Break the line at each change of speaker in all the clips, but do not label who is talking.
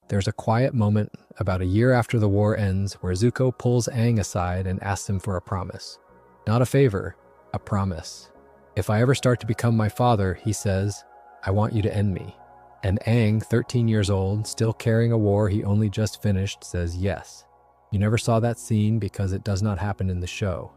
There's a quiet moment about a year after the war ends where Zuko pulls Aang aside and asks him for a promise. Not a favor, a promise. If I ever start to become my father, he says, I want you to end me. And Aang, 13 years old, still carrying a war he only just finished, says yes. You never saw that scene because it does not happen in the show.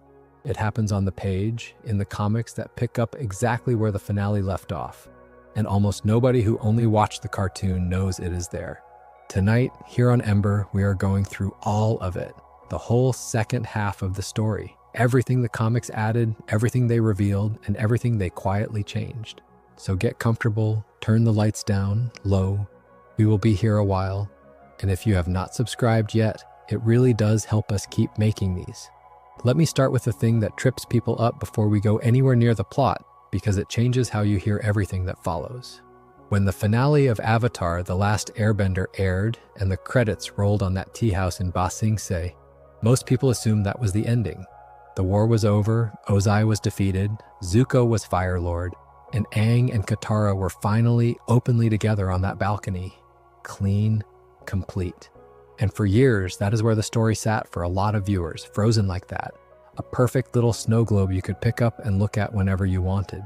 It happens on the page, in the comics that pick up exactly where the finale left off. And almost nobody who only watched the cartoon knows it is there. Tonight, here on Ember, we are going through all of it. The whole second half of the story. Everything the comics added, everything they revealed, and everything they quietly changed. So get comfortable, turn the lights down, low. We will be here a while. And if you have not subscribed yet, it really does help us keep making these. Let me start with the thing that trips people up before we go anywhere near the plot, because it changes how you hear everything that follows. When the finale of Avatar, The Last Airbender aired and the credits rolled on that tea house in Ba Sing Se, most people assumed that was the ending. The war was over, Ozai was defeated, Zuko was Fire Lord, and Aang and Katara were finally openly together on that balcony. Clean, complete. And for years, that is where the story sat for a lot of viewers, frozen like that. A perfect little snow globe you could pick up and look at whenever you wanted.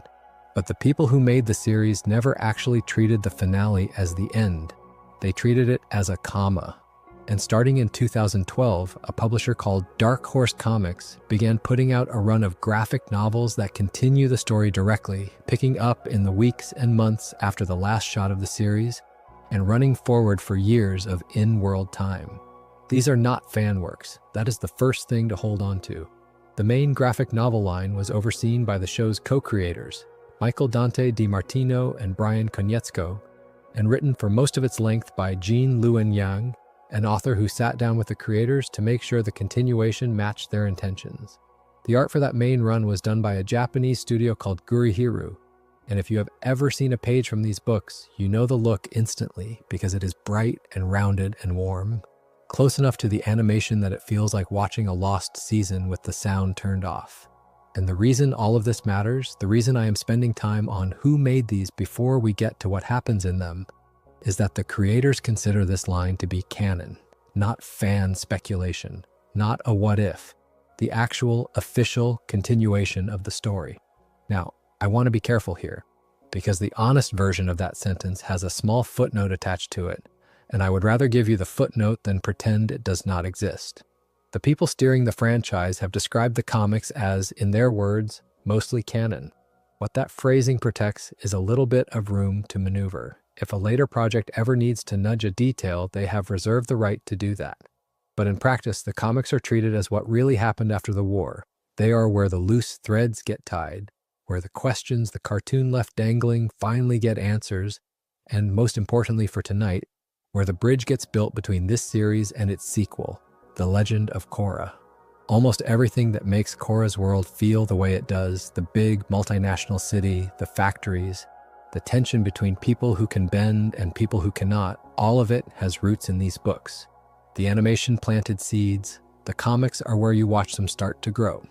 But the people who made the series never actually treated the finale as the end. They treated it as a comma. And starting in 2012, a publisher called Dark Horse Comics began putting out a run of graphic novels that continue the story directly, picking up in the weeks and months after the last shot of the series, and running forward for years of in-world time. These are not fan works. That is the first thing to hold on to. The main graphic novel line was overseen by the show's co-creators, Michael Dante DiMartino and Bryan Konietzko, and written for most of its length by Gene Luen Yang, an author who sat down with the creators to make sure the continuation matched their intentions. The art for that main run was done by a Japanese studio called Gurihiru, and if you have ever seen a page from these books, you know the look instantly because it is bright and rounded and warm, close enough to the animation that it feels like watching a lost season with the sound turned off. And the reason all of this matters, the reason I am spending time on who made these before we get to what happens in them, is that the creators consider this line to be canon, not fan speculation, not a what if, the actual official continuation of the story. Now, I want to be careful here, because the honest version of that sentence has a small footnote attached to it, and I would rather give you the footnote than pretend it does not exist. The people steering the franchise have described the comics as, in their words, mostly canon. What that phrasing protects is a little bit of room to maneuver. If a later project ever needs to nudge a detail, they have reserved the right to do that. But in practice, the comics are treated as what really happened after the war. They are where the loose threads get tied, where the questions the cartoon left dangling finally get answers, and most importantly for tonight, where the bridge gets built between this series and its sequel, The Legend of Korra. Almost everything that makes Korra's world feel the way it does, the big multinational city, the factories, the tension between people who can bend and people who cannot, all of it has roots in these books. The animation planted seeds, the comics are where you watch them start to grow.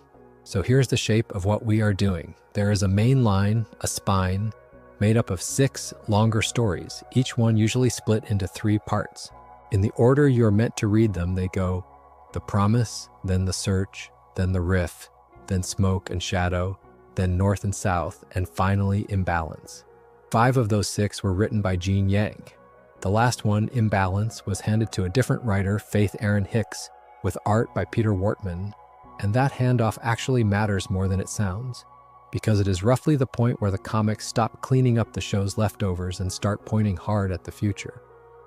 So here's the shape of what we are doing. There is a main line, a spine, made up of 6 longer stories, each one usually split into 3 parts. In the order you're meant to read them, they go The Promise, then The Search, then The Rift, then Smoke and Shadow, then North and South, and finally Imbalance. 5 of those 6 were written by Gene Yang. The last one, Imbalance, was handed to a different writer, Faith Erin Hicks, with art by Peter Wortman, and that handoff actually matters more than it sounds, because it is roughly the point where the comics stop cleaning up the show's leftovers and start pointing hard at the future.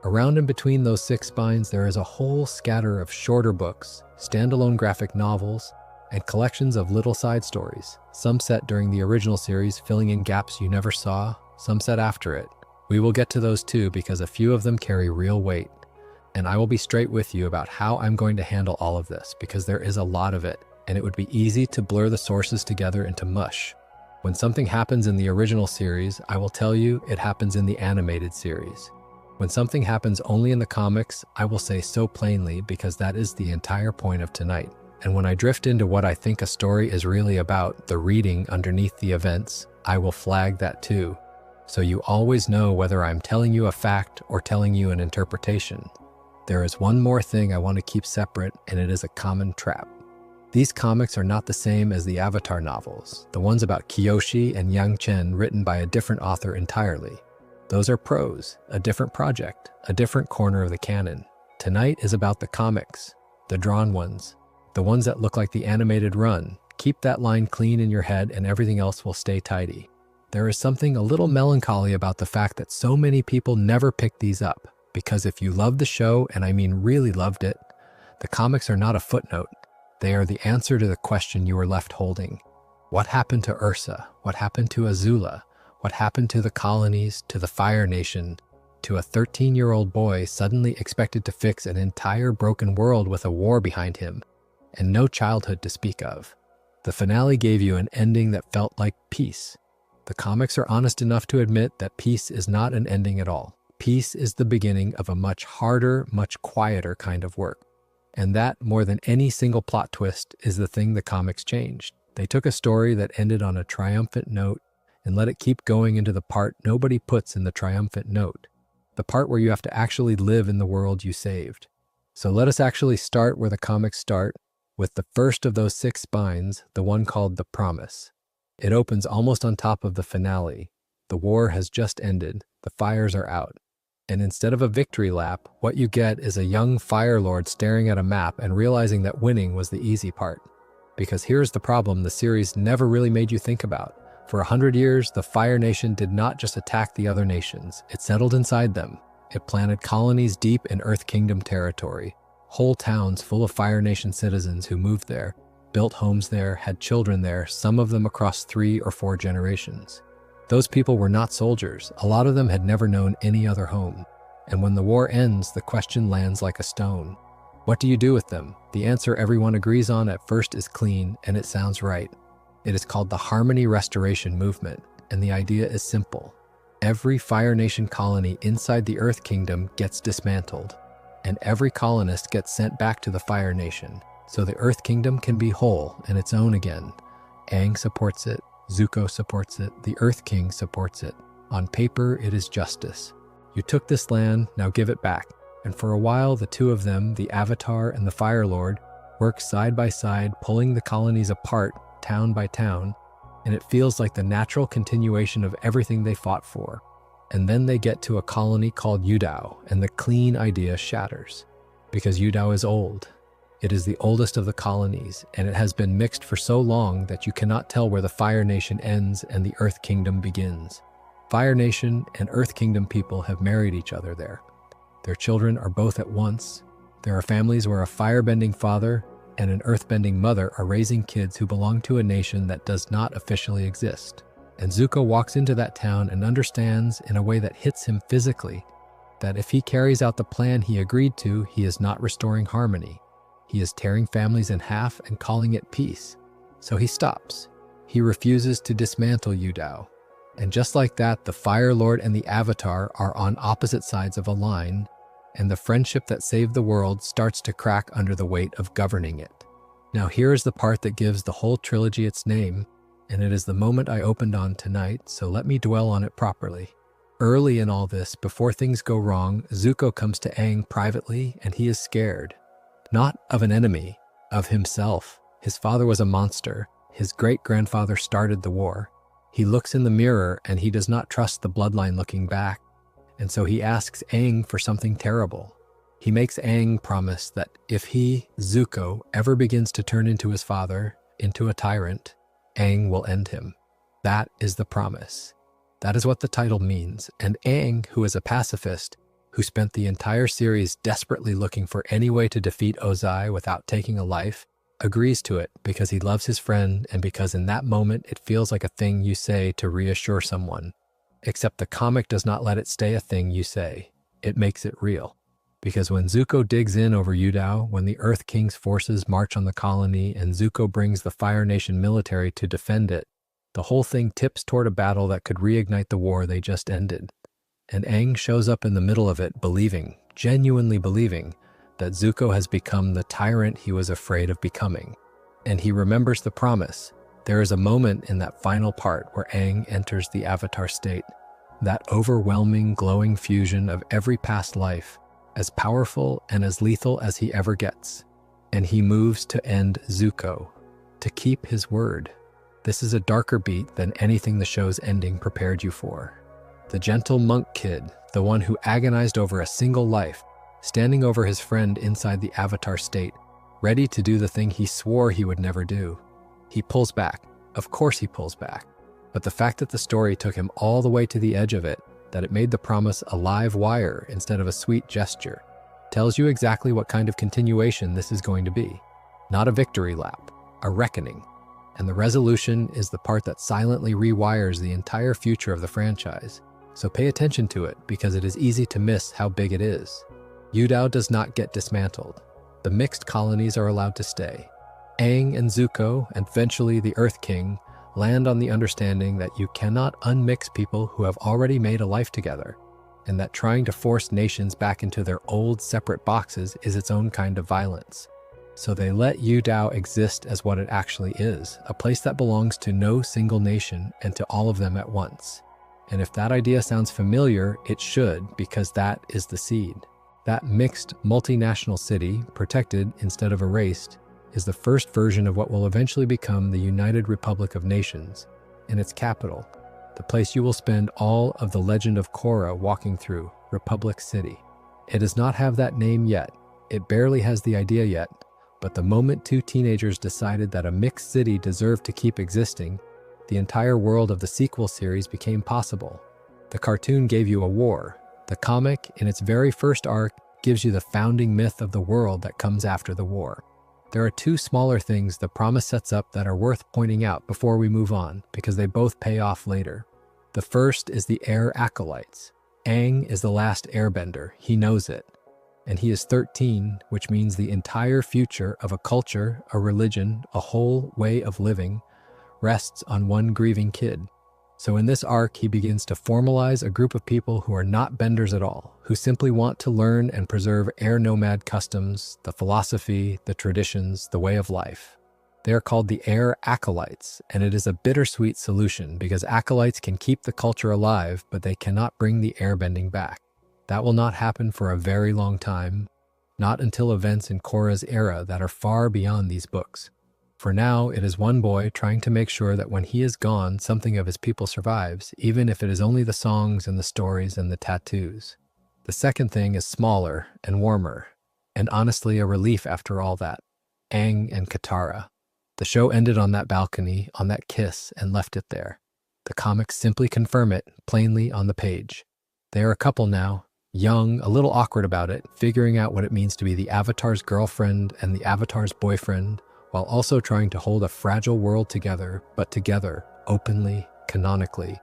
Around and between those 6 spines, there is a whole scatter of shorter books, standalone graphic novels, and collections of little side stories, some set during the original series, filling in gaps you never saw, some set after it. We will get to those too, because a few of them carry real weight. And I will be straight with you about how I'm going to handle all of this, because there is a lot of it, and it would be easy to blur the sources together into mush. When something happens in the original series, I will tell you it happens in the animated series. When something happens only in the comics, I will say so plainly, because that is the entire point of tonight. And when I drift into what I think a story is really about, the reading underneath the events, I will flag that too. so you always know whether I'm telling you a fact or telling you an interpretation. There is one more thing I want to keep separate, and it is a common trap. These comics are not the same as the Avatar novels, the ones about Kyoshi and Yangchen written by a different author entirely. Those are prose, a different project, a different corner of the canon. Tonight is about the comics, the drawn ones, the ones that look like the animated run. Keep that line clean in your head and everything else will stay tidy. There is something a little melancholy about the fact that so many people never pick these up, because if you love the show, and I mean really loved it, the comics are not a footnote. They are the answer to the question you were left holding. What happened to Ursa? What happened to Azula? What happened to the colonies, to the Fire Nation, to a 13-year-old boy suddenly expected to fix an entire broken world with a war behind him, and no childhood to speak of? The finale gave you an ending that felt like peace. The comics are honest enough to admit that peace is not an ending at all. Peace is the beginning of a much harder, much quieter kind of work. And that, more than any single plot twist, is the thing the comics changed. They took a story that ended on a triumphant note and let it keep going into the part nobody puts in the triumphant note, the part where you have to actually live in the world you saved. So let us actually start where the comics start, with the first of those 6 spines, the one called The Promise. It opens almost on top of the finale. The war has just ended, the fires are out. And instead of a victory lap, what you get is a young Fire Lord staring at a map and realizing that winning was the easy part. Because here's the problem the series never really made you think about. For 100 years, the Fire Nation did not just attack the other nations. It settled inside them. It planted colonies deep in Earth Kingdom territory. Whole towns full of Fire Nation citizens who moved there, built homes there, had children there, some of them across 3 or 4 generations. Those people were not soldiers. A lot of them had never known any other home. And when the war ends, the question lands like a stone. What do you do with them? The answer everyone agrees on at first is clean, and it sounds right. It is called the Harmony Restoration Movement, and the idea is simple. Every Fire Nation colony inside the Earth Kingdom gets dismantled, and every colonist gets sent back to the Fire Nation, so the Earth Kingdom can be whole and its own again. Aang supports it. Zuko supports it, the Earth King supports it. On paper, it is justice. You took this land, now give it back. And for a while, the two of them, the Avatar and the Fire Lord, work side by side, pulling the colonies apart, town by town, and it feels like the natural continuation of everything they fought for. And then they get to a colony called Yudao, and the clean idea shatters. Because Yudao is old. It is the oldest of the colonies, and it has been mixed for so long that you cannot tell where the Fire Nation ends and the Earth Kingdom begins. Fire Nation and Earth Kingdom people have married each other there. Their children are both at once. There are families where a firebending father and an earthbending mother are raising kids who belong to a nation that does not officially exist. And Zuko walks into that town and understands in a way that hits him physically that if he carries out the plan he agreed to, he is not restoring harmony. He is tearing families in half and calling it peace. So he stops. He refuses to dismantle Yudao. And just like that, the Fire Lord and the Avatar are on opposite sides of a line, and the friendship that saved the world starts to crack under the weight of governing it. Now here is the part that gives the whole trilogy its name, and it is the moment I opened on tonight, so let me dwell on it properly. Early in all this, before things go wrong, Zuko comes to Aang privately, and he is scared. Not of an enemy, of himself. His father was a monster. His great-grandfather started the war. He looks in the mirror and he does not trust the bloodline looking back. And so he asks Aang for something terrible. He makes Aang promise that if he, Zuko, ever begins to turn into his father, into a tyrant, Aang will end him. That is the promise. That is what the title means. And Aang, who is a pacifist, who spent the entire series desperately looking for any way to defeat Ozai without taking a life, agrees to it because he loves his friend and because in that moment it feels like a thing you say to reassure someone. Except the comic does not let it stay a thing you say. It makes it real. Because when Zuko digs in over Yudao, when the Earth King's forces march on the colony and Zuko brings the Fire Nation military to defend it, the whole thing tips toward a battle that could reignite the war they just ended. And Aang shows up in the middle of it believing, genuinely believing, that Zuko has become the tyrant he was afraid of becoming. And he remembers the promise. There is a moment in that final part where Aang enters the Avatar state. that overwhelming, glowing fusion of every past life, as powerful and as lethal as he ever gets. And he moves to end Zuko, to keep his word. This is a darker beat than anything the show's ending prepared you for. The gentle monk kid, the one who agonized over a single life, standing over his friend inside the Avatar state, ready to do the thing he swore he would never do. He pulls back. Of course he pulls back. But the fact that the story took him all the way to the edge of it, that it made the promise a live wire instead of a sweet gesture, tells you exactly what kind of continuation this is going to be. Not a victory lap, a reckoning. And the resolution is the part that silently rewires the entire future of the franchise. So pay attention to it, because it is easy to miss how big it is. Yudao does not get dismantled. The mixed colonies are allowed to stay. Aang and Zuko, and eventually the Earth King, land on the understanding that you cannot unmix people who have already made a life together, and that trying to force nations back into their old separate boxes is its own kind of violence. So they let Yudao exist as what it actually is, a place that belongs to no single nation and to all of them at once. And if that idea sounds familiar, it should, because that is the seed. That mixed multinational city, protected instead of erased, is the first version of what will eventually become the United Republic of Nations, and its capital, the place you will spend all of the Legend of Korra walking through, Republic City. It does not have that name yet. It barely has the idea yet, but the moment two teenagers decided that a mixed city deserved to keep existing, the entire world of the sequel series became possible. The cartoon gave you a war. The comic, in its very first arc, gives you the founding myth of the world that comes after the war. There are two smaller things the promise sets up that are worth pointing out before we move on, because they both pay off later. The first is the Air Acolytes. Aang is the last Airbender. He knows it. And he is 13, which means the entire future of a culture, a religion, a whole way of living, rests on one grieving kid. So in this arc, he begins to formalize a group of people who are not benders at all, who simply want to learn and preserve air nomad customs, the philosophy, the traditions, the way of life. They are called the Air Acolytes, and it is a bittersweet solution because acolytes can keep the culture alive, but they cannot bring the airbending back. That will not happen for a very long time, not until events in Korra's era that are far beyond these books. For now, it is one boy trying to make sure that when he is gone, something of his people survives, even if it is only the songs and the stories and the tattoos. The second thing is smaller and warmer, and honestly a relief after all that. Aang and Katara. The show ended on that balcony, on that kiss, and left it there. The comics simply confirm it, plainly on the page. They are a couple now, young, a little awkward about it, figuring out what it means to be the Avatar's girlfriend and the Avatar's boyfriend, while also trying to hold a fragile world together, but together, openly, canonically.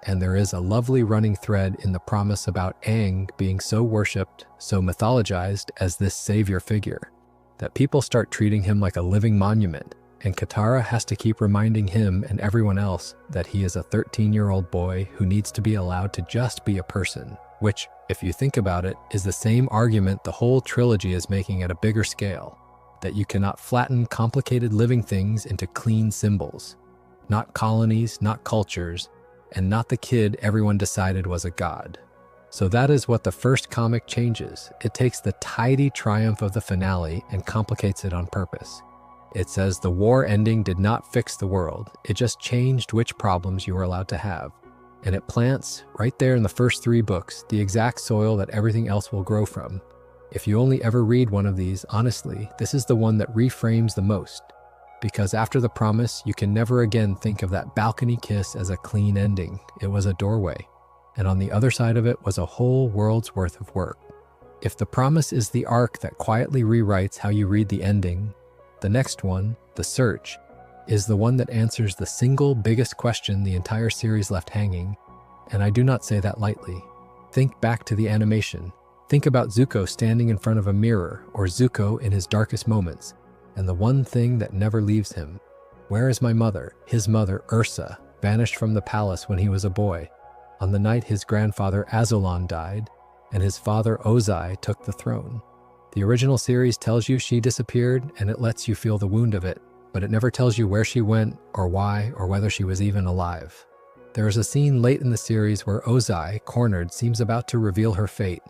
And there is a lovely running thread in the promise about Aang being so worshipped, so mythologized as this savior figure, that people start treating him like a living monument, and Katara has to keep reminding him and everyone else that he is a 13-year-old boy who needs to be allowed to just be a person, which, if you think about it, is the same argument the whole trilogy is making at a bigger scale. That you cannot flatten complicated living things into clean symbols. Not colonies, not cultures, and not the kid everyone decided was a god. So that is what the first comic changes. It takes the tidy triumph of the finale and complicates it on purpose. It says the war ending did not fix the world. It just changed which problems you were allowed to have. And it plants, right there in the first 3 books, the exact soil that everything else will grow from. If you only ever read one of these, honestly, this is the one that reframes the most. Because after the promise, you can never again think of that balcony kiss as a clean ending. It was a doorway. And on the other side of it was a whole world's worth of work. If the promise is the arc that quietly rewrites how you read the ending, the next one, The Search, is the one that answers the single biggest question the entire series left hanging. And I do not say that lightly. Think back to the animation. Think about Zuko standing in front of a mirror, or Zuko in his darkest moments, and the one thing that never leaves him. Where is my mother? His mother, Ursa, vanished from the palace when he was a boy, on the night his grandfather Azula died, and his father Ozai took the throne. The original series tells you she disappeared, and it lets you feel the wound of it, but it never tells you where she went, or why, or whether she was even alive. There is a scene late in the series where Ozai, cornered, seems about to reveal her fate,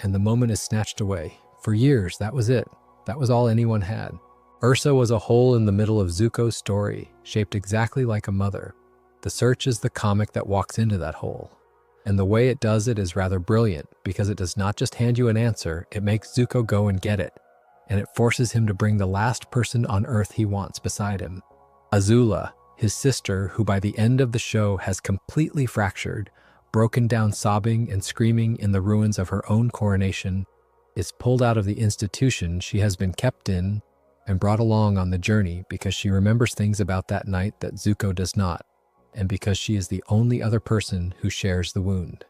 and the moment is snatched away. For years, that was it. That was all anyone had. Ursa was a hole in the middle of Zuko's story, shaped exactly like a mother. The Search is the comic that walks into that hole. And the way it does it is rather brilliant, because it does not just hand you an answer, it makes Zuko go and get it. And it forces him to bring the last person on Earth he wants beside him. Azula, his sister, who by the end of the show has completely fractured, broken down sobbing and screaming in the ruins of her own coronation, is pulled out of the institution she has been kept in and brought along on the journey because she remembers things about that night that Zuko does not, and because she is the only other person who shares the wound.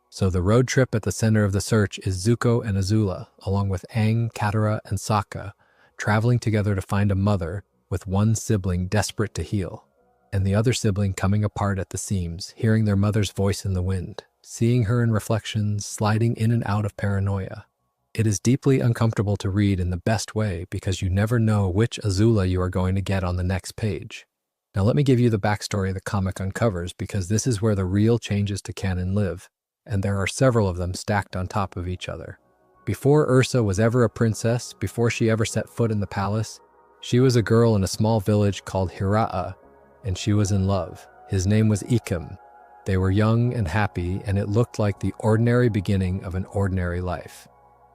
So the road trip at the center of the search is Zuko and Azula, along with Aang, Katara, and Sokka, traveling together to find a mother with one sibling desperate to heal, and the other sibling coming apart at the seams, hearing their mother's voice in the wind, seeing her in reflections, sliding in and out of paranoia. It is deeply uncomfortable to read in the best way because you never know which Azula you are going to get on the next page. Now let me give you the backstory the comic uncovers, because this is where the real changes to canon live, and there are several of them stacked on top of each other. Before Ursa was ever a princess, before she ever set foot in the palace, she was a girl in a small village called Hira'a, and she was in love. His name was Ikem. They were young and happy, and it looked like the ordinary beginning of an ordinary life.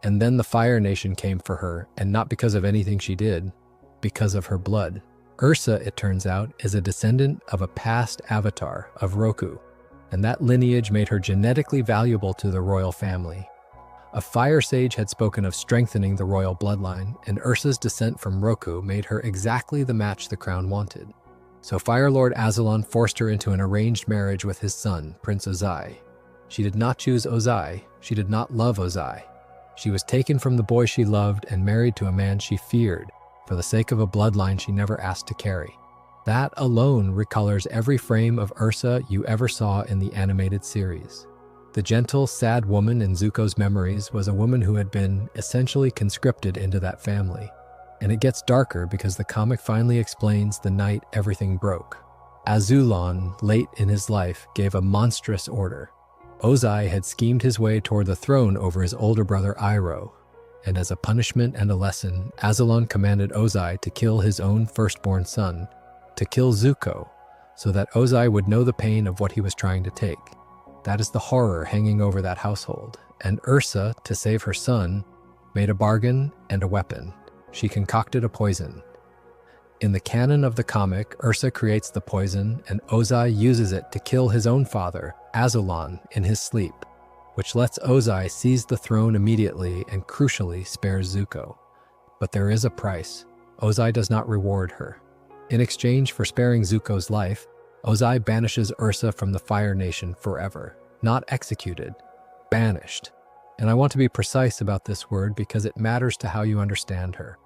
And then the Fire Nation came for her, and not because of anything she did, because of her blood. Ursa, it turns out, is a descendant of a past avatar of Roku, and that lineage made her genetically valuable to the royal family. A fire sage had spoken of strengthening the royal bloodline, and Ursa's descent from Roku made her exactly the match the crown wanted. So Fire Lord Azulon forced her into an arranged marriage with his son, Prince Ozai. She did not choose Ozai. She did not love Ozai. She was taken from the boy she loved and married to a man she feared for the sake of a bloodline she never asked to carry. That alone recolors every frame of Ursa you ever saw in the animated series. The gentle, sad woman in Zuko's memories was a woman who had been essentially conscripted into that family. And it gets darker because the comic finally explains the night everything broke. Azulon, late in his life, gave a monstrous order. Ozai had schemed his way toward the throne over his older brother Iroh, and as a punishment and a lesson, Azulon commanded Ozai to kill his own firstborn son, to kill Zuko, so that Ozai would know the pain of what he was trying to take. That is the horror hanging over that household, and Ursa, to save her son, made a bargain and a weapon. She concocted a poison. In the canon of the comic, Ursa creates the poison, and Ozai uses it to kill his own father, Azulon, in his sleep, which lets Ozai seize the throne immediately and crucially spares Zuko. But there is a price. Ozai does not reward her. In exchange for sparing Zuko's life, Ozai banishes Ursa from the Fire Nation forever. Not executed, banished. And I want to be precise about this word because it matters to how you understand her.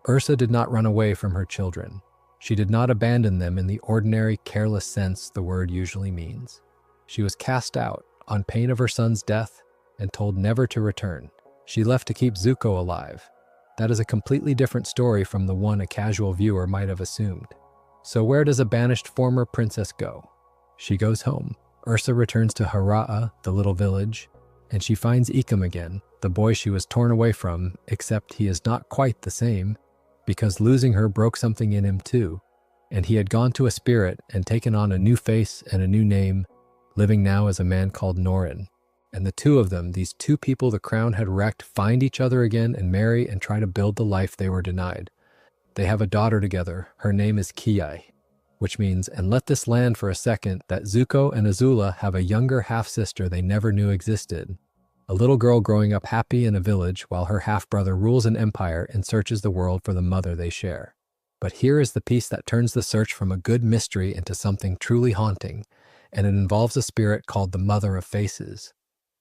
Ursa did not run away from her children. She did not abandon them in the ordinary, careless sense the word usually means. She was cast out on pain of her son's death and told never to return. She left to keep Zuko alive. That is a completely different story from the one a casual viewer might have assumed. So where does a banished former princess go? She goes home. Ursa returns to Hira'a, the little village, and she finds Ikem again, the boy she was torn away from, except he is not quite the same, because losing her broke something in him too, and he had gone to a spirit and taken on a new face and a new name, living now as a man called Norin. And the two of them, these two people the crown had wrecked, find each other again and marry and try to build the life they were denied. They have a daughter together. Her name is Kiai, which means, and let this land for a second, that Zuko and Azula have a younger half-sister they never knew existed. A little girl growing up happy in a village while her half-brother rules an empire and searches the world for the mother they share. But here is the piece that turns the search from a good mystery into something truly haunting, and it involves a spirit called the Mother of Faces.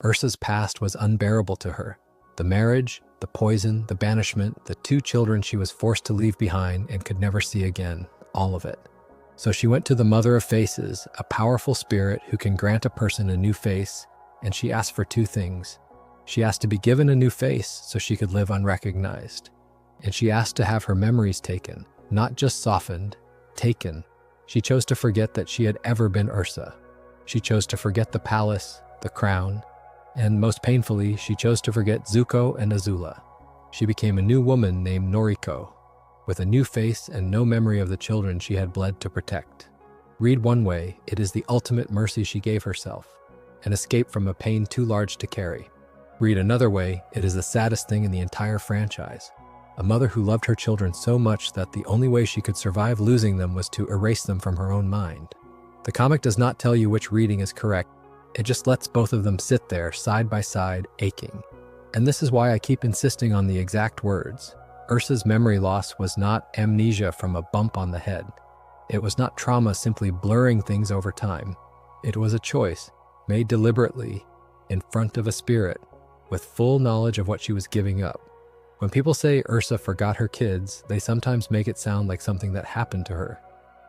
Ursa's past was unbearable to her. The marriage, the poison, the banishment, the two children she was forced to leave behind and could never see again, all of it. So she went to the Mother of Faces, a powerful spirit who can grant a person a new face, and she asked for two things. She asked to be given a new face so she could live unrecognized. And she asked to have her memories taken, not just softened, taken. She chose to forget that she had ever been Ursa. She chose to forget the palace, the crown, and most painfully, she chose to forget Zuko and Azula. She became a new woman named Noriko, with a new face and no memory of the children she had bled to protect. Read one way, it is the ultimate mercy she gave herself, an escape from a pain too large to carry. Read another way, it is the saddest thing in the entire franchise. A mother who loved her children so much that the only way she could survive losing them was to erase them from her own mind. The comic does not tell you which reading is correct, it just lets both of them sit there side by side, aching. And this is why I keep insisting on the exact words. Ursa's memory loss was not amnesia from a bump on the head. It was not trauma simply blurring things over time. It was a choice, made deliberately, in front of a spirit, with full knowledge of what she was giving up. When people say Ursa forgot her kids, they sometimes make it sound like something that happened to her.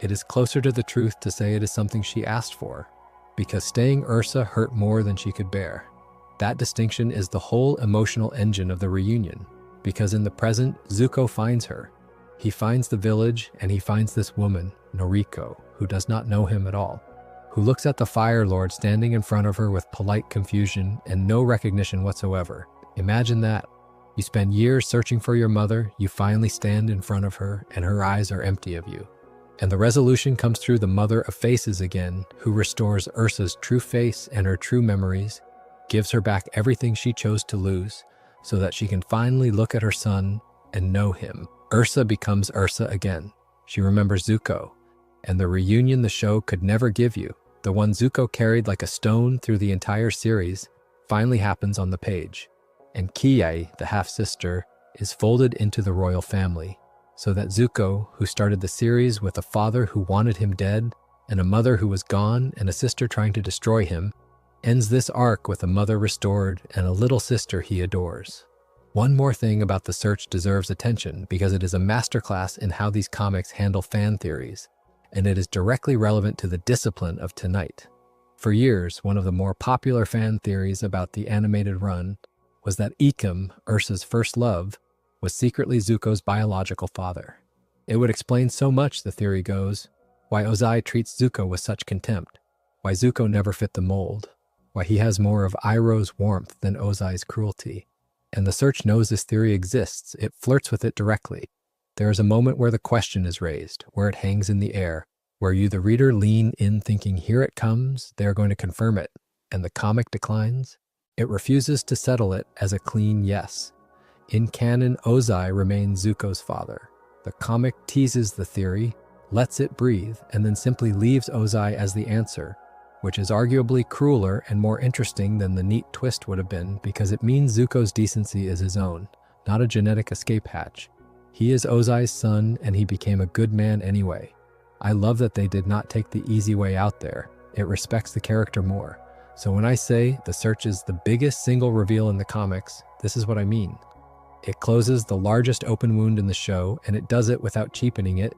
It is closer to the truth to say it is something she asked for, because staying Ursa hurt more than she could bear. That distinction is the whole emotional engine of the reunion, because in the present, Zuko finds her. He finds the village, and he finds this woman, Noriko, who does not know him at all, who looks at the Fire Lord standing in front of her with polite confusion and no recognition whatsoever. Imagine that. You spend years searching for your mother, you finally stand in front of her, and her eyes are empty of you. And the resolution comes through the Mother of Faces again, who restores Ursa's true face and her true memories, gives her back everything she chose to lose, so that she can finally look at her son and know him. Ursa becomes Ursa again. She remembers Zuko, and the reunion the show could never give you, the one Zuko carried like a stone through the entire series, finally happens on the page. And Kiai, the half-sister, is folded into the royal family, so that Zuko, who started the series with a father who wanted him dead, and a mother who was gone, and a sister trying to destroy him, ends this arc with a mother restored and a little sister he adores. One more thing about the search deserves attention because it is a masterclass in how these comics handle fan theories, and it is directly relevant to the discipline of tonight. For years, one of the more popular fan theories about the animated run was that Ikem, Ursa's first love, was secretly Zuko's biological father. It would explain so much, the theory goes, why Ozai treats Zuko with such contempt, why Zuko never fit the mold, why he has more of Iroh's warmth than Ozai's cruelty. And the search knows this theory exists, it flirts with it directly. There is a moment where the question is raised, where it hangs in the air, where you, the reader, lean in thinking, here it comes, they are going to confirm it, and the comic declines. It refuses to settle it as a clean yes. In canon, Ozai remains Zuko's father. The comic teases the theory, lets it breathe, and then simply leaves Ozai as the answer, which is arguably crueler and more interesting than the neat twist would have been because it means Zuko's decency is his own, not a genetic escape hatch. He is Ozai's son and he became a good man anyway. I love that they did not take the easy way out there. It respects the character more. So when I say the search is the biggest single reveal in the comics, this is what I mean. It closes the largest open wound in the show, and it does it without cheapening it,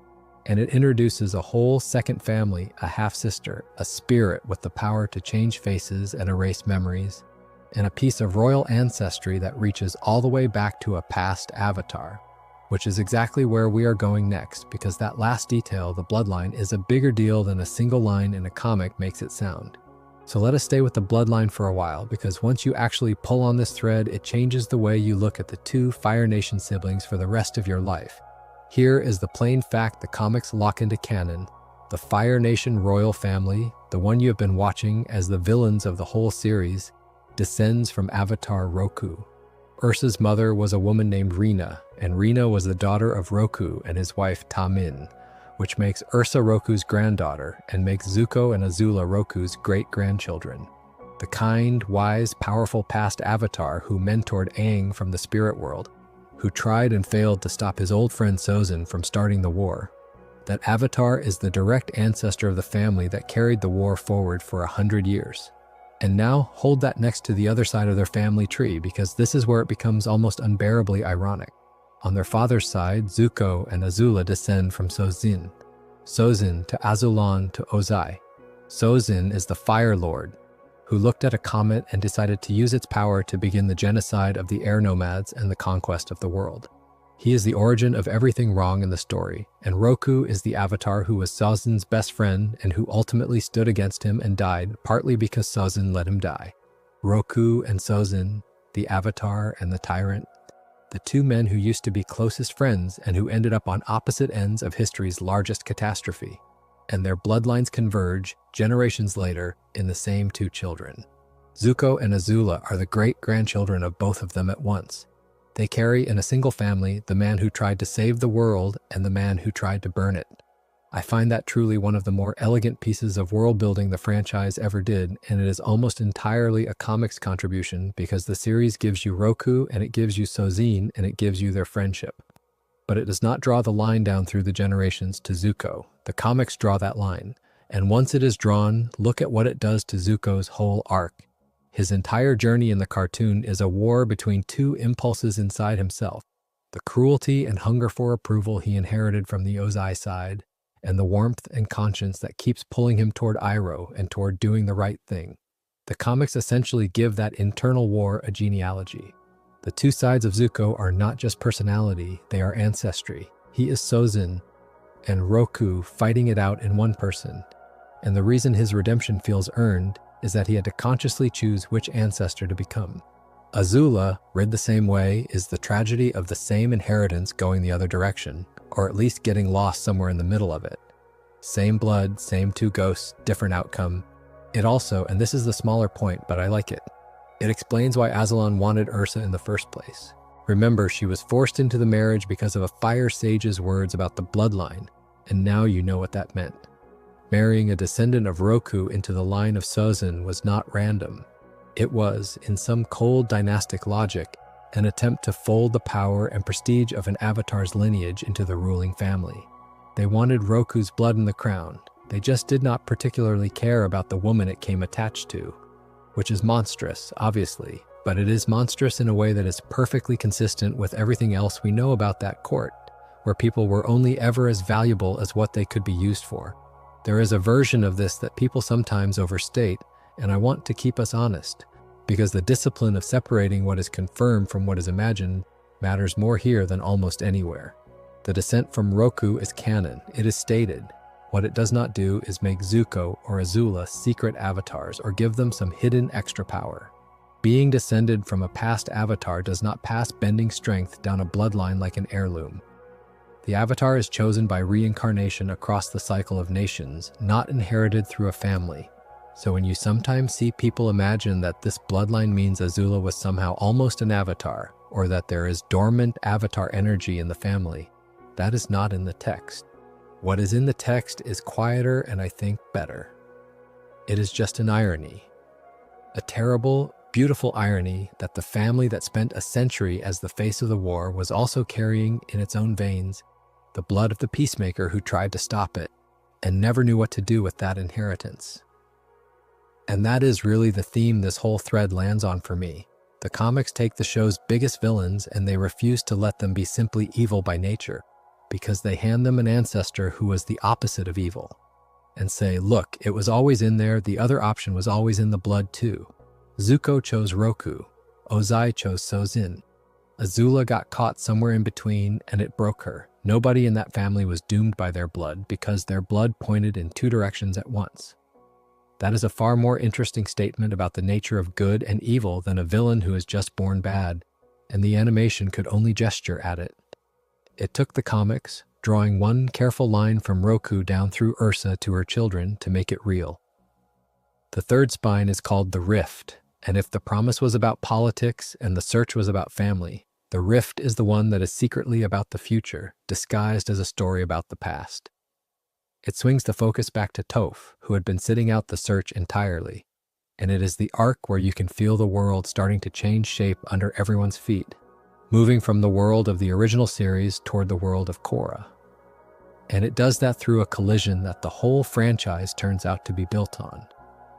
and it introduces a whole second family, a half-sister, a spirit with the power to change faces and erase memories, and a piece of royal ancestry that reaches all the way back to a past Avatar, which is exactly where we are going next, because that last detail, the bloodline, is a bigger deal than a single line in a comic makes it sound. So let us stay with the bloodline for a while, because once you actually pull on this thread, it changes the way you look at the two Fire Nation siblings for the rest of your life. Here is the plain fact the comics lock into canon. The Fire Nation royal family, the one you have been watching as the villains of the whole series, descends from Avatar Roku. Ursa's mother was a woman named Rina, and Rina was the daughter of Roku and his wife Ta-Min, which makes Ursa Roku's granddaughter and makes Zuko and Azula Roku's great-grandchildren. The kind, wise, powerful past Avatar who mentored Aang from the spirit world, who tried and failed to stop his old friend Sozin from starting the war. That Avatar is the direct ancestor of the family that carried the war forward for 100 years. And now, hold that next to the other side of their family tree, because this is where it becomes almost unbearably ironic. On their father's side, Zuko and Azula descend from Sozin. Sozin to Azulan to Ozai. Sozin is the Fire Lord, who looked at a comet and decided to use its power to begin the genocide of the air nomads and the conquest of the world. He is the origin of everything wrong in the story, and Roku is the avatar who was Sozin's best friend and who ultimately stood against him and died, partly because Sozin let him die. Roku and Sozin, the avatar and the tyrant, the two men who used to be closest friends and who ended up on opposite ends of history's largest catastrophe, and their bloodlines converge, generations later, in the same two children. Zuko and Azula are the great-grandchildren of both of them at once. They carry in a single family the man who tried to save the world and the man who tried to burn it. I find that truly one of the more elegant pieces of world building the franchise ever did, and it is almost entirely a comics contribution because the series gives you Roku and it gives you Sozin and it gives you their friendship. But it does not draw the line down through the generations to Zuko. The comics draw that line, and once it is drawn, look at what it does to Zuko's whole arc. His entire journey in the cartoon is a war between two impulses inside himself, the cruelty and hunger for approval he inherited from the Ozai side, and the warmth and conscience that keeps pulling him toward Iroh and toward doing the right thing. The comics essentially give that internal war a genealogy. The two sides of Zuko are not just personality, they are ancestry. He is Sozin and Roku fighting it out in one person, and the reason his redemption feels earned is that he had to consciously choose which ancestor to become. Azula, read the same way, is the tragedy of the same inheritance going the other direction, or at least getting lost somewhere in the middle of it. Same blood, same two ghosts, different outcome. It also, and this is the smaller point, but I like it, it explains why Aslan wanted Ursa in the first place. Remember, she was forced into the marriage because of a fire sage's words about the bloodline, and now you know what that meant. Marrying a descendant of Roku into the line of Sozin was not random. It was, in some cold dynastic logic, an attempt to fold the power and prestige of an avatar's lineage into the ruling family. They wanted Roku's blood in the crown. They just did not particularly care about the woman it came attached to, which is monstrous, obviously, but it is monstrous in a way that is perfectly consistent with everything else we know about that court, where people were only ever as valuable as what they could be used for. There is a version of this that people sometimes overstate, and I want to keep us honest, because the discipline of separating what is confirmed from what is imagined matters more here than almost anywhere. The descent from Roku is canon. It is stated. What it does not do is make Zuko or Azula secret avatars or give them some hidden extra power. Being descended from a past avatar does not pass bending strength down a bloodline like an heirloom. The avatar is chosen by reincarnation across the cycle of nations, not inherited through a family. So when you sometimes see people imagine that this bloodline means Azula was somehow almost an avatar, or that there is dormant avatar energy in the family, that is not in the text. What is in the text is quieter and I think better. It is just an irony. A terrible, beautiful irony that the family that spent a century as the face of the war was also carrying in its own veins the blood of the peacemaker who tried to stop it and never knew what to do with that inheritance. And that is really the theme this whole thread lands on for me. The comics take the show's biggest villains and they refuse to let them be simply evil by nature, because they hand them an ancestor who was the opposite of evil, and say, look, it was always in there, the other option was always in the blood too. Zuko chose Roku, Ozai chose Sozin. Azula got caught somewhere in between and it broke her. Nobody in that family was doomed by their blood because their blood pointed in two directions at once. That is a far more interesting statement about the nature of good and evil than a villain who is just born bad, and the animation could only gesture at it. It took the comics, drawing one careful line from Roku down through Ursa to her children to make it real. The third spine is called the Rift, and if the promise was about politics and the search was about family, the Rift is the one that is secretly about the future, disguised as a story about the past. It swings the focus back to Toph, who had been sitting out the search entirely, and it is the arc where you can feel the world starting to change shape under everyone's feet, moving from the world of the original series toward the world of Korra. And it does that through a collision that the whole franchise turns out to be built on.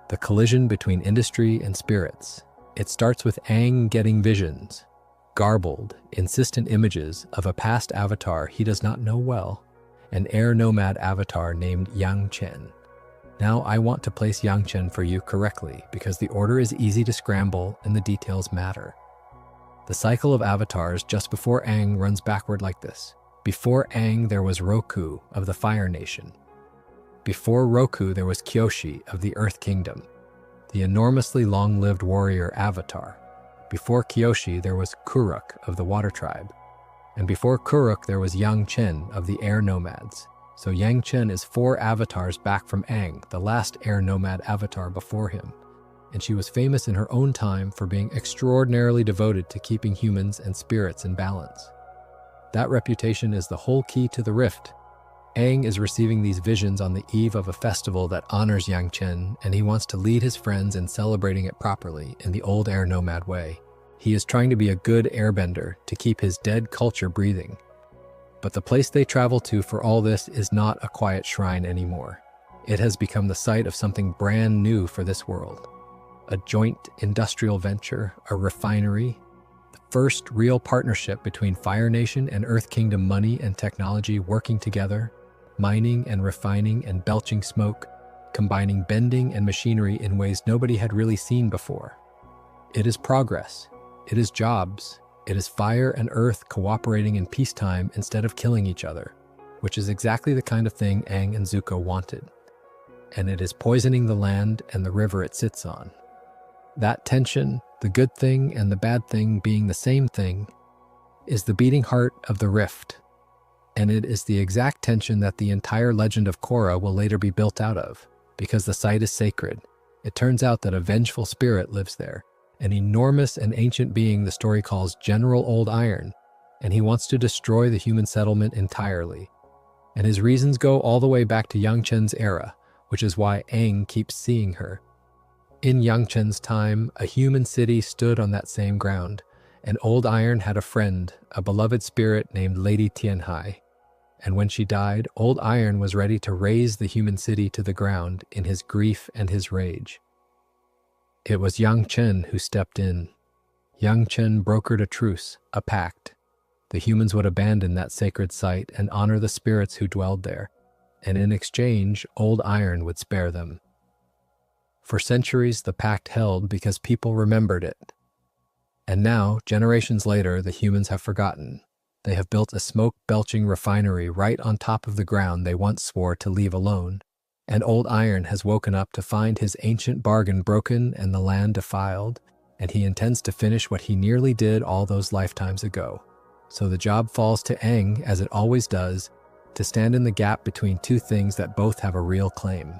The collision between industry and spirits. It starts with Aang getting visions, garbled, insistent images of a past avatar he does not know well, an air nomad avatar named Yangchen. Now I want to place Yangchen for you correctly because the order is easy to scramble and the details matter. The The cycle of avatars just before Aang runs backward like this. Before Aang, there was Roku of the Fire Nation. Before Roku, there was Kyoshi of the Earth Kingdom, the enormously long-lived warrior Avatar. Before Kyoshi, there was Kuruk of the Water Tribe. And before Kuruk, there was Yangchen of the Air Nomads. So Yangchen is 4 avatars back from Aang, the last Air Nomad avatar before him. And she was famous in her own time for being extraordinarily devoted to keeping humans and spirits in balance. That reputation is the whole key to the rift. Aang is receiving these visions on the eve of a festival that honors Yangchen, and he wants to lead his friends in celebrating it properly in the old air nomad way. He is trying to be a good airbender to keep his dead culture breathing. But the place they travel to for all this is not a quiet shrine anymore. It has become the site of something brand new for this world. A joint industrial venture, a refinery, the first real partnership between Fire Nation and Earth Kingdom money and technology working together, mining and refining and belching smoke, combining bending and machinery in ways nobody had really seen before. It is progress. It is jobs. It is fire and earth cooperating in peacetime instead of killing each other, which is exactly the kind of thing Aang and Zuko wanted. And it is poisoning the land and the river it sits on. That tension, the good thing and the bad thing being the same thing, is the beating heart of the rift. And it is the exact tension that the entire Legend of Korra will later be built out of, because the site is sacred. It turns out that a vengeful spirit lives there, an enormous and ancient being the story calls General Old Iron, and he wants to destroy the human settlement entirely. And his reasons go all the way back to Yangchen's era, which is why Aang keeps seeing her. In Yangchen's time, a human city stood on that same ground, and Old Iron had a friend, a beloved spirit named Lady Tianhai. And when she died, Old Iron was ready to raze the human city to the ground in his grief and his rage. It was Yangchen who stepped in. Yangchen brokered a truce, a pact. The humans would abandon that sacred site and honor the spirits who dwelled there, and in exchange, Old Iron would spare them. For centuries, the pact held because people remembered it. And now, generations later, the humans have forgotten. They have built a smoke-belching refinery right on top of the ground they once swore to leave alone. And Old Iron has woken up to find his ancient bargain broken and the land defiled, and he intends to finish what he nearly did all those lifetimes ago. So the job falls to Aang, as it always does, to stand in the gap between two things that both have a real claim.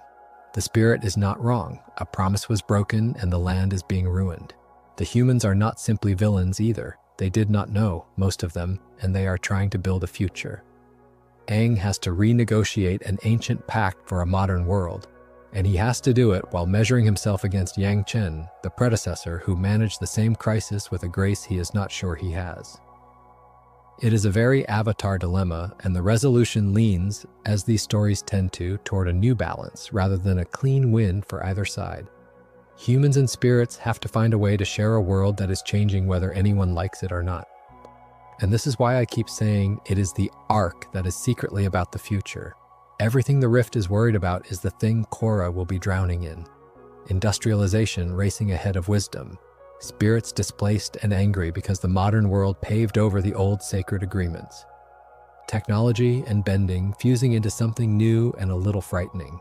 The spirit is not wrong, a promise was broken and the land is being ruined. The humans are not simply villains either. They did not know, most of them, and they are trying to build a future. Aang has to renegotiate an ancient pact for a modern world, and he has to do it while measuring himself against Yangchen, the predecessor who managed the same crisis with a grace he is not sure he has. It is a very Avatar dilemma, and the resolution leans, as these stories tend to, toward a new balance rather than a clean win for either side. Humans and spirits have to find a way to share a world that is changing whether anyone likes it or not. And this is why I keep saying it is the arc that is secretly about the future. Everything the Rift is worried about is the thing Korra will be drowning in. Industrialization racing ahead of wisdom. Spirits displaced and angry because the modern world paved over the old sacred agreements. Technology and bending fusing into something new and a little frightening.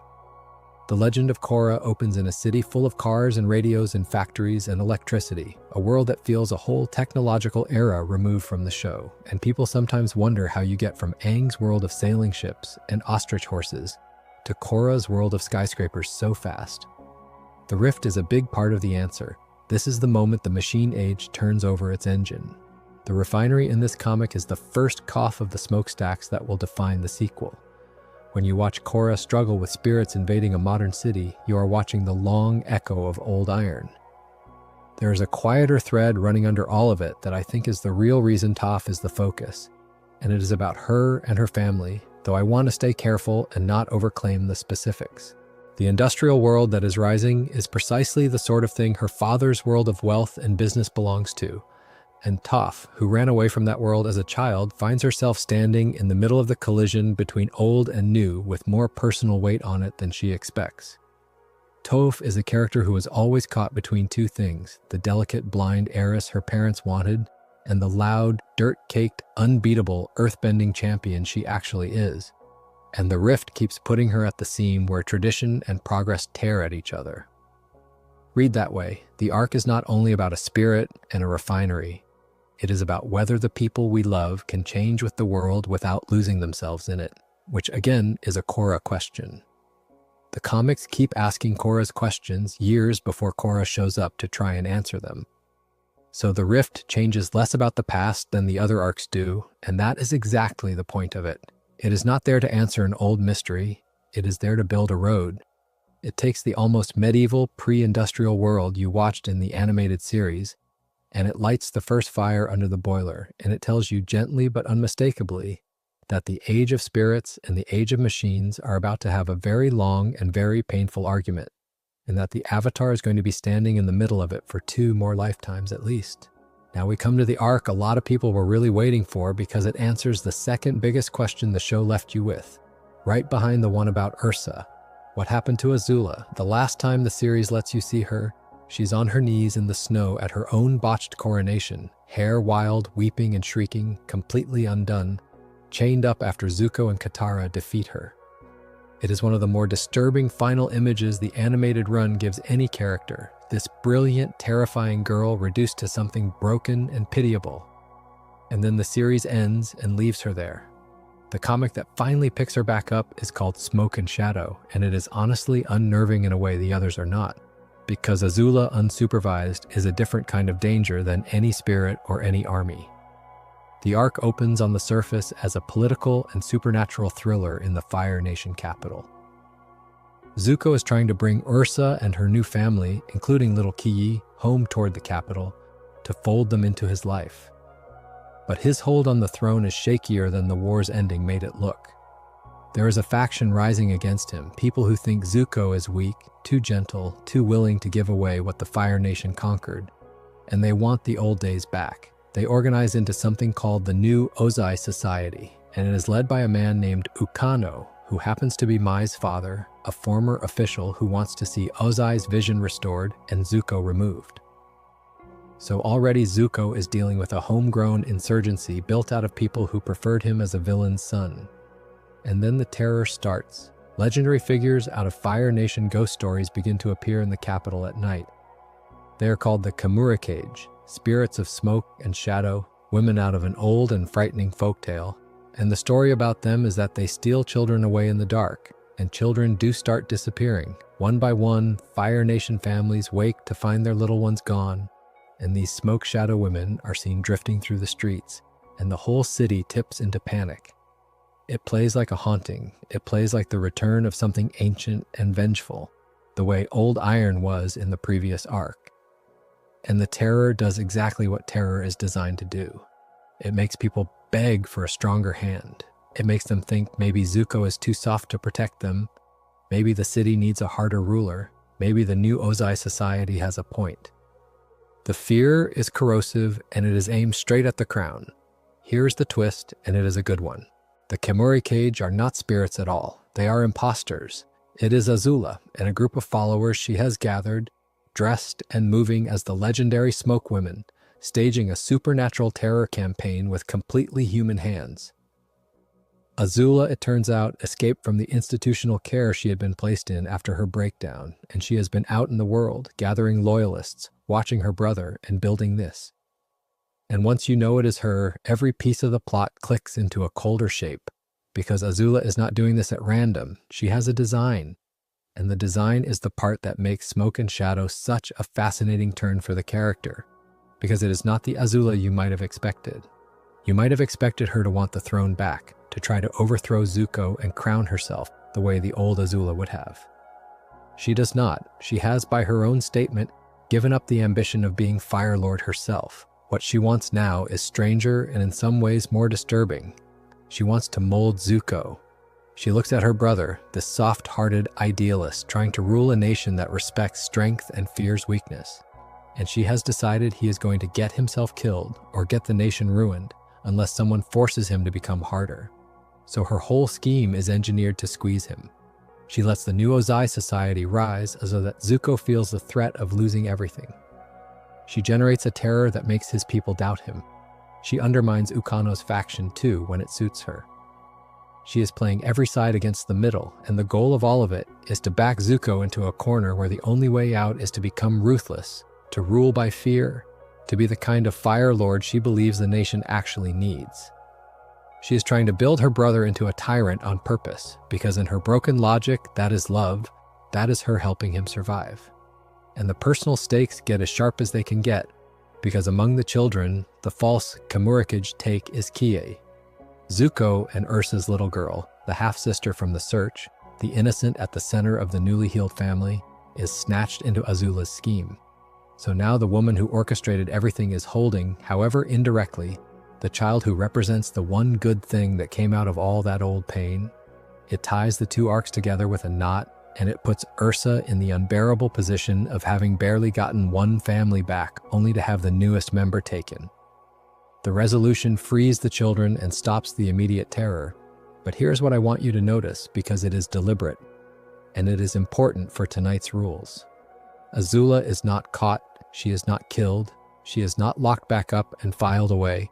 The Legend of Korra opens in a city full of cars and radios and factories and electricity, a world that feels a whole technological era removed from the show, and people sometimes wonder how you get from Aang's world of sailing ships and ostrich horses to Korra's world of skyscrapers so fast. The Rift is a big part of the answer. This is the moment the machine age turns over its engine. The refinery in this comic is the first cough of the smokestacks that will define the sequel. When you watch Korra struggle with spirits invading a modern city, you are watching the long echo of Old Iron. There is a quieter thread running under all of it that I think is the real reason Toph is the focus, and it is about her and her family, though I want to stay careful and not overclaim the specifics. The industrial world that is rising is precisely the sort of thing her father's world of wealth and business belongs to, and Toph, who ran away from that world as a child, finds herself standing in the middle of the collision between old and new with more personal weight on it than she expects. Toph is a character who is always caught between two things, the delicate blind heiress her parents wanted and the loud, dirt-caked, unbeatable, earthbending champion she actually is. And the rift keeps putting her at the seam where tradition and progress tear at each other. Read that way, the arc is not only about a spirit and a refinery, it is about whether the people we love can change with the world without losing themselves in it, which again is a Korra question. The comics keep asking Korra's questions years before Korra shows up to try and answer them. So the rift changes less about the past than the other arcs do, and that is exactly the point of it. It is not there to answer an old mystery, it is there to build a road. It takes the almost medieval, pre-industrial world you watched in the animated series, and it lights the first fire under the boiler, and it tells you gently but unmistakably that the age of spirits and the age of machines are about to have a very long and very painful argument, and that the Avatar is going to be standing in the middle of it for 2 more lifetimes at least. Now we come to the arc a lot of people were really waiting for because it answers the second biggest question the show left you with, right behind the one about Ursa. What happened to Azula? The last time the series lets you see her, she's on her knees in the snow at her own botched coronation, hair wild, weeping and shrieking, completely undone, chained up after Zuko and Katara defeat her. It is one of the more disturbing final images the animated run gives any character, this brilliant, terrifying girl reduced to something broken and pitiable. And then the series ends and leaves her there. The comic that finally picks her back up is called Smoke and Shadow, and it is honestly unnerving in a way the others are not, because Azula unsupervised is a different kind of danger than any spirit or any army. The arc opens on the surface as a political and supernatural thriller in the Fire Nation capital. Zuko is trying to bring Ursa and her new family, including little Kiyi, home toward the capital, to fold them into his life. But his hold on the throne is shakier than the war's ending made it look. There is a faction rising against him, people who think Zuko is weak, too gentle, too willing to give away what the Fire Nation conquered, and they want the old days back. They organize into something called the New Ozai Society, and it is led by a man named Ukano, who happens to be Mai's father, a former official who wants to see Ozai's vision restored and Zuko removed. So already Zuko is dealing with a homegrown insurgency built out of people who preferred him as a villain's son. And then the terror starts. Legendary figures out of Fire Nation ghost stories begin to appear in the capital at night. They are called the Kimura Cage, spirits of smoke and shadow, women out of an old and frightening folktale. And the story about them is that they steal children away in the dark, and children do start disappearing. One by one, Fire Nation families wake to find their little ones gone, and these smoke shadow women are seen drifting through the streets, and the whole city tips into panic. It plays like a haunting. It plays like the return of something ancient and vengeful, the way Old Iron was in the previous arc. And the terror does exactly what terror is designed to do. It makes people beg for a stronger hand. It makes them think maybe Zuko is too soft to protect them, maybe the city needs a harder ruler, maybe the new Ozai Society has a point. The fear is corrosive and it is aimed straight at the crown. Here's the twist, and it is a good one. The Kimura Cage are not spirits at all. They are imposters. It is Azula and a group of followers she has gathered, dressed and moving as the legendary Smoke Women, staging a supernatural terror campaign with completely human hands. Azula, it turns out, escaped from the institutional care she had been placed in after her breakdown, and she has been out in the world, gathering loyalists, watching her brother, and building this. And once you know it is her, every piece of the plot clicks into a colder shape, because Azula is not doing this at random. She has a design, and the design is the part that makes Smoke and Shadow such a fascinating turn for the character, because it is not the Azula you might have expected. You might have expected her to want the throne back, to try to overthrow Zuko and crown herself the way the old Azula would have. She does not. She has, by her own statement, given up the ambition of being Fire Lord herself. What she wants now is stranger and in some ways more disturbing. She wants to mold Zuko. She looks at her brother, this soft-hearted idealist trying to rule a nation that respects strength and fears weakness. And she has decided he is going to get himself killed or get the nation ruined unless someone forces him to become harder. So her whole scheme is engineered to squeeze him. She lets the new Ozai Society rise so that Zuko feels the threat of losing everything. She generates a terror that makes his people doubt him. She undermines Ukano's faction too when it suits her. She is playing every side against the middle, and the goal of all of it is to back Zuko into a corner where the only way out is to become ruthless, to rule by fear, to be the kind of Fire Lord she believes the nation actually needs. She is trying to build her brother into a tyrant on purpose, because in her broken logic, that is love, that is her helping him survive. And the personal stakes get as sharp as they can get, because among the children, the false Kamurikage take is Kie. Zuko and Ursa's little girl, the half-sister from the Search, the innocent at the center of the newly healed family, is snatched into Azula's scheme. So now the woman who orchestrated everything is holding, however indirectly, the child who represents the one good thing that came out of all that old pain. It ties the two arcs together with a knot, and it puts Ursa in the unbearable position of having barely gotten one family back, only to have the newest member taken. The resolution frees the children and stops the immediate terror. But here's what I want you to notice, because it is deliberate, and it is important for tonight's rules. Azula is not caught, she is not killed, she is not locked back up and filed away.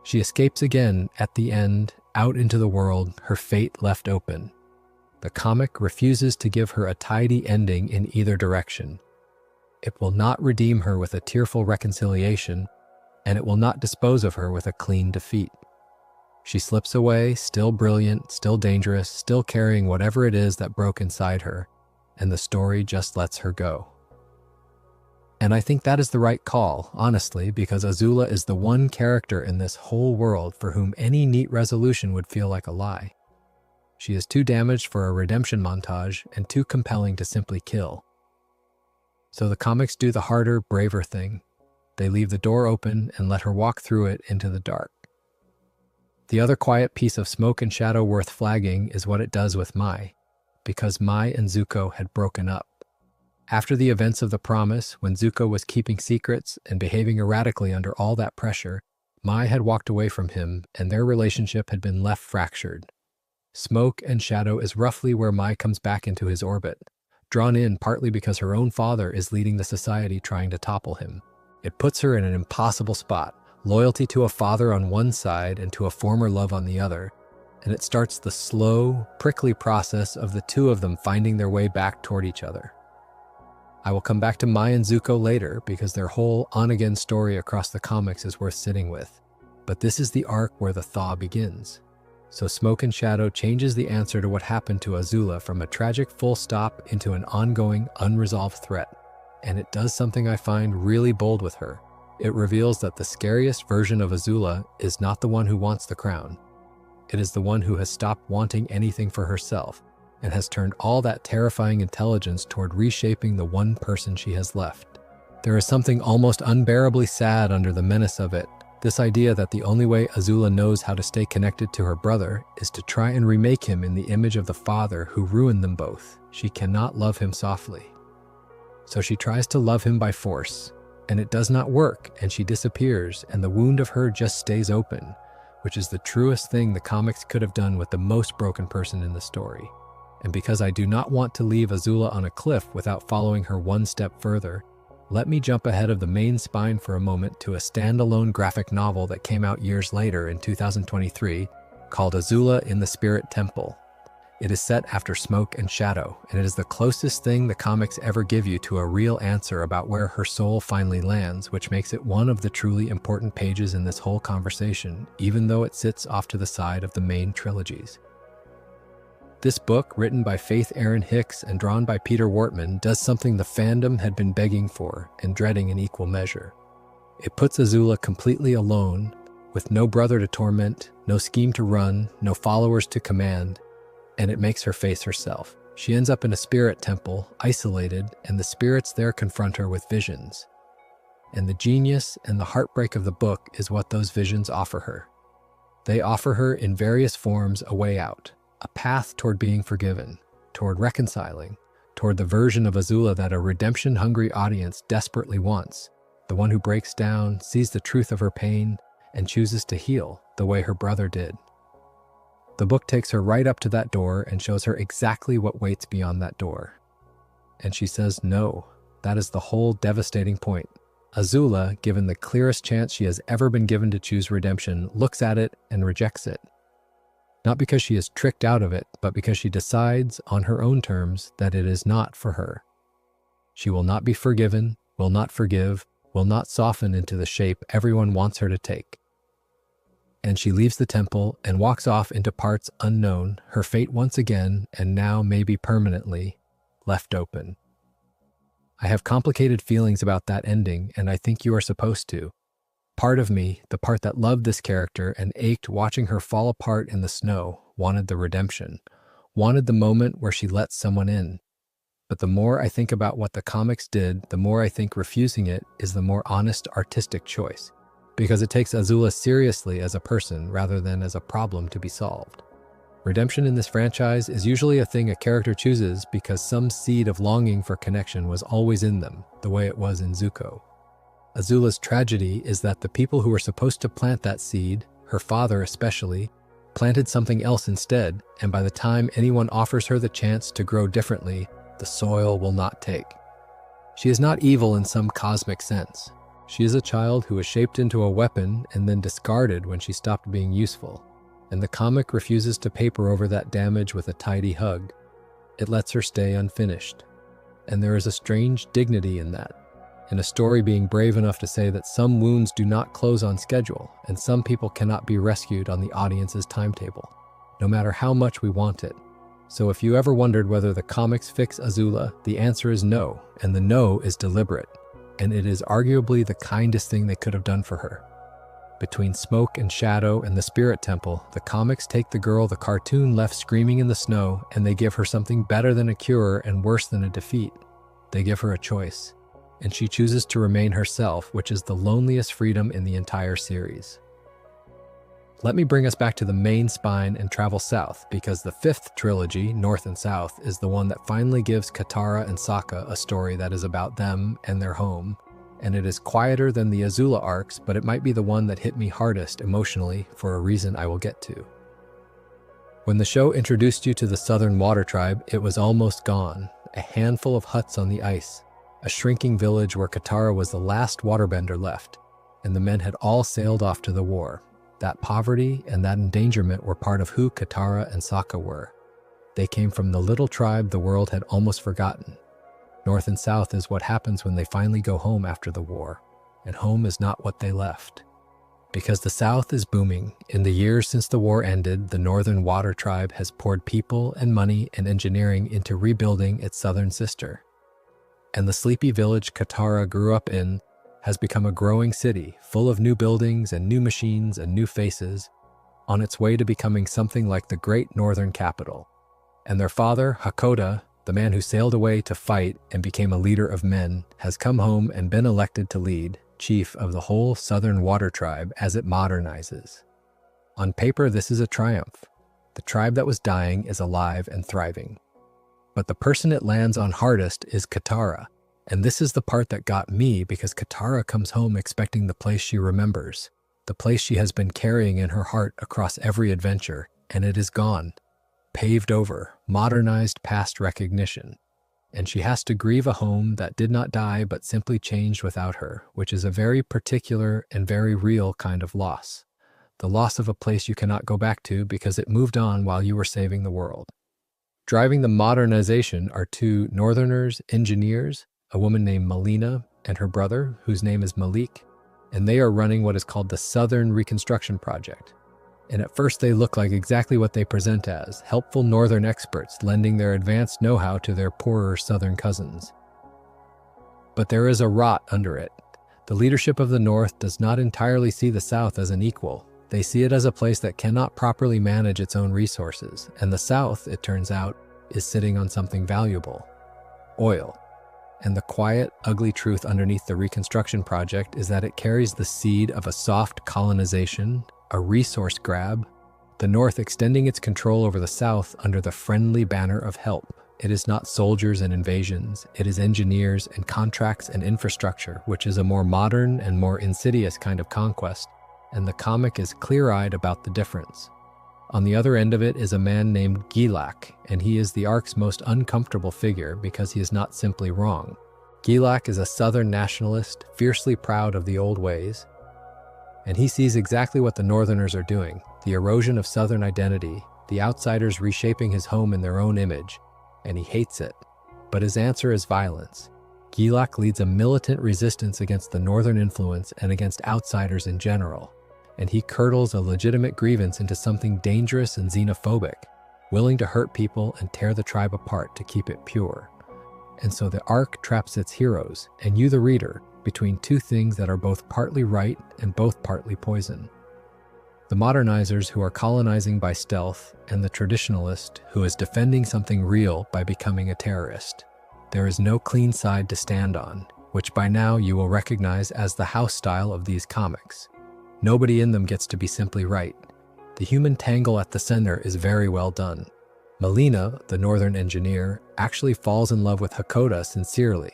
She escapes again at the end, out into the world, her fate left open. The comic refuses to give her a tidy ending in either direction. It will not redeem her with a tearful reconciliation, and it will not dispose of her with a clean defeat. She slips away, still brilliant, still dangerous, still carrying whatever it is that broke inside her, and the story just lets her go. And I think that is the right call, honestly, because Azula is the one character in this whole world for whom any neat resolution would feel like a lie. She is too damaged for a redemption montage and too compelling to simply kill. So the comics do the harder, braver thing. They leave the door open and let her walk through it into the dark. The other quiet piece of smoke and shadow worth flagging is what it does with Mai, because Mai and Zuko had broken up. After the events of the Promise, when Zuko was keeping secrets and behaving erratically under all that pressure, Mai had walked away from him and their relationship had been left fractured. Smoke and shadow is roughly where Mai comes back into his orbit, drawn in partly because her own father is leading the society trying to topple him. It puts her in an impossible spot, loyalty to a father on one side and to a former love on the other, and it starts the slow, prickly process of the two of them finding their way back toward each other. I will come back to Mai and Zuko later because their whole on-again story across the comics is worth sitting with, but this is the arc where the thaw begins. So Smoke and Shadow changes the answer to what happened to Azula from a tragic full stop into an ongoing, unresolved threat. And it does something I find really bold with her. It reveals that the scariest version of Azula is not the one who wants the crown. It is the one who has stopped wanting anything for herself and has turned all that terrifying intelligence toward reshaping the one person she has left. There is something almost unbearably sad under the menace of it. This idea that the only way Azula knows how to stay connected to her brother is to try and remake him in the image of the father who ruined them both. She cannot love him softly. So she tries to love him by force, and it does not work, and she disappears, and the wound of her just stays open, which is the truest thing the comics could have done with the most broken person in the story. And because I do not want to leave Azula on a cliff without following her one step further, let me jump ahead of the main spine for a moment to a standalone graphic novel that came out years later in 2023 called Azula in the Spirit Temple. It is set after Smoke and Shadow, and it is the closest thing the comics ever give you to a real answer about where her soul finally lands, which makes it one of the truly important pages in this whole conversation, even though it sits off to the side of the main trilogies. This book, written by Faith Erin Hicks and drawn by Peter Wortman, does something the fandom had been begging for and dreading in equal measure. It puts Azula completely alone, with no brother to torment, no scheme to run, no followers to command, and it makes her face herself. She ends up in a spirit temple, isolated, and the spirits there confront her with visions. And the genius and the heartbreak of the book is what those visions offer her. They offer her in various forms a way out. A path toward being forgiven, toward reconciling, toward the version of Azula that a redemption-hungry audience desperately wants, the one who breaks down, sees the truth of her pain, and chooses to heal the way her brother did. The book takes her right up to that door and shows her exactly what waits beyond that door. And she says no. That is the whole devastating point. Azula, given the clearest chance she has ever been given to choose redemption, looks at it and rejects it. Not because she is tricked out of it, but because she decides on her own terms that it is not for her. She will not be forgiven, will not forgive, will not soften into the shape everyone wants her to take. And she leaves the temple and walks off into parts unknown, her fate once again, and now maybe permanently, left open. I have complicated feelings about that ending, and I think you are supposed to. Part of me, the part that loved this character and ached watching her fall apart in the snow, wanted the redemption, wanted the moment where she lets someone in. But the more I think about what the comics did, the more I think refusing it is the more honest artistic choice, because it takes Azula seriously as a person rather than as a problem to be solved. Redemption in this franchise is usually a thing a character chooses because some seed of longing for connection was always in them, the way it was in Zuko. Azula's tragedy is that the people who were supposed to plant that seed, her father especially, planted something else instead, and by the time anyone offers her the chance to grow differently, the soil will not take. She is not evil in some cosmic sense. She is a child who was shaped into a weapon and then discarded when she stopped being useful, and the comic refuses to paper over that damage with a tidy hug. It lets her stay unfinished. And there is a strange dignity in that, in a story being brave enough to say that some wounds do not close on schedule, and some people cannot be rescued on the audience's timetable, no matter how much we want it. So if you ever wondered whether the comics fix Azula, the answer is no, and the no is deliberate, and it is arguably the kindest thing they could have done for her. Between Smoke and Shadow and the Spirit Temple, the comics take the girl the cartoon left screaming in the snow, and they give her something better than a cure and worse than a defeat. They give her a choice, and she chooses to remain herself, which is the loneliest freedom in the entire series. Let me bring us back to the main spine and travel south, because the fifth trilogy, North and South, is the one that finally gives Katara and Sokka a story that is about them and their home, and it is quieter than the Azula arcs, but it might be the one that hit me hardest emotionally for a reason I will get to. When the show introduced you to the Southern Water Tribe, it was almost gone, a handful of huts on the ice, a shrinking village where Katara was the last waterbender left, and the men had all sailed off to the war. That poverty and that endangerment were part of who Katara and Sokka were. They came from the little tribe the world had almost forgotten. North and South is what happens when they finally go home after the war, and home is not what they left. Because the South is booming, in the years since the war ended, the Northern Water Tribe has poured people and money and engineering into rebuilding its southern sister. And the sleepy village Katara grew up in has become a growing city, full of new buildings and new machines and new faces, on its way to becoming something like the great northern capital. And their father, Hakoda, the man who sailed away to fight and became a leader of men, has come home and been elected to lead, chief of the whole Southern Water Tribe as it modernizes. On paper, this is a triumph. The tribe that was dying is alive and thriving. But the person it lands on hardest is Katara. And this is the part that got me, because Katara comes home expecting the place she remembers, the place she has been carrying in her heart across every adventure, and it is gone, paved over, modernized past recognition. And she has to grieve a home that did not die but simply changed without her, which is a very particular and very real kind of loss. The loss of a place you cannot go back to because it moved on while you were saving the world. Driving the modernization are two Northerners, engineers, a woman named Melina and her brother, whose name is Malik, and they are running what is called the Southern Reconstruction Project. And at first they look like exactly what they present as, helpful Northern experts lending their advanced know-how to their poorer Southern cousins. But there is a rot under it. The leadership of the North does not entirely see the South as an equal. They see it as a place that cannot properly manage its own resources, and the South, it turns out, is sitting on something valuable: oil. And the quiet, ugly truth underneath the Reconstruction Project is that it carries the seed of a soft colonization, a resource grab, the North extending its control over the South under the friendly banner of help. It is not soldiers and invasions, it is engineers and contracts and infrastructure, which is a more modern and more insidious kind of conquest, and the comic is clear-eyed about the difference. On the other end of it is a man named Gilak, and he is the arc's most uncomfortable figure because he is not simply wrong. Gilak is a Southern nationalist, fiercely proud of the old ways, and he sees exactly what the Northerners are doing, the erosion of Southern identity, the outsiders reshaping his home in their own image, and he hates it. But his answer is violence. Gilak leads a militant resistance against the Northern influence and against outsiders in general, and he curdles a legitimate grievance into something dangerous and xenophobic, willing to hurt people and tear the tribe apart to keep it pure. And so the arc traps its heroes, and you the reader, between two things that are both partly right and both partly poison. The modernizers who are colonizing by stealth, and the traditionalist who is defending something real by becoming a terrorist. There is no clean side to stand on, which by now you will recognize as the house style of these comics. Nobody in them gets to be simply right. The human tangle at the center is very well done. Melina, the Northern engineer, actually falls in love with Hakoda sincerely,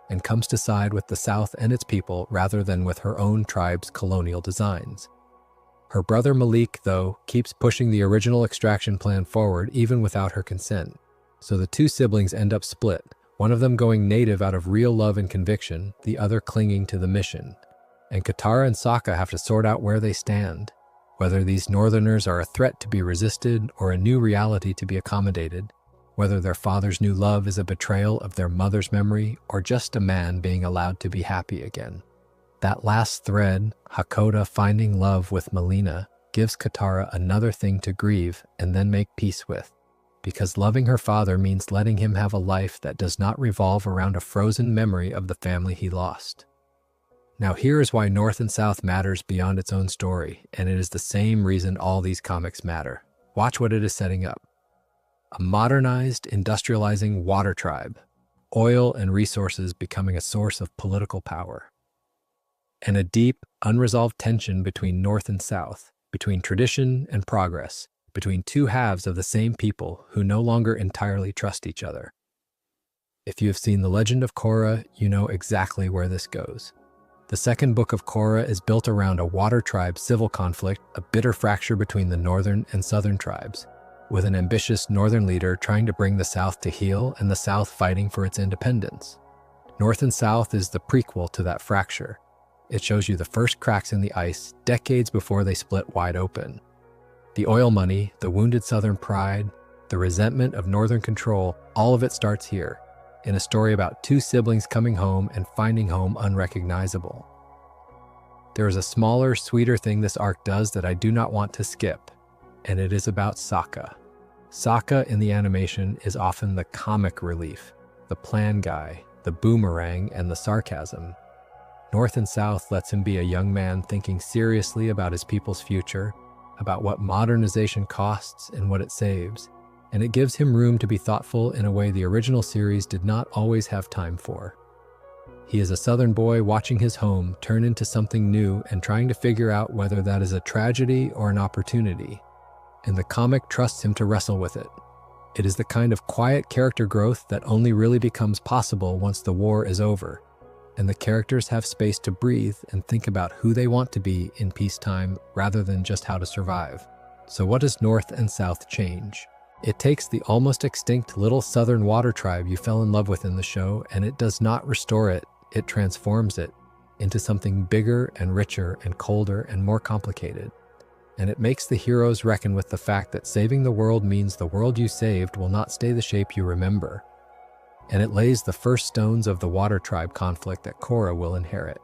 and comes to side with the South and its people rather than with her own tribe's colonial designs. Her brother Malik, though, keeps pushing the original extraction plan forward even without her consent. So the two siblings end up split, one of them going native out of real love and conviction, the other clinging to the mission. And Katara and Sokka have to sort out where they stand, whether these Northerners are a threat to be resisted or a new reality to be accommodated, whether their father's new love is a betrayal of their mother's memory or just a man being allowed to be happy again. That last thread, Hakoda finding love with Melina, gives Katara another thing to grieve and then make peace with, because loving her father means letting him have a life that does not revolve around a frozen memory of the family he lost. Now here is why North and South matters beyond its own story, and it is the same reason all these comics matter. Watch what it is setting up. A modernized, industrializing water tribe, oil and resources becoming a source of political power. And a deep, unresolved tension between North and South, between tradition and progress, between two halves of the same people who no longer entirely trust each other. If you have seen The Legend of Korra, you know exactly where this goes. The second book of Korra is built around a water tribe civil conflict, a bitter fracture between the northern and southern tribes, with an ambitious northern leader trying to bring the South to heel and the South fighting for its independence. North and South is the prequel to that fracture. It shows you the first cracks in the ice decades before they split wide open. The oil money, the wounded Southern pride, the resentment of Northern control, all of it starts here, in a story about two siblings coming home and finding home unrecognizable. There is a smaller, sweeter thing this arc does that I do not want to skip, and it is about Sokka. Sokka in the animation is often the comic relief, the plan guy, the boomerang, and the sarcasm. North and South lets him be a young man thinking seriously about his people's future, about what modernization costs and what it saves, and it gives him room to be thoughtful in a way the original series did not always have time for. He is a Southern boy watching his home turn into something new and trying to figure out whether that is a tragedy or an opportunity, and the comic trusts him to wrestle with it. It is the kind of quiet character growth that only really becomes possible once the war is over, and the characters have space to breathe and think about who they want to be in peacetime rather than just how to survive. So what does North and South change? It takes the almost extinct little Southern water tribe you fell in love with in the show, and it does not restore it, it transforms it into something bigger and richer and colder and more complicated. And it makes the heroes reckon with the fact that saving the world means the world you saved will not stay the shape you remember. And it lays the first stones of the water tribe conflict that Korra will inherit.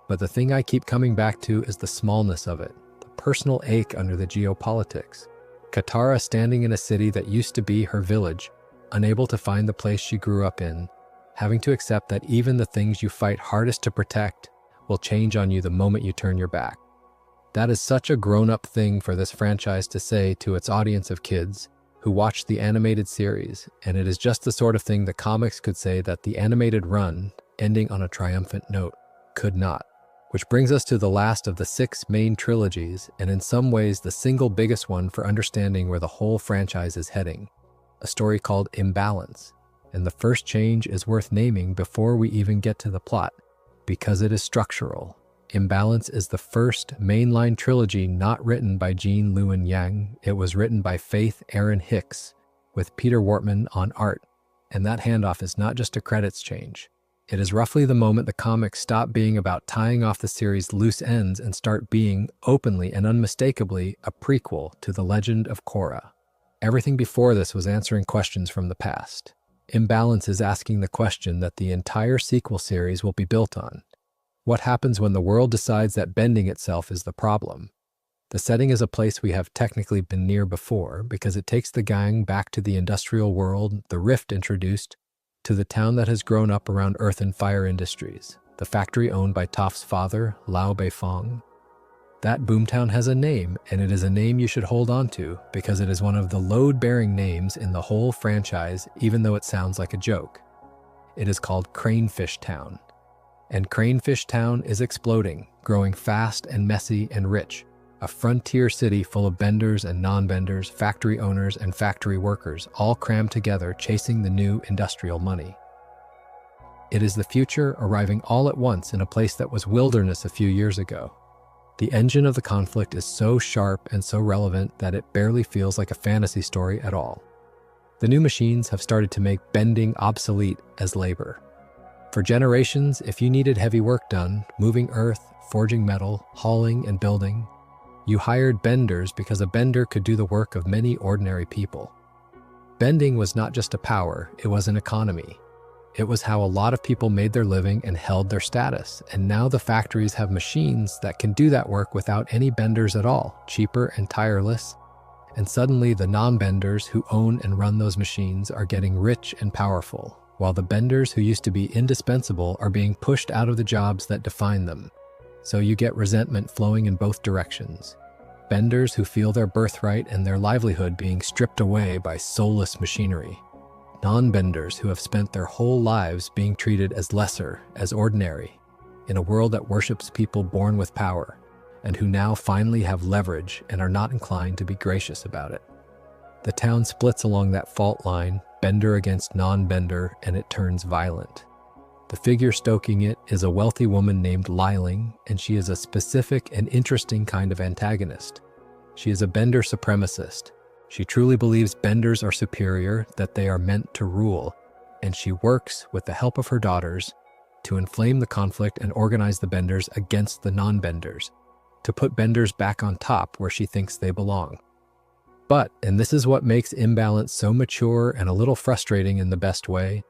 But the thing I keep coming back to is the smallness of it, the personal ache under the geopolitics. Katara standing in a city that used to be her village, unable to find the place she grew up in, having to accept that even the things you fight hardest to protect will change on you the moment you turn your back. That is such a grown-up thing for this franchise to say to its audience of kids who watched the animated series, and it is just the sort of thing the comics could say that the animated run, ending on a triumphant note, could not. Which brings us to the last of the 6 main trilogies, and in some ways the single biggest one for understanding where the whole franchise is heading, a story called Imbalance. And the first change is worth naming before we even get to the plot, because it is structural. Imbalance is the first mainline trilogy not written by Gene Luen Yang. It was written by Faith Aaron Hicks, with Peter Wortman on art, and that handoff is not just a credits change. It is roughly the moment the comics stop being about tying off the series' loose ends and start being, openly and unmistakably, a prequel to The Legend of Korra. Everything before this was answering questions from the past. Imbalance is asking the question that the entire sequel series will be built on. What happens when the world decides that bending itself is the problem? The setting is a place we have technically been near before because it takes the gang back to the industrial world, the rift introduced, to the town that has grown up around earth and fire industries, the factory owned by Toph's father, Lao Beifong. That boomtown has a name, and it is a name you should hold on to because it is one of the load-bearing names in the whole franchise, even though it sounds like a joke. It is called Cranefish Town. And Cranefish Town is exploding, growing fast and messy and rich, a frontier city full of benders and non-benders, factory owners and factory workers, all crammed together chasing the new industrial money. It is the future arriving all at once in a place that was wilderness a few years ago. The engine of the conflict is so sharp and so relevant that it barely feels like a fantasy story at all. The new machines have started to make bending obsolete as labor. For generations, if you needed heavy work done, moving earth, forging metal, hauling and building, you hired benders because a bender could do the work of many ordinary people. Bending was not just a power, it was an economy. It was how a lot of people made their living and held their status, and now the factories have machines that can do that work without any benders at all, cheaper and tireless. And suddenly the non-benders who own and run those machines are getting rich and powerful, while the benders who used to be indispensable are being pushed out of the jobs that define them. So you get resentment flowing in both directions. Benders who feel their birthright and their livelihood being stripped away by soulless machinery. Non-benders who have spent their whole lives being treated as lesser, as ordinary, in a world that worships people born with power, and who now finally have leverage and are not inclined to be gracious about it. The town splits along that fault line, bender against non-bender, and it turns violent. The figure stoking it is a wealthy woman named Liling, and she is a specific and interesting kind of antagonist. She is a bender supremacist. She truly believes benders are superior, that they are meant to rule, and she works, with the help of her daughters, to inflame the conflict and organize the benders against the non-benders, to put benders back on top where she thinks they belong. But, and this is what makes Imbalance so mature and a little frustrating in the best way,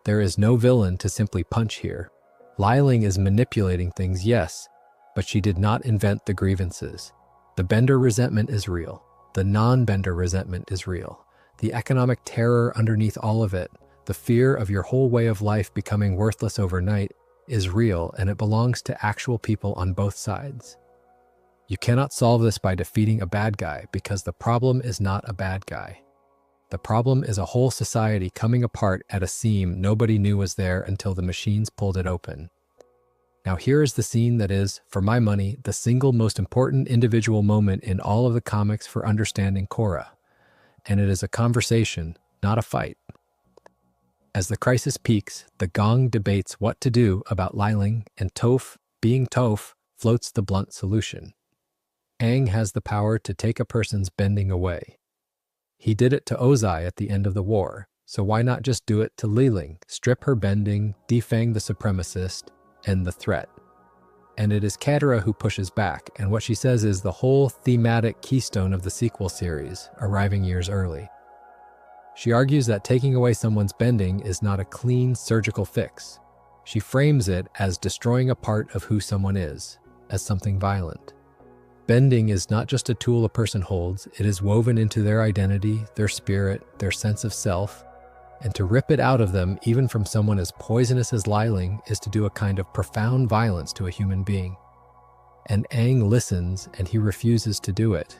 there is no villain to simply punch here. Liling is manipulating things, yes, but she did not invent the grievances. The bender resentment is real. The non-bender resentment is real. The economic terror underneath all of it, the fear of your whole way of life becoming worthless overnight, is real, and it belongs to actual people on both sides. You cannot solve this by defeating a bad guy, because the problem is not a bad guy. The problem is a whole society coming apart at a seam nobody knew was there until the machines pulled it open. Now here is the scene that is, for my money, the single most important individual moment in all of the comics for understanding Korra. And it is a conversation, not a fight. As the crisis peaks, the gong debates what to do about Liling, and Toph, being Toph, floats the blunt solution. Aang has the power to take a person's bending away. He did it to Ozai at the end of the war, so why not just do it to Liling, strip her bending, defang the supremacist, end the threat. And it is Katara who pushes back, and what she says is the whole thematic keystone of the sequel series, arriving years early. She argues that taking away someone's bending is not a clean surgical fix. She frames it as destroying a part of who someone is, as something violent. Bending is not just a tool a person holds, it is woven into their identity, their spirit, their sense of self, and to rip it out of them, even from someone as poisonous as Liling, is to do a kind of profound violence to a human being. And Aang listens, and he refuses to do it.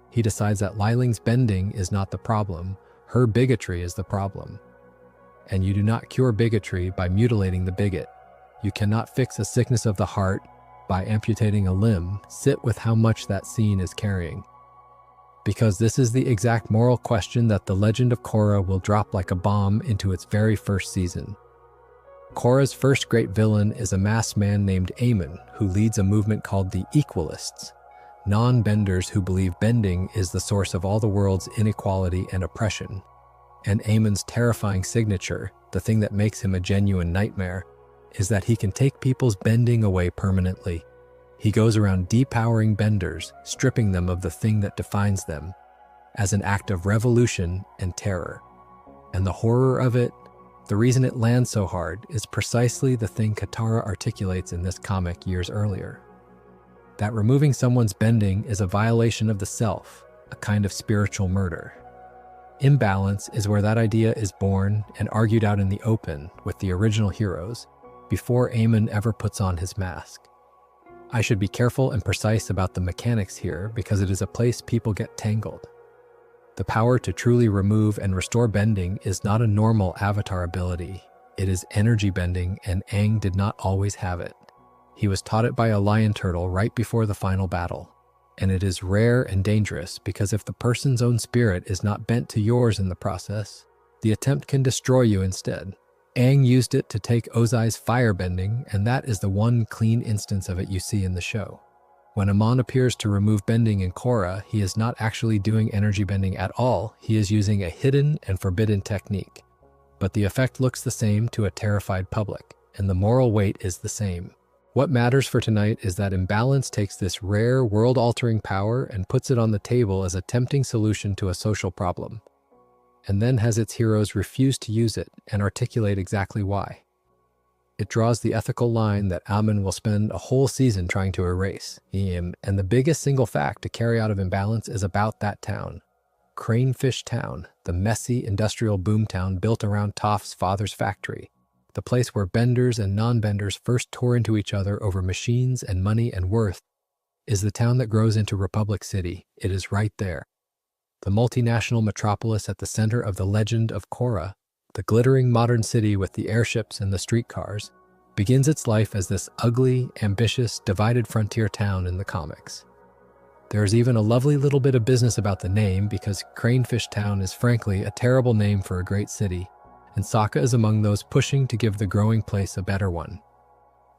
He decides that Liling's bending is not the problem, her bigotry is the problem. And you do not cure bigotry by mutilating the bigot. You cannot fix a sickness of the heart by amputating a limb. Sit with how much that scene is carrying. Because this is the exact moral question that The Legend of Korra will drop like a bomb into its very first season. Korra's first great villain is a masked man named Aemon, who leads a movement called the Equalists, non-benders who believe bending is the source of all the world's inequality and oppression. And Aemon's terrifying signature, the thing that makes him a genuine nightmare, is that he can take people's bending away permanently. He goes around depowering benders, stripping them of the thing that defines them, as an act of revolution and terror. And the horror of it, the reason it lands so hard, is precisely the thing Katara articulates in this comic years earlier. That removing someone's bending is a violation of the self, a kind of spiritual murder. Imbalance is where that idea is born and argued out in the open with the original heroes, before Aemon ever puts on his mask. I should be careful and precise about the mechanics here because it is a place people get tangled. The power to truly remove and restore bending is not a normal Avatar ability. It is energy bending, and Aang did not always have it. He was taught it by a lion turtle right before the final battle. And it is rare and dangerous because if the person's own spirit is not bent to yours in the process, the attempt can destroy you instead. Aang used it to take Ozai's firebending, and that is the one clean instance of it you see in the show. When Amon appears to remove bending in Korra, he is not actually doing energy bending at all, he is using a hidden and forbidden technique. But the effect looks the same to a terrified public, and the moral weight is the same. What matters for tonight is that Imbalance takes this rare, world-altering power and puts it on the table as a tempting solution to a social problem, and then has its heroes refuse to use it and articulate exactly why. It draws the ethical line that Aemon will spend a whole season trying to erase. And the biggest single fact to carry out of Imbalance is about that town. Cranefish Town, the messy industrial boomtown built around Toph's father's factory. The place where benders and non-benders first tore into each other over machines and money and worth, is the town that grows into Republic City. It is right there. The multinational metropolis at the center of the Legend of Korra, the glittering modern city with the airships and the streetcars, begins its life as this ugly, ambitious, divided frontier town in the comics. There is even a lovely little bit of business about the name because Cranefish Town is frankly a terrible name for a great city, and Sokka is among those pushing to give the growing place a better one.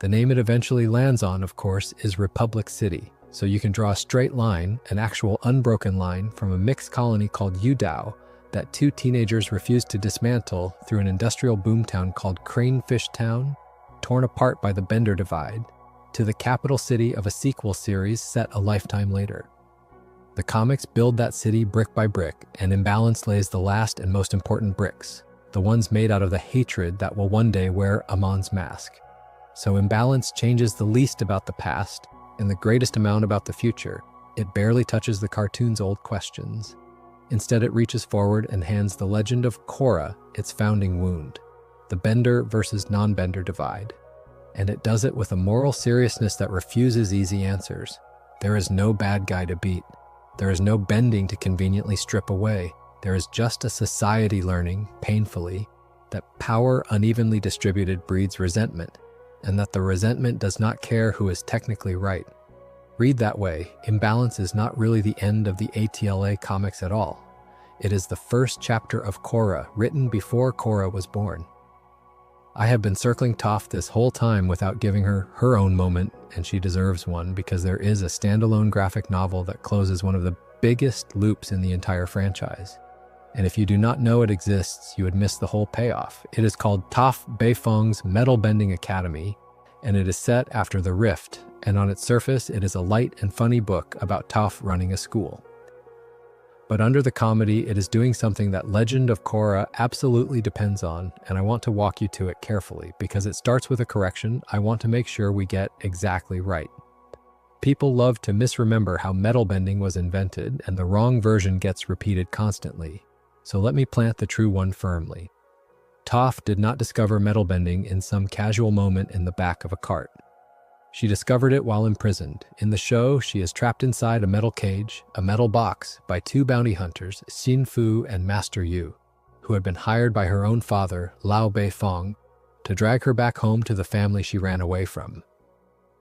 The name it eventually lands on, of course, is Republic City, so you can draw a straight line, an actual unbroken line, from a mixed colony called Yudao that two teenagers refused to dismantle through an industrial boomtown called Cranefish Town, torn apart by the Bender Divide, to the capital city of a sequel series set a lifetime later. The comics build that city brick by brick, and Imbalance lays the last and most important bricks, the ones made out of the hatred that will one day wear Amon's mask. So Imbalance changes the least about the past and the greatest amount about the future. It barely touches the cartoon's old questions. Instead, it reaches forward and hands the Legend of Korra its founding wound, the bender versus non-bender divide. And it does it with a moral seriousness that refuses easy answers. There is no bad guy to beat. There is no bending to conveniently strip away. There is just a society learning, painfully, that power unevenly distributed breeds resentment, and that the resentment does not care who is technically right. Read that way, Imbalance is not really the end of the ATLA comics at all. It is the first chapter of Korra, written before Korra was born. I have been circling Toph this whole time without giving her her own moment, and she deserves one because there is a standalone graphic novel that closes one of the biggest loops in the entire franchise. And if you do not know it exists, you would miss the whole payoff. It is called Toph Beifong's Metalbending Academy, and it is set after The Rift, and on its surface it is a light and funny book about Toph running a school. But under the comedy, it is doing something that Legend of Korra absolutely depends on, and I want to walk you to it carefully, because it starts with a correction I want to make sure we get exactly right. People love to misremember how metalbending was invented, and the wrong version gets repeated constantly. So let me plant the true one firmly. Toph did not discover metalbending in some casual moment in the back of a cart. She discovered it while imprisoned. In the show, she is trapped inside a metal cage, a metal box, by two bounty hunters, Xin Fu and Master Yu, who had been hired by her own father, Lao Beifong, to drag her back home to the family she ran away from.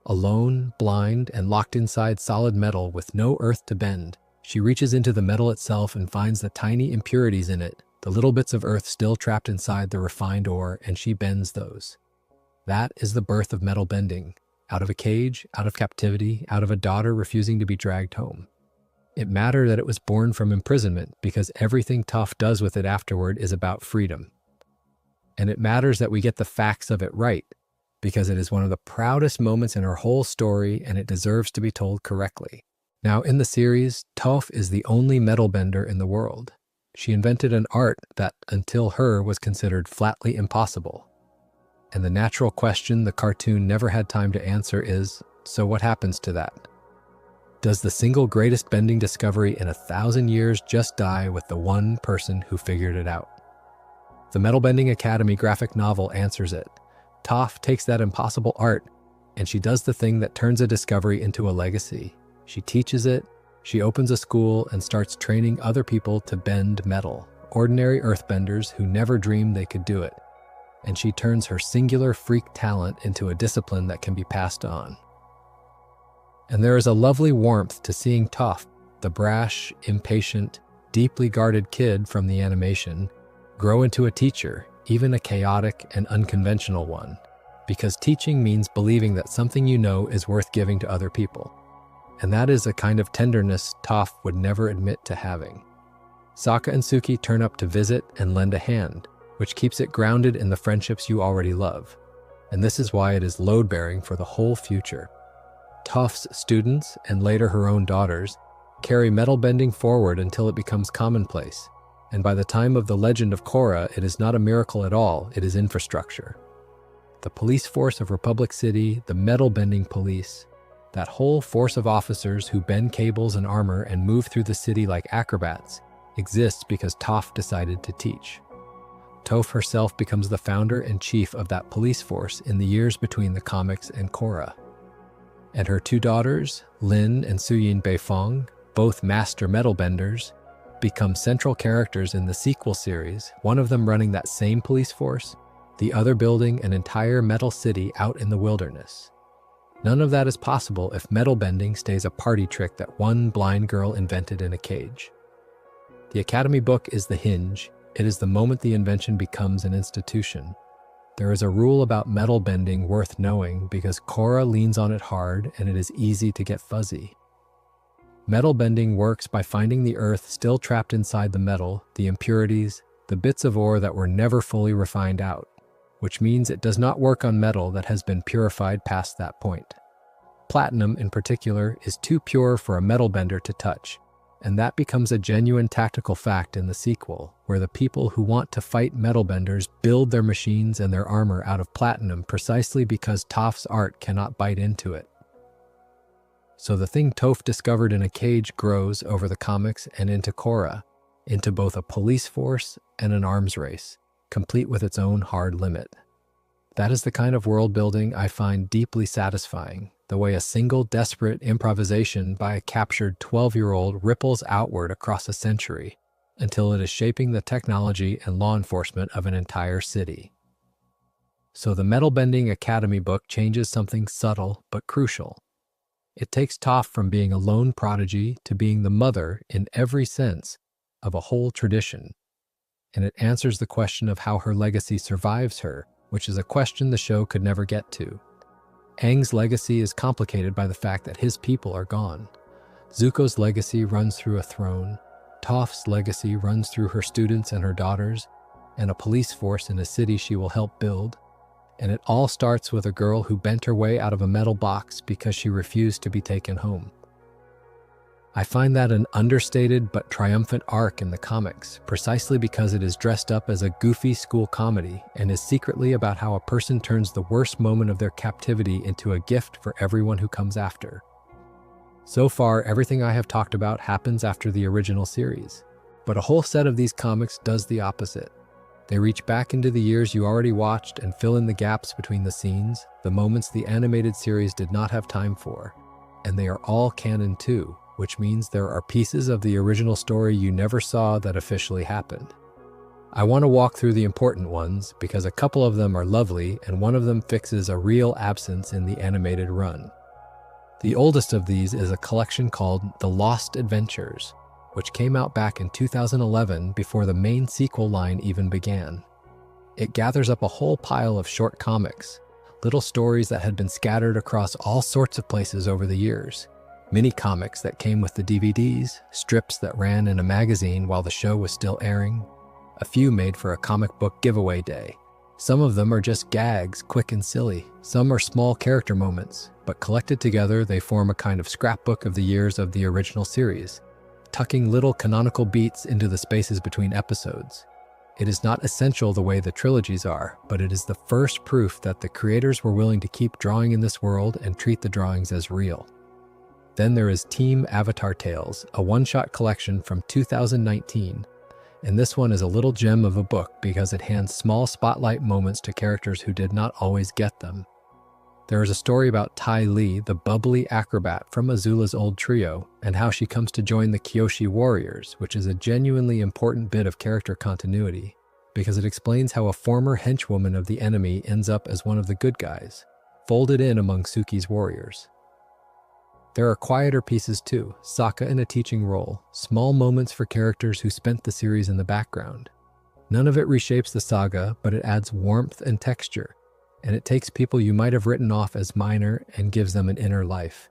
Alone, blind, and locked inside solid metal with no earth to bend, she reaches into the metal itself and finds the tiny impurities in it, the little bits of earth still trapped inside the refined ore, and she bends those. That is the birth of metal bending. Out of a cage, out of captivity, out of a daughter refusing to be dragged home. It mattered that it was born from imprisonment because everything Toph does with it afterward is about freedom. And it matters that we get the facts of it right, because it is one of the proudest moments in her whole story and it deserves to be told correctly. Now, in the series, Toph is the only metalbender in the world. She invented an art that, until her, was considered flatly impossible. And the natural question the cartoon never had time to answer is, so what happens to that? Does the single greatest bending discovery in 1,000 years just die with the one person who figured it out? The Metalbending Academy graphic novel answers it. Toph takes that impossible art, and she does the thing that turns a discovery into a legacy. She teaches it, she opens a school, and starts training other people to bend metal, ordinary earthbenders who never dreamed they could do it. And she turns her singular freak talent into a discipline that can be passed on. And there is a lovely warmth to seeing Toph, the brash, impatient, deeply guarded kid from the animation, grow into a teacher, even a chaotic and unconventional one, because teaching means believing that something you know is worth giving to other people. And that is a kind of tenderness Toph would never admit to having. Sokka and Suki turn up to visit and lend a hand, which keeps it grounded in the friendships you already love. And this is why it is load-bearing for the whole future. Toph's students, and later her own daughters, carry metal bending forward until it becomes commonplace. And by the time of the Legend of Korra, it is not a miracle at all, it is infrastructure. The police force of Republic City, the metal bending police, that whole force of officers who bend cables and armor and move through the city like acrobats, exists because Toph decided to teach. Toph herself becomes the founder and chief of that police force in the years between the comics and Korra. And her two daughters, Lin and Suyin Beifong, both master metalbenders, become central characters in the sequel series, one of them running that same police force, the other building an entire metal city out in the wilderness. None of that is possible if metal bending stays a party trick that one blind girl invented in a cage. The Academy book is the hinge. It is the moment the invention becomes an institution. There is a rule about metal bending worth knowing because Korra leans on it hard and it is easy to get fuzzy. Metal bending works by finding the earth still trapped inside the metal, the impurities, the bits of ore that were never fully refined out, which means it does not work on metal that has been purified past that point. Platinum, in particular, is too pure for a metal bender to touch, and that becomes a genuine tactical fact in the sequel, where the people who want to fight metal benders build their machines and their armor out of platinum precisely because Toph's art cannot bite into it. So the thing Toph discovered in a cage grows over the comics and into Korra, into both a police force and an arms race, complete with its own hard limit. That is the kind of world building I find deeply satisfying, the way a single desperate improvisation by a captured 12-year-old ripples outward across a century until it is shaping the technology and law enforcement of an entire city. So the Metalbending Academy book changes something subtle but crucial. It takes Toph from being a lone prodigy to being the mother, in every sense, of a whole tradition. And it answers the question of how her legacy survives her, which is a question the show could never get to. Aang's legacy is complicated by the fact that his people are gone. Zuko's legacy runs through a throne. Toph's legacy runs through her students and her daughters, and a police force in a city she will help build. And it all starts with a girl who bent her way out of a metal box because she refused to be taken home. I find that an understated but triumphant arc in the comics, precisely because it is dressed up as a goofy school comedy and is secretly about how a person turns the worst moment of their captivity into a gift for everyone who comes after. So far, everything I have talked about happens after the original series, but a whole set of these comics does the opposite. They reach back into the years you already watched and fill in the gaps between the scenes, the moments the animated series did not have time for. And they are all canon too, which means there are pieces of the original story you never saw that officially happened. I want to walk through the important ones because a couple of them are lovely and one of them fixes a real absence in the animated run. The oldest of these is a collection called The Lost Adventures, which came out back in 2011 before the main sequel line even began. It gathers up a whole pile of short comics, little stories that had been scattered across all sorts of places over the years, mini comics that came with the DVDs, strips that ran in a magazine while the show was still airing, a few made for a comic book giveaway day, Some of them are just gags, quick and silly. Some are small character moments, but collected together they form a kind of scrapbook of the years of the original series, tucking little canonical beats into the spaces between episodes. It is not essential the way the trilogies are, but it is the first proof that the creators were willing to keep drawing in this world and treat the drawings as real. Then there is Team Avatar Tales, a one-shot collection from 2019. And this one is a little gem of a book because it hands small spotlight moments to characters who did not always get them. There is a story about Tai Li, the bubbly acrobat from Azula's old trio, and how she comes to join the Kyoshi warriors, which is a genuinely important bit of character continuity, because it explains how a former henchwoman of the enemy ends up as one of the good guys, folded in among Suki's warriors. There are quieter pieces too, Sokka in a teaching role, small moments for characters who spent the series in the background. None of it reshapes the saga, but it adds warmth and texture, and it takes people you might have written off as minor and gives them an inner life.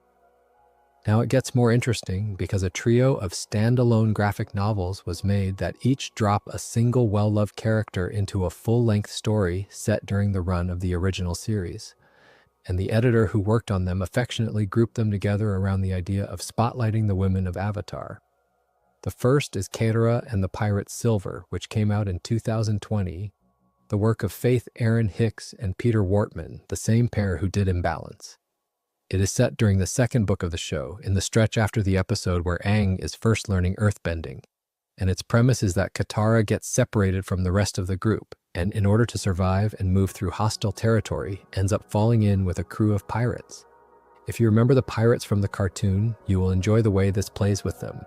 Now it gets more interesting because a trio of standalone graphic novels was made that each drop a single well-loved character into a full-length story set during the run of the original series. And the editor who worked on them affectionately grouped them together around the idea of spotlighting the women of Avatar. The first is Katara and the Pirate Silver, which came out in 2020, the work of Faith Aaron Hicks and Peter Wortman, the same pair who did Imbalance. It is set during the second book of the show, in the stretch after the episode where Aang is first learning earthbending, and its premise is that Katara gets separated from the rest of the group, and in order to survive and move through hostile territory, ends up falling in with a crew of pirates. If you remember the pirates from the cartoon, you will enjoy the way this plays with them.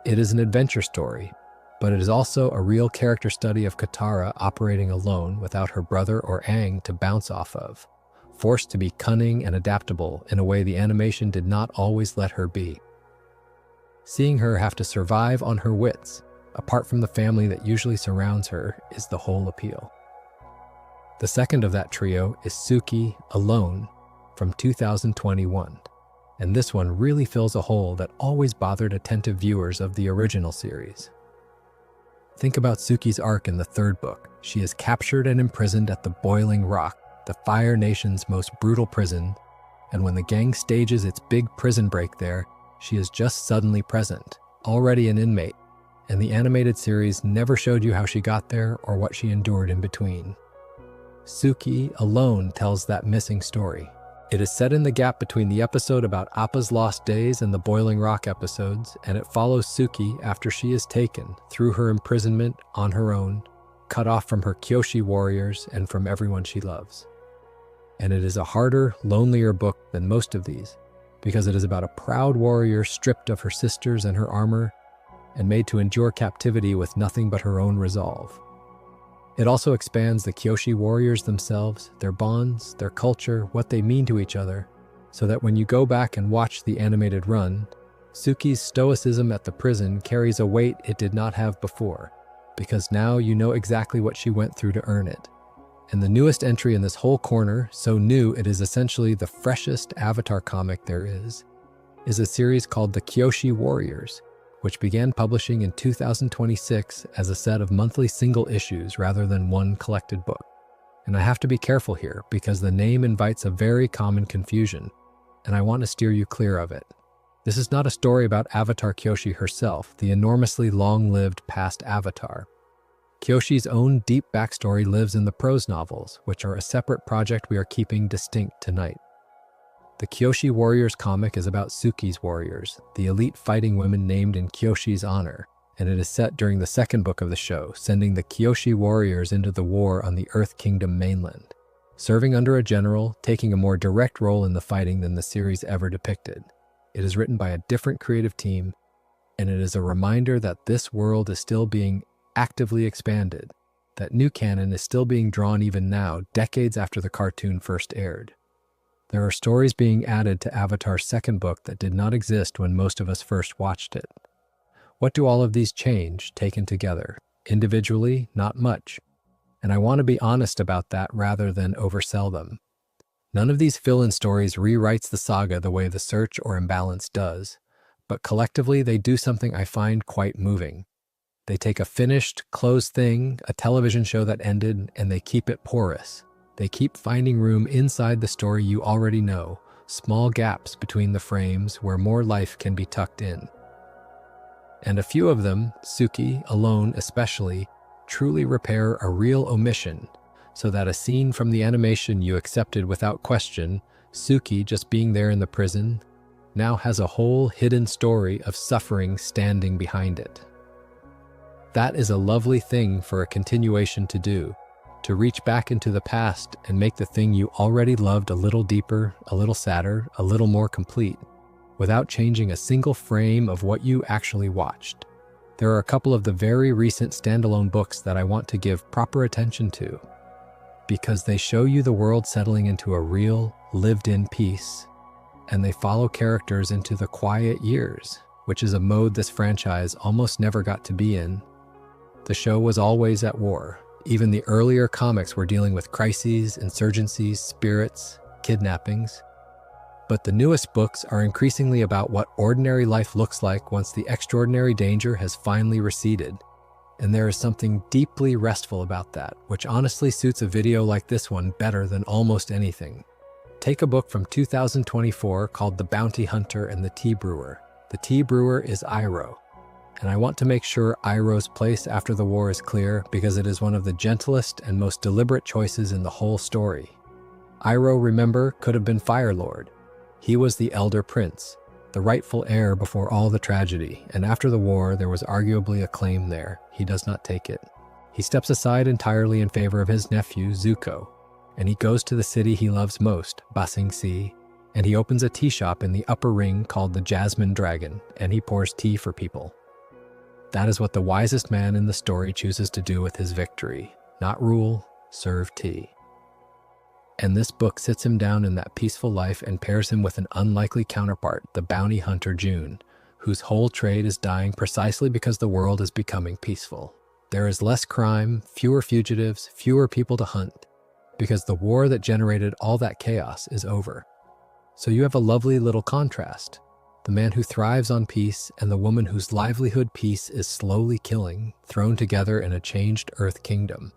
It is an adventure story, but it is also a real character study of Katara operating alone without her brother or Aang to bounce off of, forced to be cunning and adaptable in a way the animation did not always let her be. Seeing her have to survive on her wits, apart from the family that usually surrounds her, is the whole appeal. The second of that trio is Suki Alone from 2021, and this one really fills a hole that always bothered attentive viewers of the original series. Think about Suki's arc in the third book. She is captured and imprisoned at the Boiling Rock, the Fire Nation's most brutal prison, and when the gang stages its big prison break there, she is just suddenly present, already an inmate, and the animated series never showed you how she got there or what she endured in between. Suki Alone tells that missing story. It is set in the gap between the episode about Appa's lost days and the Boiling Rock episodes, and it follows Suki after she is taken, through her imprisonment, on her own, cut off from her Kyoshi warriors and from everyone she loves. And it is a harder, lonelier book than most of these, because it is about a proud warrior stripped of her sisters and her armor, and made to endure captivity with nothing but her own resolve. It also expands the Kyoshi warriors themselves, their bonds, their culture, what they mean to each other, so that when you go back and watch the animated run, Suki's stoicism at the prison carries a weight it did not have before, because now you know exactly what she went through to earn it. And the newest entry in this whole corner, so new it is essentially the freshest Avatar comic there is a series called The Kyoshi Warriors, which began publishing in 2026 as a set of monthly single issues rather than one collected book. And I have to be careful here because the name invites a very common confusion, and I want to steer you clear of it. This is not a story about Avatar Kyoshi herself, the enormously long-lived past Avatar. Kyoshi's own deep backstory lives in the prose novels, which are a separate project we are keeping distinct tonight. The Kyoshi Warriors comic is about Suki's warriors, the elite fighting women named in Kyoshi's honor, and it is set during the second book of the show, sending the Kyoshi warriors into the war on the Earth Kingdom mainland, serving under a general, taking a more direct role in the fighting than the series ever depicted. It is written by a different creative team, and it is a reminder that this world is still being actively expanded, that new canon is still being drawn even now, decades after the cartoon first aired. There are stories being added to Avatar's second book that did not exist when most of us first watched it. What do all of these change, taken together? Individually, not much. And I want to be honest about that rather than oversell them. None of these fill-in stories rewrites the saga the way The Search or Imbalance does, but collectively they do something I find quite moving. They take a finished, closed thing, a television show that ended, and they keep it porous. They keep finding room inside the story you already know, small gaps between the frames where more life can be tucked in. And a few of them, Suki, alone especially, truly repair a real omission, so that a scene from the animation you accepted without question, Suki just being there in the prison, now has a whole hidden story of suffering standing behind it. That is a lovely thing for a continuation to do, to reach back into the past and make the thing you already loved a little deeper, a little sadder, a little more complete, without changing a single frame of what you actually watched. There are a couple of the very recent standalone books that I want to give proper attention to, because they show you the world settling into a real, lived-in peace, and they follow characters into the quiet years, which is a mode this franchise almost never got to be in. The show was always at war. Even the earlier comics were dealing with crises, insurgencies, spirits, kidnappings. But the newest books are increasingly about what ordinary life looks like once the extraordinary danger has finally receded. And there is something deeply restful about that, which honestly suits a video like this one better than almost anything. Take a book from 2024 called The Bounty Hunter and the Tea Brewer. The tea brewer is Iroh. And I want to make sure Iroh's place after the war is clear because it is one of the gentlest and most deliberate choices in the whole story. Iroh, remember, could have been Fire Lord. He was the elder prince, the rightful heir before all the tragedy, and after the war there was arguably a claim there. He does not take it. He steps aside entirely in favor of his nephew, Zuko, and he goes to the city he loves most, Ba Sing Se, and he opens a tea shop in the upper ring called the Jasmine Dragon, and he pours tea for people. That is what the wisest man in the story chooses to do with his victory. Not rule, serve tea. And this book sits him down in that peaceful life and pairs him with an unlikely counterpart, the bounty hunter June, whose whole trade is dying precisely because the world is becoming peaceful. There is less crime, fewer fugitives, fewer people to hunt, because the war that generated all that chaos is over. So you have a lovely little contrast. The man who thrives on peace and the woman whose livelihood peace is slowly killing, thrown together in a changed Earth kingdom.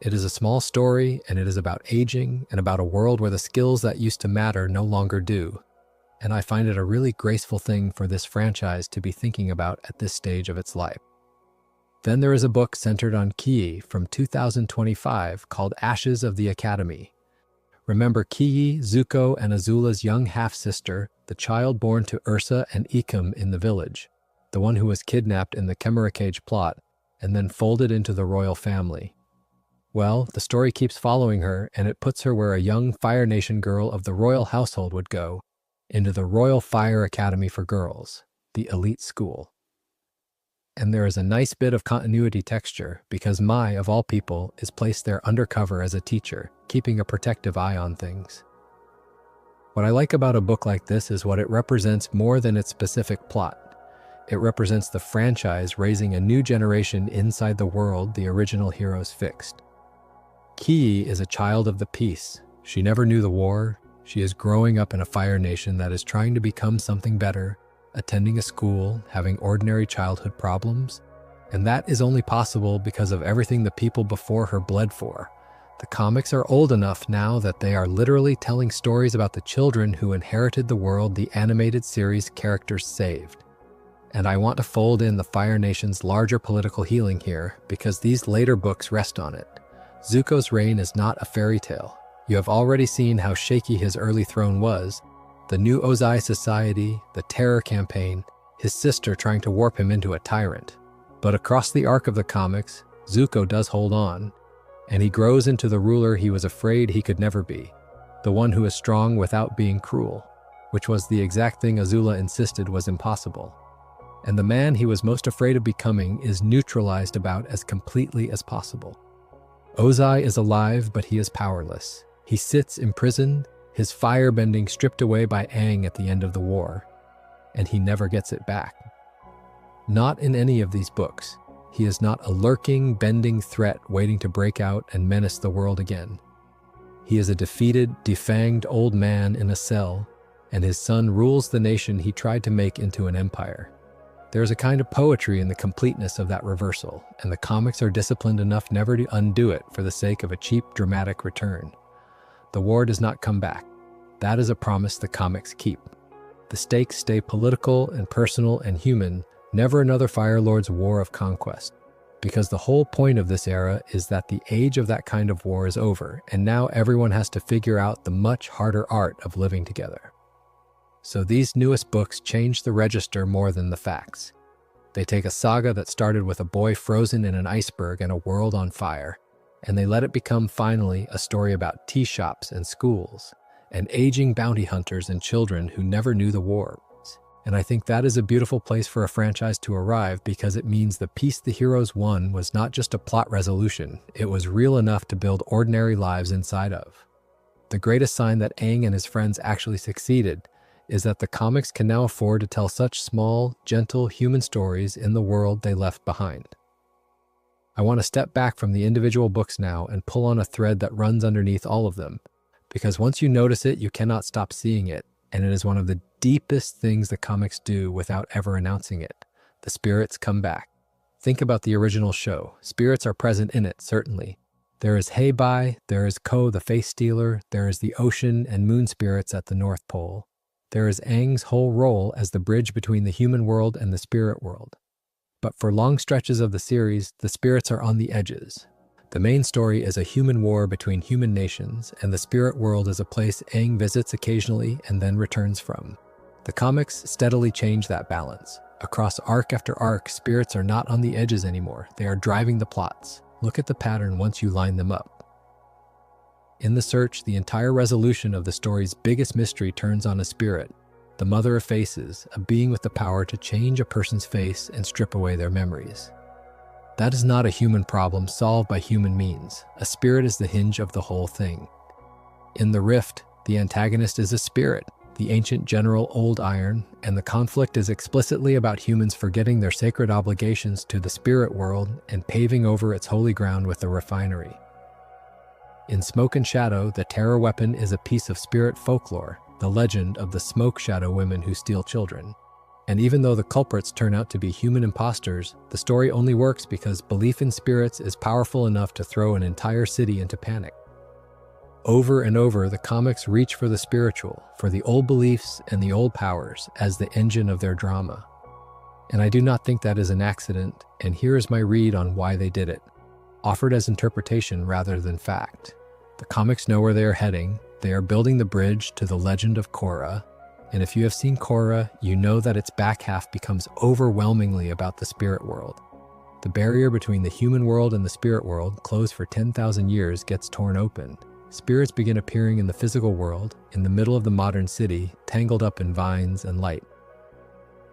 It is a small story, and it is about aging and about a world where the skills that used to matter no longer do. And I find it a really graceful thing for this franchise to be thinking about at this stage of its life. Then there is a book centered on Ki from 2025 called Ashes of the Academy. Remember Ki, Zuko, and Azula's young half-sister, the child born to Ursa and Ikem in the village, the one who was kidnapped in the Chimera Cage plot and then folded into the royal family. Well, the story keeps following her, and it puts her where a young Fire Nation girl of the royal household would go, into the Royal Fire Academy for Girls, the elite school. And there is a nice bit of continuity texture because Mai, of all people, is placed there undercover as a teacher, keeping a protective eye on things. What I like about a book like this is what it represents more than its specific plot. It represents the franchise raising a new generation inside the world the original heroes fixed. Ki is a child of the peace. She never knew the war. She is growing up in a Fire Nation that is trying to become something better, attending a school, having ordinary childhood problems, and that is only possible because of everything the people before her bled for. The comics are old enough now that they are literally telling stories about the children who inherited the world the animated series characters saved. And I want to fold in the Fire Nation's larger political healing here because these later books rest on it. Zuko's reign is not a fairy tale. You have already seen how shaky his early throne was, the new Ozai society, the terror campaign, his sister trying to warp him into a tyrant. But across the arc of the comics, Zuko does hold on, and he grows into the ruler he was afraid he could never be, the one who is strong without being cruel, which was the exact thing Azula insisted was impossible. And the man he was most afraid of becoming is neutralized about as completely as possible. Ozai is alive, but he is powerless. He sits imprisoned, his firebending stripped away by Aang at the end of the war, and he never gets it back. Not in any of these books. He is not a lurking, bending threat waiting to break out and menace the world again. He is a defeated, defanged old man in a cell, and his son rules the nation he tried to make into an empire. There's a kind of poetry in the completeness of that reversal, and the comics are disciplined enough never to undo it for the sake of a cheap, dramatic return. The war does not come back. That is a promise the comics keep. The stakes stay political and personal and human, never another Fire Lord's war of conquest. Because the whole point of this era is that the age of that kind of war is over, and now everyone has to figure out the much harder art of living together. So these newest books change the register more than the facts. They take a saga that started with a boy frozen in an iceberg and a world on fire, and they let it become finally a story about tea shops and schools, and aging bounty hunters and children who never knew the war. And I think that is a beautiful place for a franchise to arrive, because it means the peace the heroes won was not just a plot resolution, it was real enough to build ordinary lives inside of. The greatest sign that Aang and his friends actually succeeded is that the comics can now afford to tell such small, gentle human stories in the world they left behind. I want to step back from the individual books now and pull on a thread that runs underneath all of them, because once you notice it, you cannot stop seeing it, and it is one of the deepest things the comics do without ever announcing it. The spirits come back. Think about the original show. Spirits are present in it, certainly. There is Heibai, there is Ko the Face Stealer, there is the ocean and moon spirits at the North Pole. There is Aang's whole role as the bridge between the human world and the spirit world. But for long stretches of the series, the spirits are on the edges. The main story is a human war between human nations, and the spirit world is a place Aang visits occasionally and then returns from. The comics steadily change that balance. Across arc after arc, spirits are not on the edges anymore. They are driving the plots. Look at the pattern once you line them up. In The Search, the entire resolution of the story's biggest mystery turns on a spirit, the Mother of Faces, a being with the power to change a person's face and strip away their memories. That is not a human problem solved by human means. A spirit is the hinge of the whole thing. In The Rift, the antagonist is a spirit, the ancient general Old Iron, and the conflict is explicitly about humans forgetting their sacred obligations to the spirit world and paving over its holy ground with a refinery. In Smoke and Shadow, the terror weapon is a piece of spirit folklore, the legend of the smoke shadow women who steal children. And even though the culprits turn out to be human imposters, the story only works because belief in spirits is powerful enough to throw an entire city into panic. Over and over, the comics reach for the spiritual, for the old beliefs and the old powers as the engine of their drama. And I do not think that is an accident, and here is my read on why they did it, offered as interpretation rather than fact. The comics know where they are heading. They are building the bridge to the Legend of Korra, and if you have seen Korra, you know that its back half becomes overwhelmingly about the spirit world. The barrier between the human world and the spirit world, closed for 10,000 years, gets torn open. Spirits begin appearing in the physical world, in the middle of the modern city, tangled up in vines and light.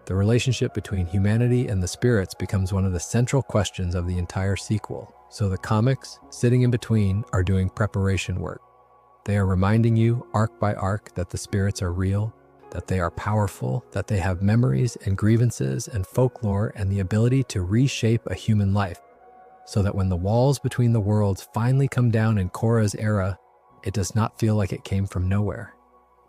The relationship between humanity and the spirits becomes one of the central questions of the entire sequel. So the comics, sitting in between, are doing preparation work. They are reminding you, arc by arc, that the spirits are real, that they are powerful, that they have memories and grievances and folklore and the ability to reshape a human life, so that when the walls between the worlds finally come down in Korra's era, it does not feel like it came from nowhere.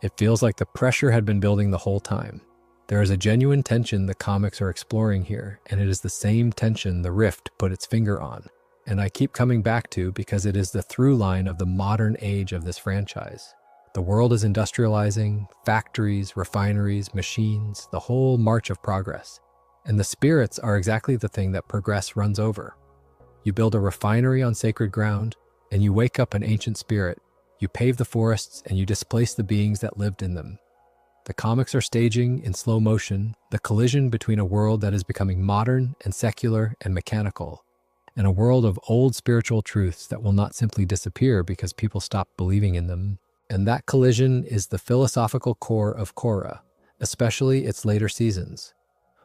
It feels like the pressure had been building the whole time. There is a genuine tension the comics are exploring here, and it is the same tension The Rift put its finger on, and I keep coming back to because it is the through line of the modern age of this franchise. The world is industrializing, factories, refineries, machines, the whole march of progress. And the spirits are exactly the thing that progress runs over. You build a refinery on sacred ground, and you wake up an ancient spirit. You pave the forests, and you displace the beings that lived in them. The comics are staging, in slow motion, the collision between a world that is becoming modern and secular and mechanical, and a world of old spiritual truths that will not simply disappear because people stop believing in them. And that collision is the philosophical core of Korra, especially its later seasons,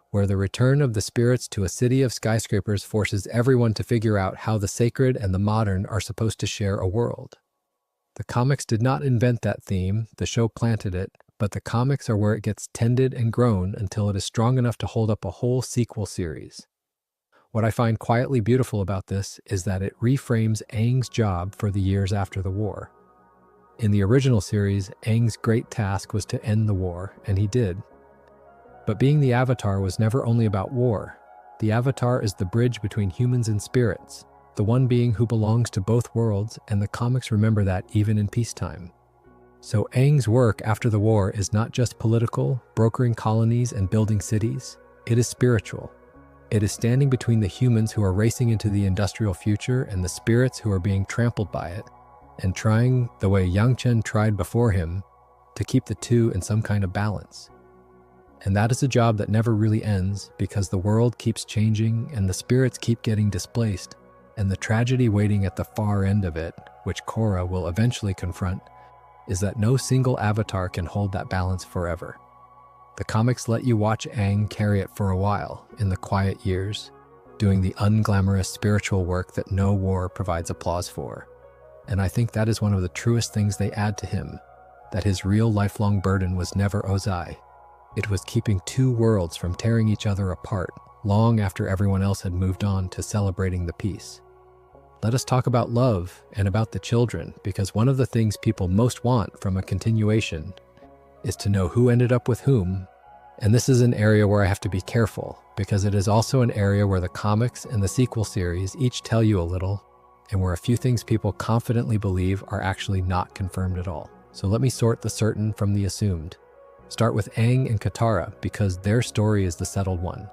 where the return of the spirits to a city of skyscrapers forces everyone to figure out how the sacred and the modern are supposed to share a world. The comics did not invent that theme, the show planted it, but the comics are where it gets tended and grown until it is strong enough to hold up a whole sequel series. What I find quietly beautiful about this is that it reframes Aang's job for the years after the war. In the original series, Aang's great task was to end the war, and he did. But being the Avatar was never only about war. The Avatar is the bridge between humans and spirits, the one being who belongs to both worlds, and the comics remember that even in peacetime. So Aang's work after the war is not just political, brokering colonies and building cities. It is spiritual. It is standing between the humans who are racing into the industrial future and the spirits who are being trampled by it, and trying, the way Yangchen tried before him, to keep the two in some kind of balance. And that is a job that never really ends, because the world keeps changing and the spirits keep getting displaced, and the tragedy waiting at the far end of it, which Korra will eventually confront, is that no single avatar can hold that balance forever. The comics let you watch Aang carry it for a while, in the quiet years, doing the unglamorous spiritual work that no war provides applause for. And I think that is one of the truest things they add to him, that his real lifelong burden was never Ozai. It was keeping two worlds from tearing each other apart, long after everyone else had moved on to celebrating the peace. Let us talk about love and about the children, because one of the things people most want from a continuation is to know who ended up with whom. And this is an area where I have to be careful, because it is also an area where the comics and the sequel series each tell you a little, and where a few things people confidently believe are actually not confirmed at all. So let me sort the certain from the assumed. Start with Aang and Katara, because their story is the settled one.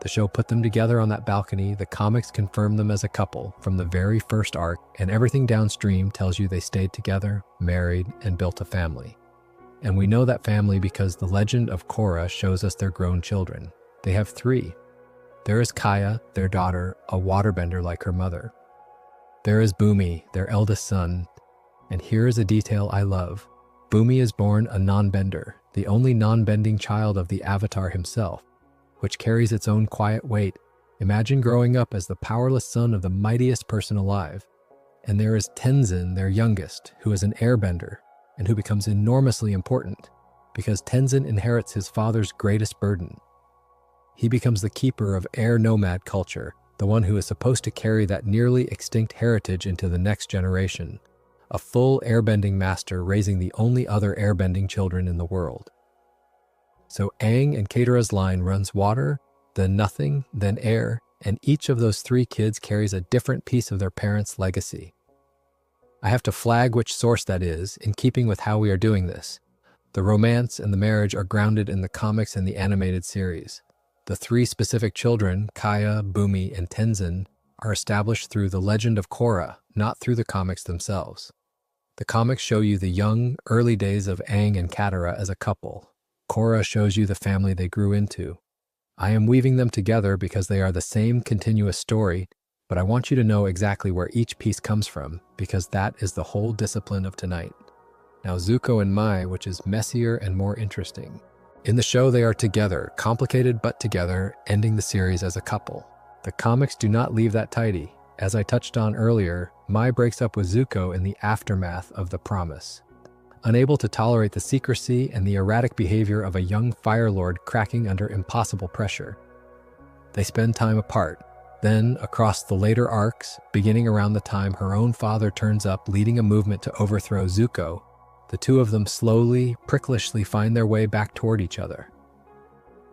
The show put them together on that balcony, the comics confirmed them as a couple from the very first arc, and everything downstream tells you they stayed together, married, and built a family. And we know that family because the Legend of Korra shows us their grown children. They have 3. There is Kaya, their daughter, a waterbender like her mother. There is Bumi, their eldest son, and here is a detail I love. Bumi is born a non-bender, the only non-bending child of the Avatar himself, which carries its own quiet weight. Imagine growing up as the powerless son of the mightiest person alive. And there is Tenzin, their youngest, who is an airbender, and who becomes enormously important, because Tenzin inherits his father's greatest burden. He becomes the keeper of air nomad culture, the one who is supposed to carry that nearly extinct heritage into the next generation, a full airbending master raising the only other airbending children in the world. So Aang and Katara's line runs water, then nothing, then air, and each of those 3 kids carries a different piece of their parents' legacy. I have to flag which source that is, in keeping with how we are doing this. The romance and the marriage are grounded in the comics and the animated series. The 3 specific children, Kaya, Bumi, and Tenzin, are established through the Legend of Korra, not through the comics themselves. The comics show you the young, early days of Aang and Katara as a couple. Korra shows you the family they grew into. I am weaving them together because they are the same continuous story, but I want you to know exactly where each piece comes from, because that is the whole discipline of tonight. Now Zuko and Mai, which is messier and more interesting. In the show they are together, complicated but together, ending the series as a couple. The comics do not leave that tidy. As I touched on earlier, Mai breaks up with Zuko in the aftermath of the promise. Unable to tolerate the secrecy and the erratic behavior of a young Fire Lord cracking under impossible pressure. They spend time apart. Then, across the later arcs, beginning around the time her own father turns up leading a movement to overthrow Zuko, the two of them slowly, pricklishly find their way back toward each other.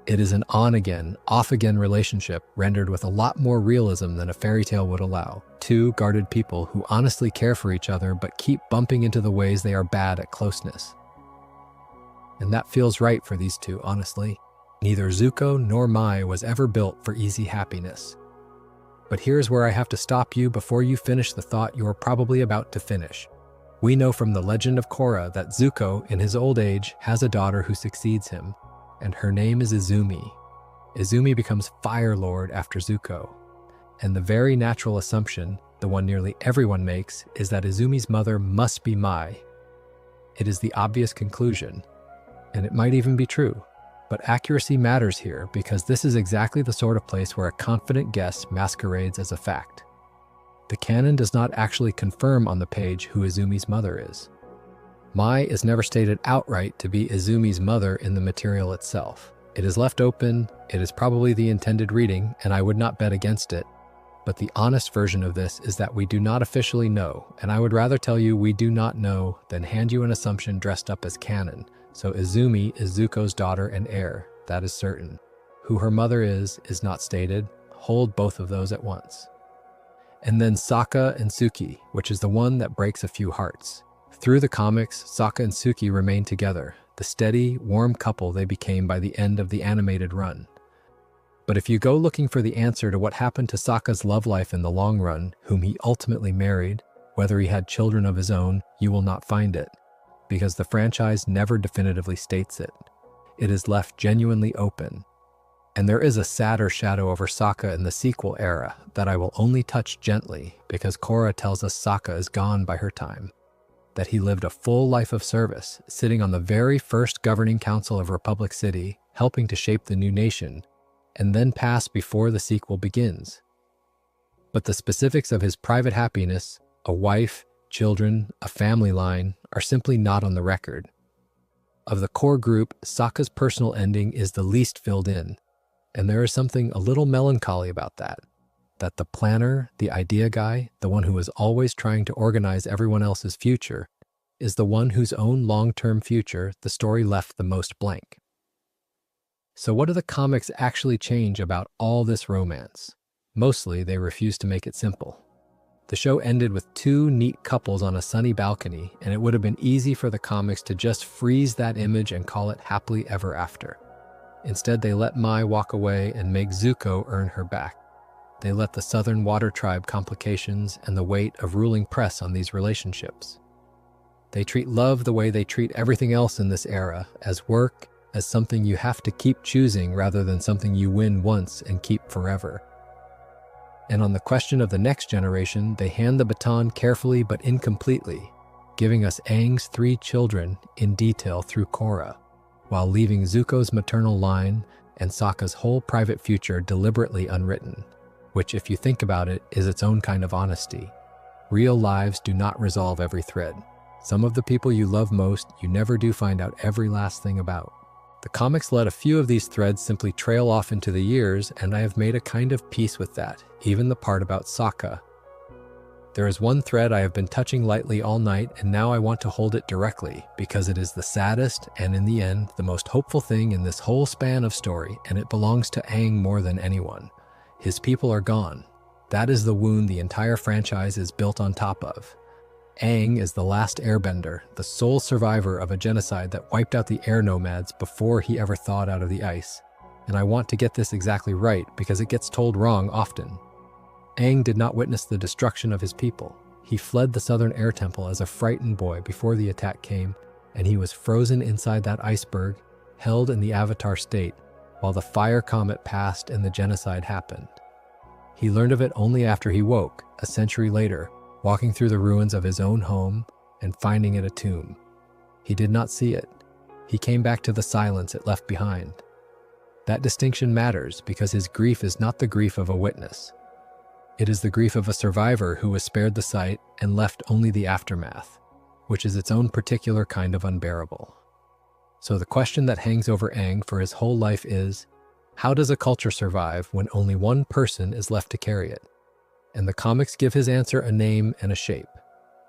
It is an on-again, off-again relationship rendered with a lot more realism than a fairy tale would allow. 2 guarded people who honestly care for each other but keep bumping into the ways they are bad at closeness. And that feels right for these 2, honestly. Neither Zuko nor Mai was ever built for easy happiness. But here's where I have to stop you before you finish the thought you are probably about to finish. We know from the Legend of Korra that Zuko, in his old age, has a daughter who succeeds him, and her name is Izumi. Izumi becomes Fire Lord after Zuko. And the very natural assumption, the one nearly everyone makes, is that Izumi's mother must be Mai. It is the obvious conclusion, and it might even be true. But accuracy matters here because this is exactly the sort of place where a confident guess masquerades as a fact. The canon does not actually confirm on the page who Izumi's mother is. Mai is never stated outright to be Izumi's mother in the material itself. It is left open, it is probably the intended reading, and I would not bet against it. But the honest version of this is that we do not officially know, and I would rather tell you we do not know than hand you an assumption dressed up as canon. So Izumi is Zuko's daughter and heir. that is certain. Who her mother is not stated. Hold both of those at once. And then Sokka and Suki, which is the one that breaks a few hearts. Through the comics, Sokka and Suki remain together, the steady, warm couple they became by the end of the animated run. But if you go looking for the answer to what happened to Sokka's love life in the long run, whom he ultimately married, whether he had children of his own, you will not find it, because the franchise never definitively states it. It is left genuinely open. And there is a sadder shadow over Sokka in the sequel era that I will only touch gently because Korra tells us Sokka is gone by her time, that he lived a full life of service, sitting on the very first governing council of Republic City, helping to shape the new nation, and then passed before the sequel begins. But the specifics of his private happiness, a wife, children, a family line, are simply not on the record. Of the core group, Sokka's personal ending is the least filled in. And there is something a little melancholy about that the planner, the idea guy, the one who is always trying to organize everyone else's future, is the one whose own long-term future the story left the most blank. So what do the comics actually change about all this romance? Mostly, they refuse to make it simple. The show ended with two neat couples on a sunny balcony, and it would have been easy for the comics to just freeze that image and call it happily ever after. Instead, they let Mai walk away and make Zuko earn her back. They let the Southern Water Tribe complications and the weight of ruling press on these relationships. They treat love the way they treat everything else in this era, as work, as something you have to keep choosing rather than something you win once and keep forever. And on the question of the next generation, they hand the baton carefully but incompletely, giving us Aang's 3 children in detail through Korra, while leaving Zuko's maternal line and Sokka's whole private future deliberately unwritten, which, if you think about it, is its own kind of honesty. Real lives do not resolve every thread. Some of the people you love most, you never do find out every last thing about. The comics let a few of these threads simply trail off into the years, and I have made a kind of peace with that, even the part about Sokka. There is one thread I have been touching lightly all night, and now I want to hold it directly, because it is the saddest and, in the end, the most hopeful thing in this whole span of story, and it belongs to Aang more than anyone. His people are gone. That is the wound the entire franchise is built on top of. Aang is the last airbender, the sole survivor of a genocide that wiped out the air nomads before he ever thawed out of the ice. And I want to get this exactly right because it gets told wrong often. Aang did not witness the destruction of his people. He fled the Southern Air Temple as a frightened boy before the attack came, and he was frozen inside that iceberg, held in the Avatar state, while the fire comet passed and the genocide happened. He learned of it only after he woke, a century later, walking through the ruins of his own home and finding it a tomb. He did not see it. He came back to the silence it left behind. That distinction matters because his grief is not the grief of a witness. It is the grief of a survivor who was spared the sight and left only the aftermath, which is its own particular kind of unbearable. So the question that hangs over Aang for his whole life is, how does a culture survive when only one person is left to carry it? And the comics give his answer a name and a shape: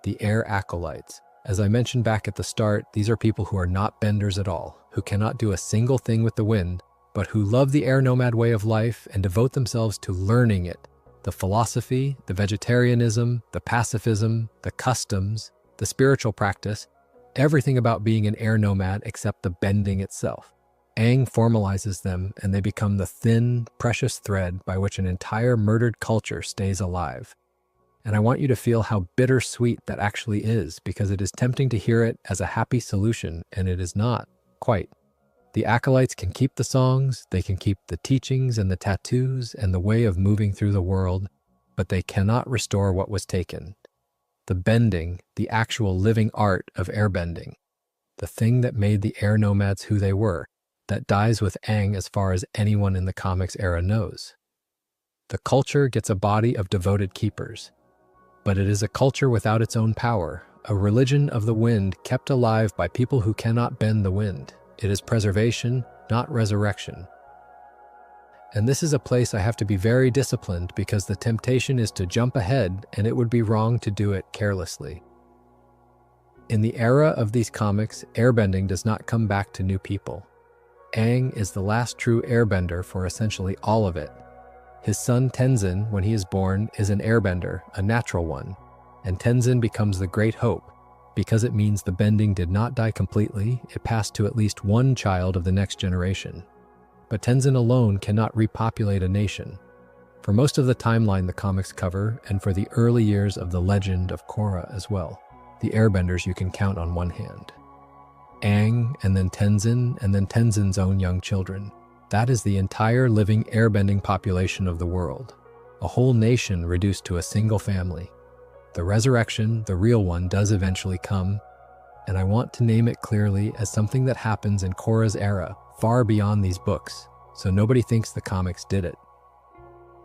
the Air Acolytes. As I mentioned back at the start, these are people who are not benders at all, who cannot do a single thing with the wind, but who love the air nomad way of life and devote themselves to learning it. The philosophy, the vegetarianism, the pacifism, the customs, the spiritual practice, everything about being an air nomad except the bending itself. Aang formalizes them, and they become the thin, precious thread by which an entire murdered culture stays alive. And I want you to feel how bittersweet that actually is, because it is tempting to hear it as a happy solution, and it is not, quite. The acolytes can keep the songs, they can keep the teachings and the tattoos and the way of moving through the world, but they cannot restore what was taken. The bending, the actual living art of airbending, the thing that made the air nomads who they were, that dies with Aang as far as anyone in the comics era knows. The culture gets a body of devoted keepers, but it is a culture without its own power, a religion of the wind kept alive by people who cannot bend the wind. It is preservation, not resurrection. And this is a place I have to be very disciplined because the temptation is to jump ahead, and it would be wrong to do it carelessly. In the era of these comics, airbending does not come back to new people. Aang is the last true airbender for essentially all of it. His son Tenzin, when he is born, is an airbender, a natural one, and Tenzin becomes the Great Hope. Because it means the bending did not die completely, it passed to at least one child of the next generation. But Tenzin alone cannot repopulate a nation. For most of the timeline the comics cover, and for the early years of the Legend of Korra as well, the airbenders you can count on one hand. Aang, and then Tenzin's own young children. That is the entire living airbending population of the world. A whole nation reduced to a single family. The resurrection, the real one, does eventually come, and I want to name it clearly as something that happens in Korra's era, far beyond these books, so nobody thinks the comics did it.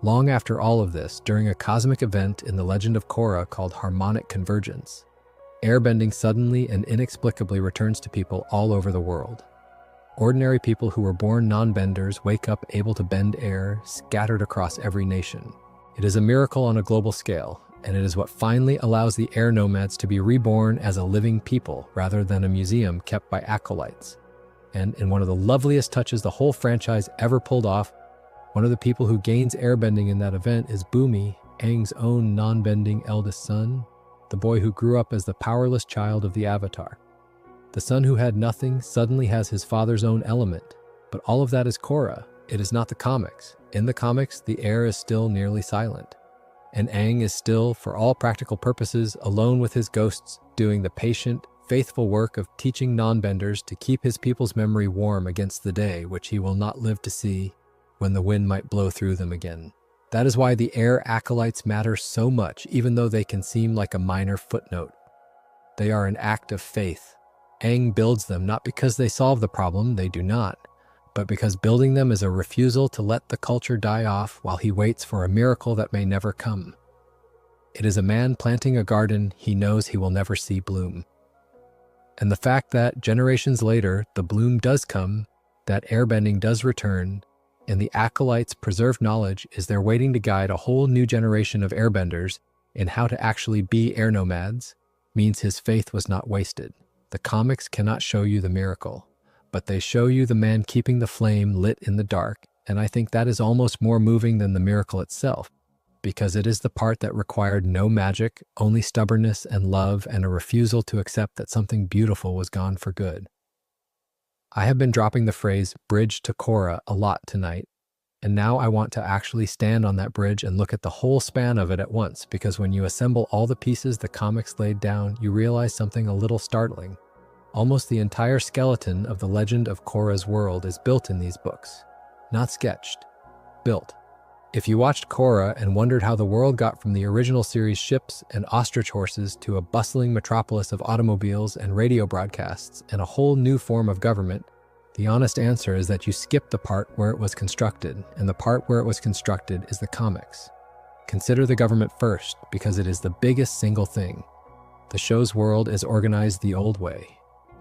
Long after all of this, during a cosmic event in the Legend of Korra called Harmonic Convergence, airbending suddenly and inexplicably returns to people all over the world. Ordinary people who were born non-benders wake up able to bend air, scattered across every nation. It is a miracle on a global scale, and it is what finally allows the air nomads to be reborn as a living people rather than a museum kept by acolytes. And in one of the loveliest touches the whole franchise ever pulled off, one of the people who gains airbending in that event is Bumi, Aang's own non-bending eldest son, the boy who grew up as the powerless child of the Avatar. The son who had nothing suddenly has his father's own element, but all of that is Korra. It is not the comics. In the comics, the air is still nearly silent. And Aang is still, for all practical purposes, alone with his ghosts, doing the patient, faithful work of teaching non-benders to keep his people's memory warm against the day which he will not live to see, when the wind might blow through them again. That is why the air acolytes matter so much, even though they can seem like a minor footnote. They are an act of faith. Aang builds them not because they solve the problem, they do not, but because building them is a refusal to let the culture die off while he waits for a miracle that may never come. It is a man planting a garden he knows he will never see bloom. And the fact that, generations later, the bloom does come, that airbending does return, and the acolytes' preserved knowledge is there waiting to guide a whole new generation of airbenders in how to actually be air nomads, means his faith was not wasted. The comics cannot show you the miracle, but they show you the man keeping the flame lit in the dark, and I think that is almost more moving than the miracle itself, because it is the part that required no magic, only stubbornness and love and a refusal to accept that something beautiful was gone for good. I have been dropping the phrase bridge to Korra a lot tonight, and now I want to actually stand on that bridge and look at the whole span of it at once, because when you assemble all the pieces the comics laid down, you realize something a little startling. Almost the entire skeleton of the Legend of Korra's world is built in these books. Not sketched. Built. If you watched Korra and wondered how the world got from the original series ships and ostrich horses to a bustling metropolis of automobiles and radio broadcasts and a whole new form of government, the honest answer is that you skipped the part where it was constructed, and the part where it was constructed is the comics. Consider the government first, because it is the biggest single thing. The show's world is organized the old way.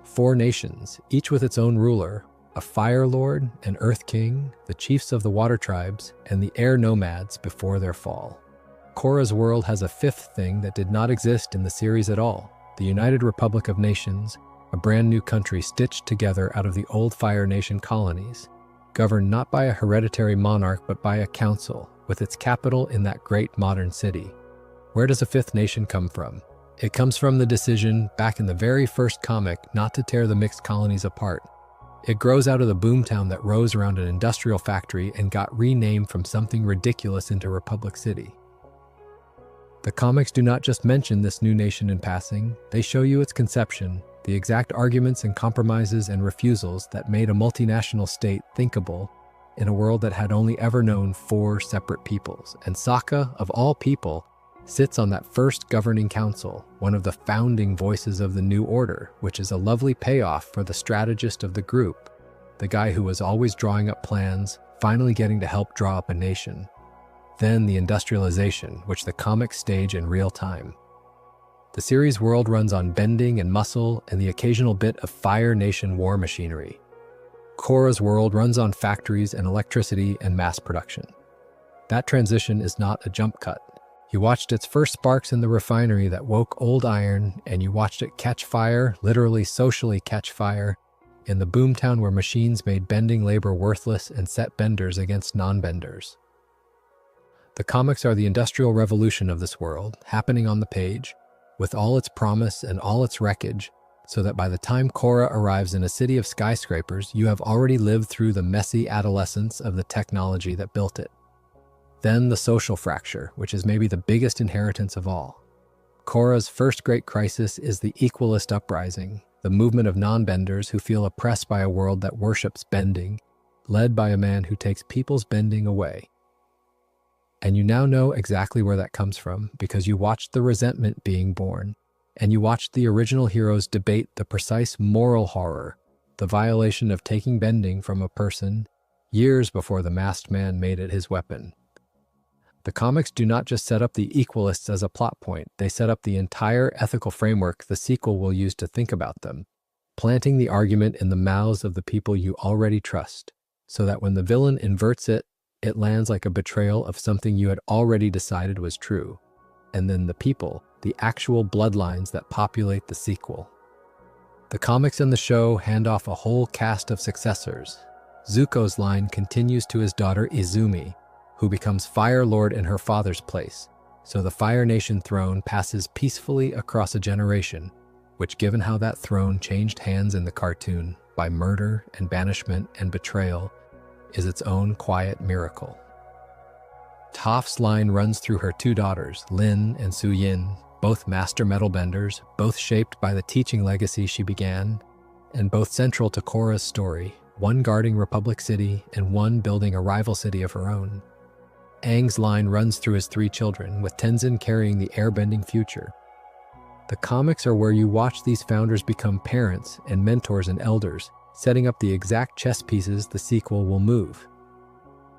4 nations, each with its own ruler, a fire lord, an earth king, the chiefs of the water tribes, and the air nomads before their fall. Korra's world has a 5th thing that did not exist in the series at all, the United Republic of Nations, a brand new country stitched together out of the old Fire Nation colonies, governed not by a hereditary monarch but by a council, with its capital in that great modern city. Where does a 5th nation come from? It comes from the decision, back in the very first comic, not to tear the mixed colonies apart. It grows out of the boomtown that rose around an industrial factory and got renamed from something ridiculous into Republic City. The comics do not just mention this new nation in passing, they show you its conception, the exact arguments and compromises and refusals that made a multinational state thinkable in a world that had only ever known 4 separate peoples. And Sokka, of all people, sits on that first governing council, one of the founding voices of the New Order, which is a lovely payoff for the strategist of the group, the guy who was always drawing up plans, finally getting to help draw up a nation. Then the industrialization, which the comics stage in real time. The series world runs on bending and muscle and the occasional bit of Fire Nation war machinery. Korra's world runs on factories and electricity and mass production. That transition is not a jump cut. You watched its first sparks in the refinery that woke old iron, and you watched it catch fire, literally socially catch fire, in the boomtown where machines made bending labor worthless and set benders against non-benders. The comics are the industrial revolution of this world, happening on the page, with all its promise and all its wreckage, so that by the time Korra arrives in a city of skyscrapers, you have already lived through the messy adolescence of the technology that built it. Then the social fracture, which is maybe the biggest inheritance of all. Korra's first great crisis is the equalist uprising, the movement of non-benders who feel oppressed by a world that worships bending, led by a man who takes people's bending away. And you now know exactly where that comes from because you watched the resentment being born, and you watched the original heroes debate the precise moral horror, the violation of taking bending from a person, years before the masked man made it his weapon. The comics do not just set up the equalists as a plot point, they set up the entire ethical framework the sequel will use to think about them, planting the argument in the mouths of the people you already trust, so that when the villain inverts it, it lands like a betrayal of something you had already decided was true. And then the people, the actual bloodlines that populate the sequel. The comics and the show hand off a whole cast of successors. Zuko's line continues to his daughter Izumi, who becomes Fire Lord in her father's place, so the Fire Nation throne passes peacefully across a generation, which, given how that throne changed hands in the cartoon by murder and banishment and betrayal, is its own quiet miracle. Toph's line runs through her two daughters, Lin and Su-yin, both master metalbenders, both shaped by the teaching legacy she began, and both central to Korra's story, one guarding Republic City and one building a rival city of her own. Aang's line runs through his three children, with Tenzin carrying the airbending future. The comics are where you watch these founders become parents and mentors and elders, setting up the exact chess pieces the sequel will move.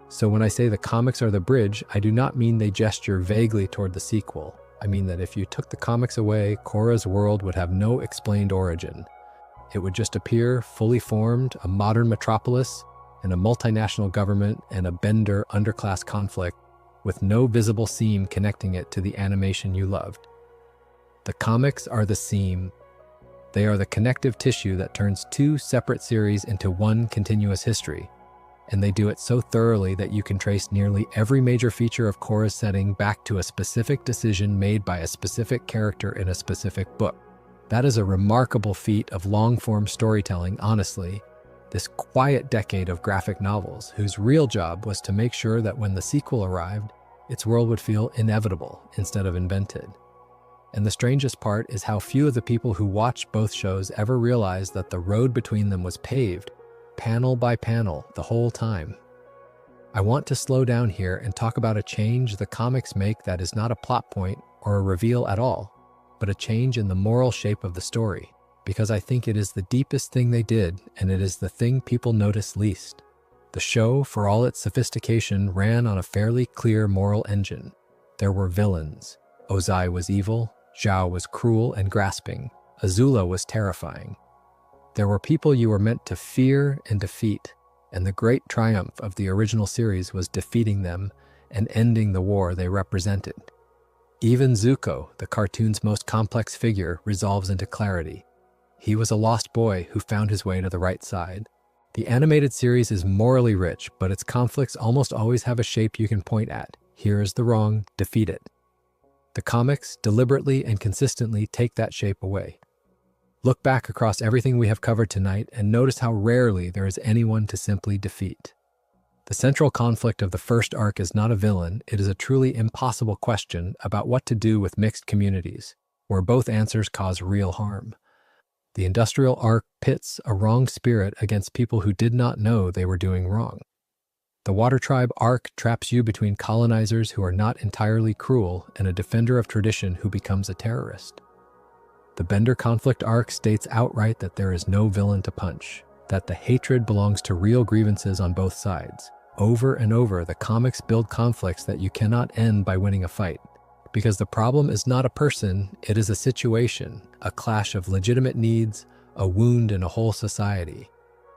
So when I say the comics are the bridge, I do not mean they gesture vaguely toward the sequel. I mean that if you took the comics away, Korra's world would have no explained origin. It would just appear fully formed, a modern metropolis, and a multinational government and a bender underclass conflict with no visible seam connecting it to the animation you loved. The comics are the seam. They are the connective tissue that turns two separate series into one continuous history, and they do it so thoroughly that you can trace nearly every major feature of Korra's setting back to a specific decision made by a specific character in a specific book. That is a remarkable feat of long-form storytelling, honestly. This quiet decade of graphic novels, whose real job was to make sure that when the sequel arrived, its world would feel inevitable instead of invented. And the strangest part is how few of the people who watched both shows ever realized that the road between them was paved, panel by panel, the whole time. I want to slow down here and talk about a change the comics make that is not a plot point or a reveal at all, but a change in the moral shape of the story, because I think it is the deepest thing they did, and it is the thing people notice least. The show, for all its sophistication, ran on a fairly clear moral engine. There were villains. Ozai was evil, Zhao was cruel and grasping, Azula was terrifying. There were people you were meant to fear and defeat, and the great triumph of the original series was defeating them and ending the war they represented. Even Zuko, the cartoon's most complex figure, resolves into clarity. He was a lost boy who found his way to the right side. The animated series is morally rich, but its conflicts almost always have a shape you can point at. Here is the wrong, defeat it. The comics deliberately and consistently take that shape away. Look back across everything we have covered tonight and notice how rarely there is anyone to simply defeat. The central conflict of the first arc is not a villain, it is a truly impossible question about what to do with mixed communities, where both answers cause real harm. The industrial arc pits a wrong spirit against people who did not know they were doing wrong. The Water Tribe arc traps you between colonizers who are not entirely cruel and a defender of tradition who becomes a terrorist. The Bender conflict arc states outright that there is no villain to punch, that the hatred belongs to real grievances on both sides. Over and over, the comics build conflicts that you cannot end by winning a fight. Because the problem is not a person, it is a situation, a clash of legitimate needs, a wound in a whole society.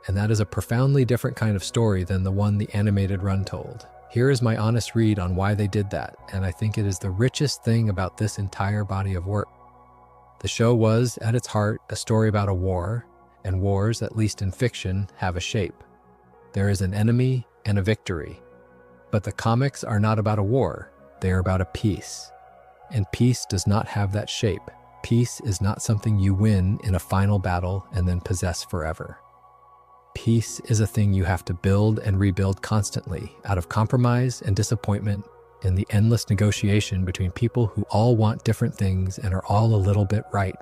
And that is a profoundly different kind of story than the one the animated run told. Here is my honest read on why they did that, and I think it is the richest thing about this entire body of work. The show was, at its heart, a story about a war, and wars, at least in fiction, have a shape. There is an enemy and a victory. But the comics are not about a war, they are about a peace. And peace does not have that shape. Peace is not something you win in a final battle and then possess forever. Peace is a thing you have to build and rebuild constantly, out of compromise and disappointment, and the endless negotiation between people who all want different things and are all a little bit right.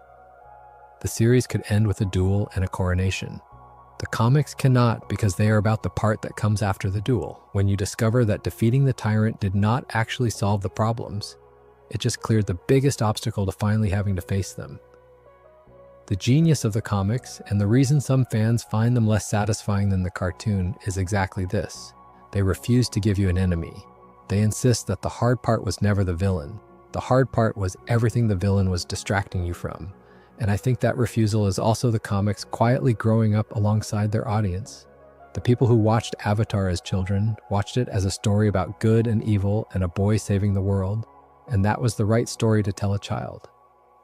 The series could end with a duel and a coronation. The comics cannot, because they are about the part that comes after the duel, when you discover that defeating the tyrant did not actually solve the problems. It just cleared the biggest obstacle to finally having to face them. The genius of the comics, and the reason some fans find them less satisfying than the cartoon, is exactly this. They refuse to give you an enemy. They insist that the hard part was never the villain. The hard part was everything the villain was distracting you from. And I think that refusal is also the comics quietly growing up alongside their audience. The people who watched Avatar as children watched it as a story about good and evil and a boy saving the world, and that was the right story to tell a child.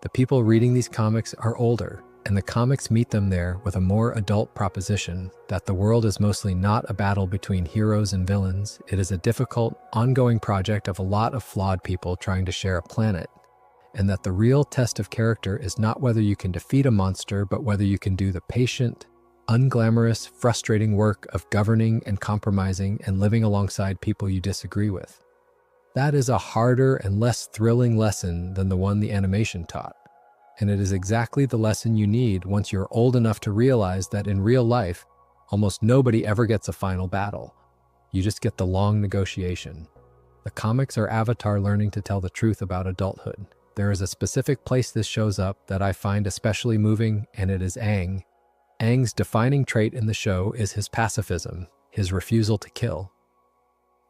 The people reading these comics are older, and the comics meet them there with a more adult proposition that the world is mostly not a battle between heroes and villains. It is a difficult, ongoing project of a lot of flawed people trying to share a planet, and that the real test of character is not whether you can defeat a monster, but whether you can do the patient, unglamorous, frustrating work of governing and compromising and living alongside people you disagree with. That is a harder and less thrilling lesson than the one the animation taught. And it is exactly the lesson you need once you're old enough to realize that in real life, almost nobody ever gets a final battle. You just get the long negotiation. The comics are Avatar learning to tell the truth about adulthood. There is a specific place this shows up that I find especially moving, and it is Aang. Aang's defining trait in the show is his pacifism, his refusal to kill,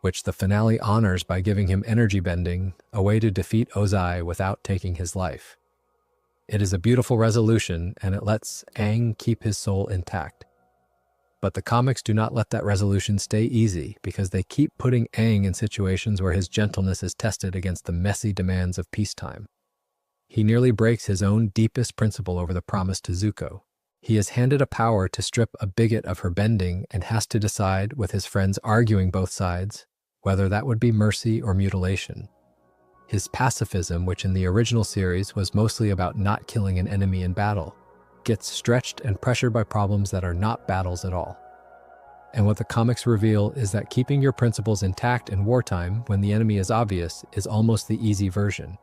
which the finale honors by giving him energy bending, a way to defeat Ozai without taking his life. It is a beautiful resolution, and it lets Aang keep his soul intact. But the comics do not let that resolution stay easy, because they keep putting Aang in situations where his gentleness is tested against the messy demands of peacetime. He nearly breaks his own deepest principle over the promise to Zuko. He is handed a power to strip a bigot of her bending and has to decide, with his friends arguing both sides, whether that would be mercy or mutilation. His pacifism, which in the original series was mostly about not killing an enemy in battle, gets stretched and pressured by problems that are not battles at all. And what the comics reveal is that keeping your principles intact in wartime when the enemy is obvious is almost the easy version.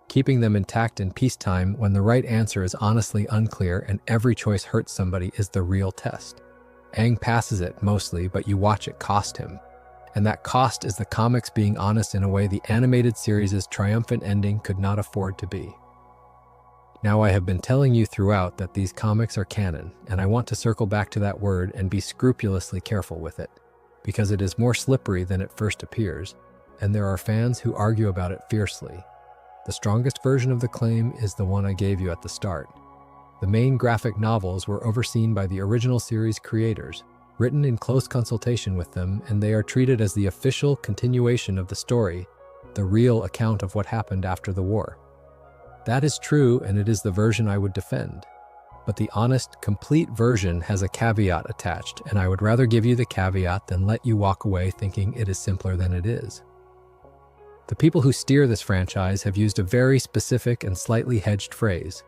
Keeping them intact in peacetime when the right answer is honestly unclear and every choice hurts somebody is the real test. Aang passes it mostly, but you watch it cost him. And that cost is the comics being honest in a way the animated series' triumphant ending could not afford to be. Now, I have been telling you throughout that these comics are canon, and I want to circle back to that word and be scrupulously careful with it, because it is more slippery than it first appears, and there are fans who argue about it fiercely. The strongest version of the claim is the one I gave you at the start. The main graphic novels were overseen by the original series creators, written in close consultation with them, and they are treated as the official continuation of the story, the real account of what happened after the war. That is true, and it is the version I would defend. But the honest, complete version has a caveat attached, and I would rather give you the caveat than let you walk away thinking it is simpler than it is. The people who steer this franchise have used a very specific and slightly hedged phrase.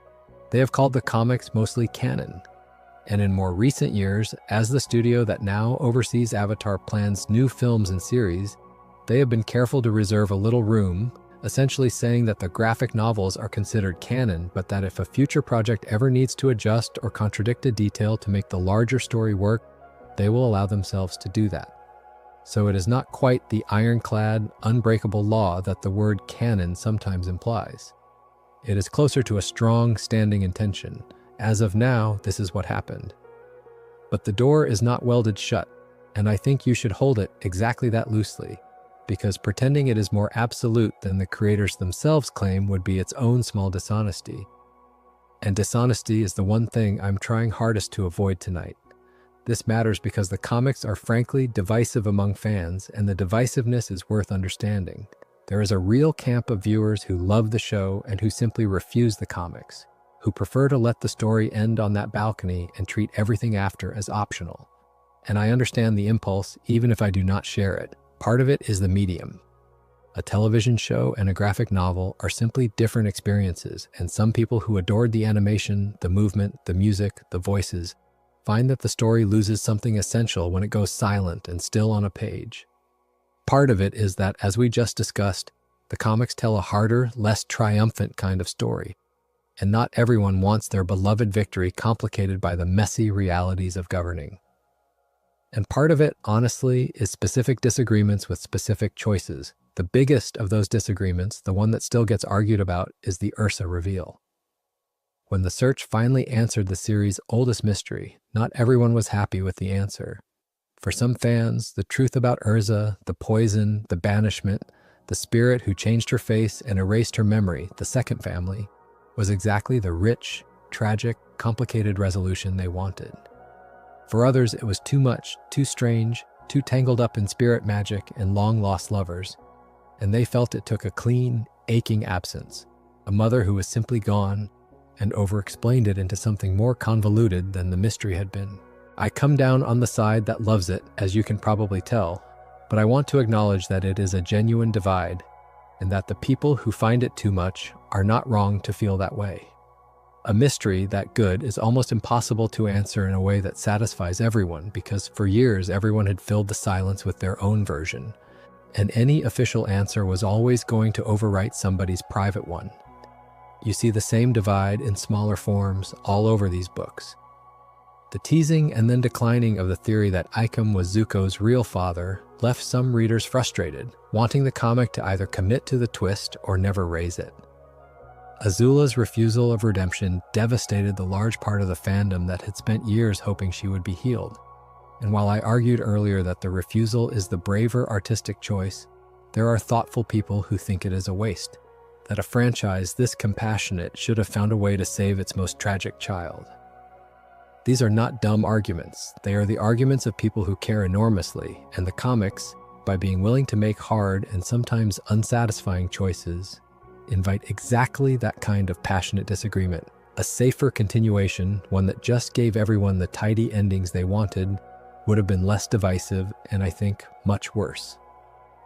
They have called the comics mostly canon. And in more recent years, as the studio that now oversees Avatar plans new films and series, they have been careful to reserve a little room, essentially saying that the graphic novels are considered canon, but that if a future project ever needs to adjust or contradict a detail to make the larger story work, they will allow themselves to do that. So it is not quite the ironclad, unbreakable law that the word canon sometimes implies. It is closer to a strong, standing intention. As of now, this is what happened. But the door is not welded shut, and I think you should hold it exactly that loosely, because pretending it is more absolute than the creators themselves claim would be its own small dishonesty. And dishonesty is the one thing I'm trying hardest to avoid tonight. This matters because the comics are frankly divisive among fans, and the divisiveness is worth understanding. There is a real camp of viewers who love the show and who simply refuse the comics, who prefer to let the story end on that balcony and treat everything after as optional. And I understand the impulse, even if I do not share it. Part of it is the medium. A television show and a graphic novel are simply different experiences, and some people who adored the animation, the movement, the music, the voices, find that the story loses something essential when it goes silent and still on a page. Part of it is that, as we just discussed, the comics tell a harder, less triumphant kind of story, and not everyone wants their beloved victory complicated by the messy realities of governing. And part of it, honestly, is specific disagreements with specific choices. The biggest of those disagreements, the one that still gets argued about, is the Ursa reveal. When the search finally answered the series' oldest mystery, not everyone was happy with the answer. For some fans, the truth about Ursa, the poison, the banishment, the spirit who changed her face and erased her memory, the second family, was exactly the rich, tragic, complicated resolution they wanted. For others, it was too much, too strange, too tangled up in spirit magic and long-lost lovers, and they felt it took a clean, aching absence, a mother who was simply gone, and over-explained it into something more convoluted than the mystery had been. I come down on the side that loves it, as you can probably tell, but I want to acknowledge that it is a genuine divide, and that the people who find it too much are not wrong to feel that way. A mystery that good is almost impossible to answer in a way that satisfies everyone, because for years everyone had filled the silence with their own version, and any official answer was always going to overwrite somebody's private one. You see the same divide in smaller forms all over these books. The teasing and then declining of the theory that Aikem was Zuko's real father left some readers frustrated, wanting the comic to either commit to the twist or never raise it. Azula's refusal of redemption devastated the large part of the fandom that had spent years hoping she would be healed. And while I argued earlier that the refusal is the braver artistic choice, there are thoughtful people who think it is a waste, that a franchise this compassionate should have found a way to save its most tragic child. These are not dumb arguments. They are the arguments of people who care enormously, and the comics, by being willing to make hard and sometimes unsatisfying choices, invite exactly that kind of passionate disagreement. A safer continuation, one that just gave everyone the tidy endings they wanted, would have been less divisive and, I think, much worse.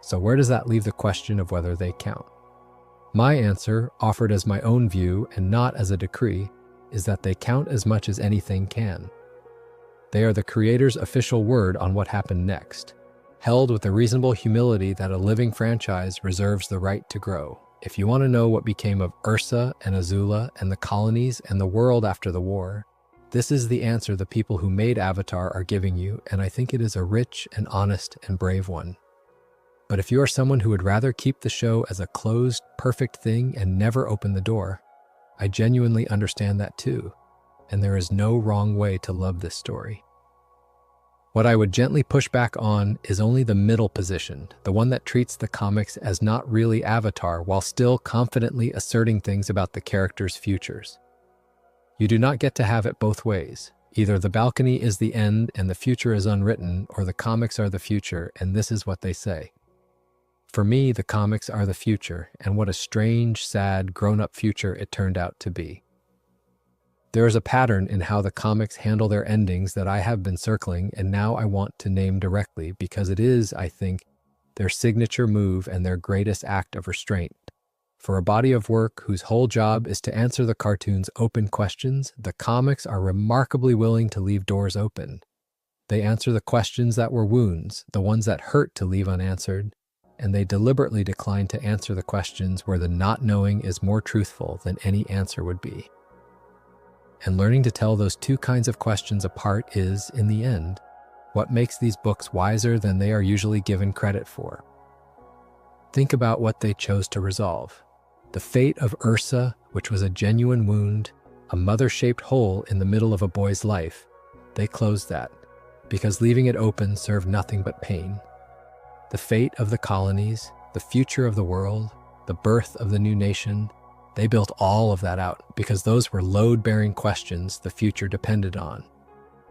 So where does that leave the question of whether they count? My answer, offered as my own view and not as a decree, is that they count as much as anything can. They are the creator's official word on what happened next, held with the reasonable humility that a living franchise reserves the right to grow. If you want to know what became of Ursa and Azula and the colonies and the world after the war, this is the answer the people who made Avatar are giving you, and I think it is a rich and honest and brave one. But if you are someone who would rather keep the show as a closed, perfect thing and never open the door, I genuinely understand that too, and there is no wrong way to love this story. What I would gently push back on is only the middle position, the one that treats the comics as not really Avatar while still confidently asserting things about the characters' futures. You do not get to have it both ways. Either the balcony is the end and the future is unwritten, or the comics are the future and this is what they say. For me, the comics are the future, and what a strange, sad, grown-up future it turned out to be. There is a pattern in how the comics handle their endings that I have been circling, and now I want to name directly because it is, I think, their signature move and their greatest act of restraint. For a body of work whose whole job is to answer the cartoon's open questions, the comics are remarkably willing to leave doors open. They answer the questions that were wounds, the ones that hurt to leave unanswered, and they deliberately decline to answer the questions where the not knowing is more truthful than any answer would be. And learning to tell those two kinds of questions apart is, in the end, what makes these books wiser than they are usually given credit for. Think about what they chose to resolve. The fate of Ursa, which was a genuine wound, a mother-shaped hole in the middle of a boy's life, they closed that, because leaving it open served nothing but pain. The fate of the colonies, the future of the world, the birth of the new nation, they built all of that out because those were load-bearing questions the future depended on.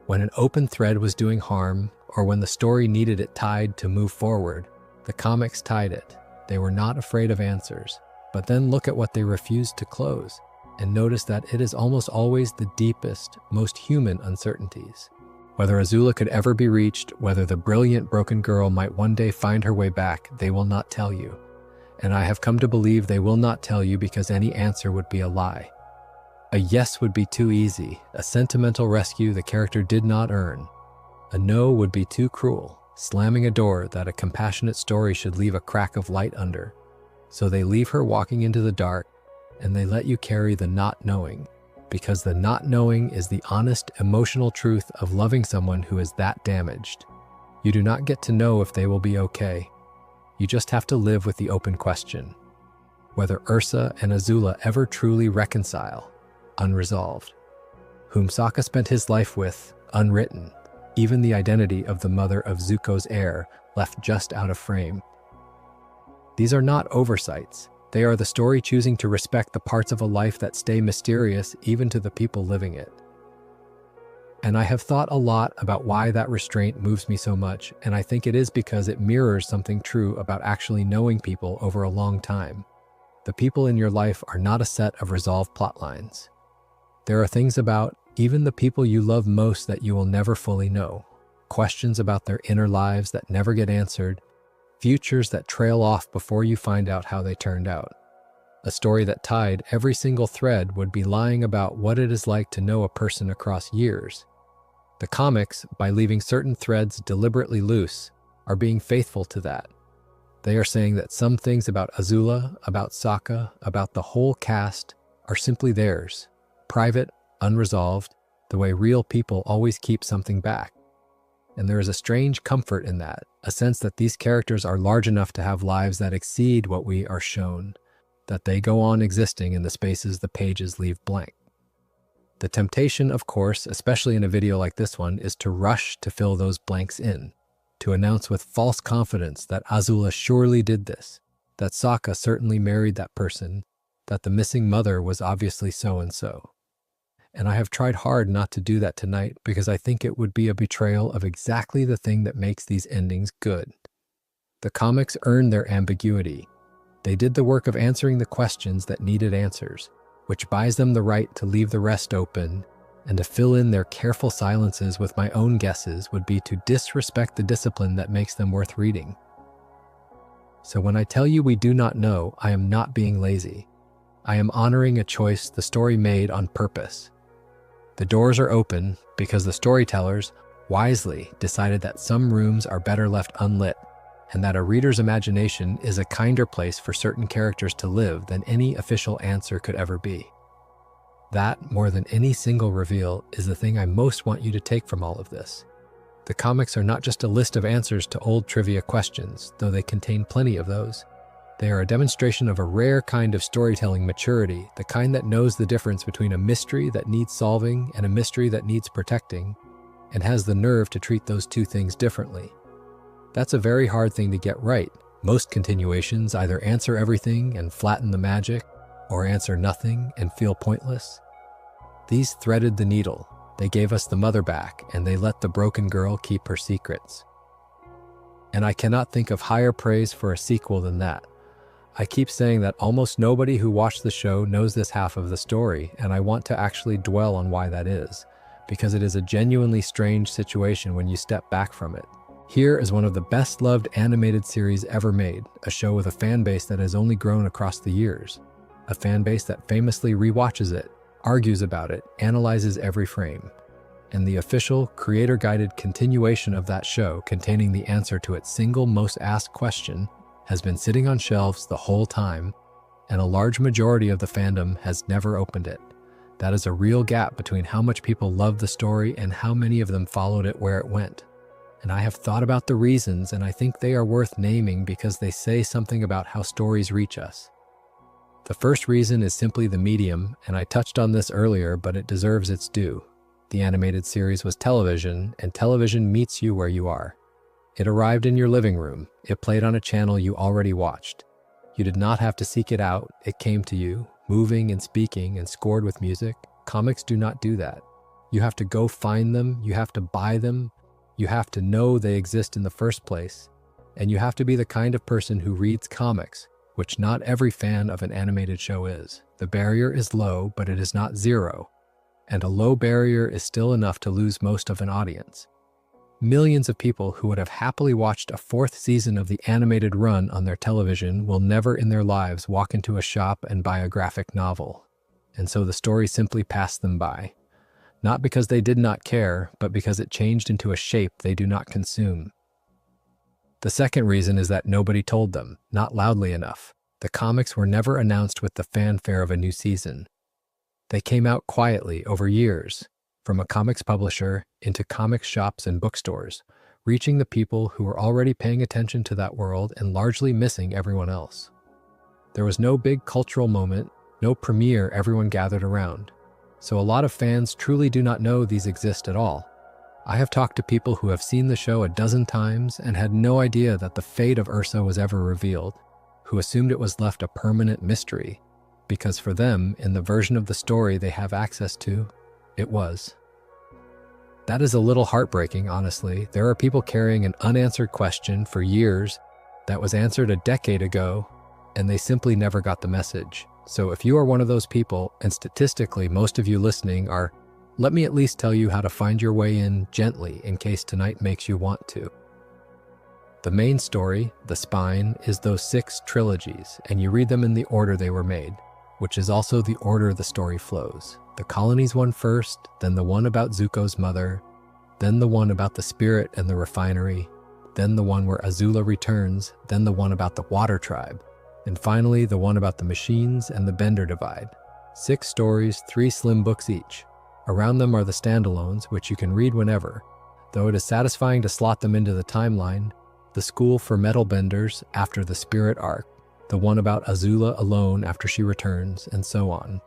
When an open thread was doing harm, or when the story needed it tied to move forward, the comics tied it. They were not afraid of answers. But then look at what they refused to close. and notice that it is almost always the deepest, most human uncertainties. Whether Azula could ever be reached, whether the brilliant broken girl might one day find her way back, they will not tell you. And I have come to believe they will not tell you because any answer would be a lie. A yes would be too easy, a sentimental rescue the character did not earn. A no would be too cruel, slamming a door that a compassionate story should leave a crack of light under. So they leave her walking into the dark, and they let you carry the not knowing, because the not knowing is the honest, emotional truth of loving someone who is that damaged. You do not get to know if they will be okay. You just have to live with the open question. Whether Ursa and Azula ever truly reconcile, unresolved. Whom Sokka spent his life with, unwritten. Even the identity of the mother of Zuko's heir left just out of frame. These are not oversights. They are the story choosing to respect the parts of a life that stay mysterious even to the people living it. And I have thought a lot about why that restraint moves me so much, and I think it is because it mirrors something true about actually knowing people over a long time. The people in your life are not a set of resolved plot lines. There are things about even the people you love most that you will never fully know, questions about their inner lives that never get answered, futures that trail off before you find out how they turned out. A story that tied every single thread would be lying about what it is like to know a person across years. The comics, by leaving certain threads deliberately loose, are being faithful to that. They are saying that some things about Azula, about Sokka, about the whole cast are simply theirs, private, unresolved, the way real people always keep something back. And there is a strange comfort in that, a sense that these characters are large enough to have lives that exceed what we are shown, that they go on existing in the spaces the pages leave blank. The temptation, of course, especially in a video like this one, is to rush to fill those blanks in, to announce with false confidence that Azula surely did this, that Sokka certainly married that person, that the missing mother was obviously so-and-so. And I have tried hard not to do that tonight because I think it would be a betrayal of exactly the thing that makes these endings good. The comics earned their ambiguity. They did the work of answering the questions that needed answers, which buys them the right to leave the rest open, and to fill in their careful silences with my own guesses would be to disrespect the discipline that makes them worth reading. So when I tell you we do not know, I am not being lazy. I am honoring a choice the story made on purpose. The doors are open because the storytellers, wisely, decided that some rooms are better left unlit, and that a reader's imagination is a kinder place for certain characters to live than any official answer could ever be. That, more than any single reveal, is the thing I most want you to take from all of this. The comics are not just a list of answers to old trivia questions, though they contain plenty of those. They are a demonstration of a rare kind of storytelling maturity, the kind that knows the difference between a mystery that needs solving and a mystery that needs protecting, and has the nerve to treat those two things differently. That's a very hard thing to get right. Most continuations either answer everything and flatten the magic, or answer nothing and feel pointless. These threaded the needle. They gave us the mother back, and they let the broken girl keep her secrets. And I cannot think of higher praise for a sequel than that. I keep saying that almost nobody who watched the show knows this half of the story, and I want to actually dwell on why that is, because it is a genuinely strange situation when you step back from it. Here is one of the best-loved animated series ever made, a show with a fan base that has only grown across the years, a fan base that famously rewatches it, argues about it, analyzes every frame. And the official, creator-guided continuation of that show containing the answer to its single most asked question has been sitting on shelves the whole time, and a large majority of the fandom has never opened it. That is a real gap between how much people love the story and how many of them followed it where it went. And I have thought about the reasons, and I think they are worth naming because they say something about how stories reach us. The first reason is simply the medium, and I touched on this earlier, but it deserves its due. The animated series was television, and television meets you where you are. It arrived in your living room. It played on a channel you already watched. You did not have to seek it out. It came to you, moving and speaking and scored with music. Comics do not do that. You have to go find them. You have to buy them. You have to know they exist in the first place. And you have to be the kind of person who reads comics, which not every fan of an animated show is. The barrier is low, but it is not zero, and a low barrier is still enough to lose most of an audience. Millions of people who would have happily watched a fourth season of the animated run on their television will never in their lives walk into a shop and buy a graphic novel. And so the story simply passed them by. Not because they did not care, but because it changed into a shape they do not consume. The second reason is that nobody told them, not loudly enough. The comics were never announced with the fanfare of a new season. They came out quietly over years, from a comics publisher into comics shops and bookstores, reaching the people who were already paying attention to that world and largely missing everyone else. There was no big cultural moment, no premiere everyone gathered around. So a lot of fans truly do not know these exist at all. I have talked to people who have seen the show a dozen times and had no idea that the fate of Ursa was ever revealed, who assumed it was left a permanent mystery, because for them, in the version of the story they have access to, it was. That is a little heartbreaking, honestly. There are people carrying an unanswered question for years that was answered a decade ago, and they simply never got the message. So if you are one of those people, and statistically most of you listening are, let me at least tell you how to find your way in gently in case tonight makes you want to. The main story, the spine, is those 6 trilogies, and you read them in the order they were made, which is also the order the story flows. The colonies one first, then the one about Zuko's mother, then the one about the spirit and the refinery, then the one where Azula returns, then the one about the water tribe, and finally the one about the machines and the Bender divide. 6 stories, 3 slim books each. Around them are the standalones, which you can read whenever. Though it is satisfying to slot them into the timeline, the school for Metalbenders after the spirit arc, the one about Azula alone after she returns, and so on.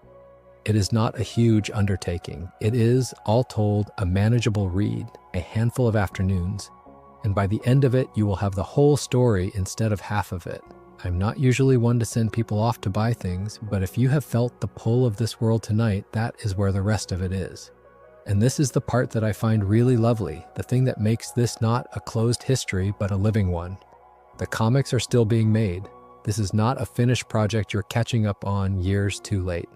It is not a huge undertaking. It is, all told, a manageable read, a handful of afternoons, and by the end of it you will have the whole story instead of half of it. I'm not usually one to send people off to buy things, but if you have felt the pull of this world tonight, that is where the rest of it is. And this is the part that I find really lovely, the thing that makes this not a closed history, but a living one. The comics are still being made. This is not a finished project you're catching up on years too late.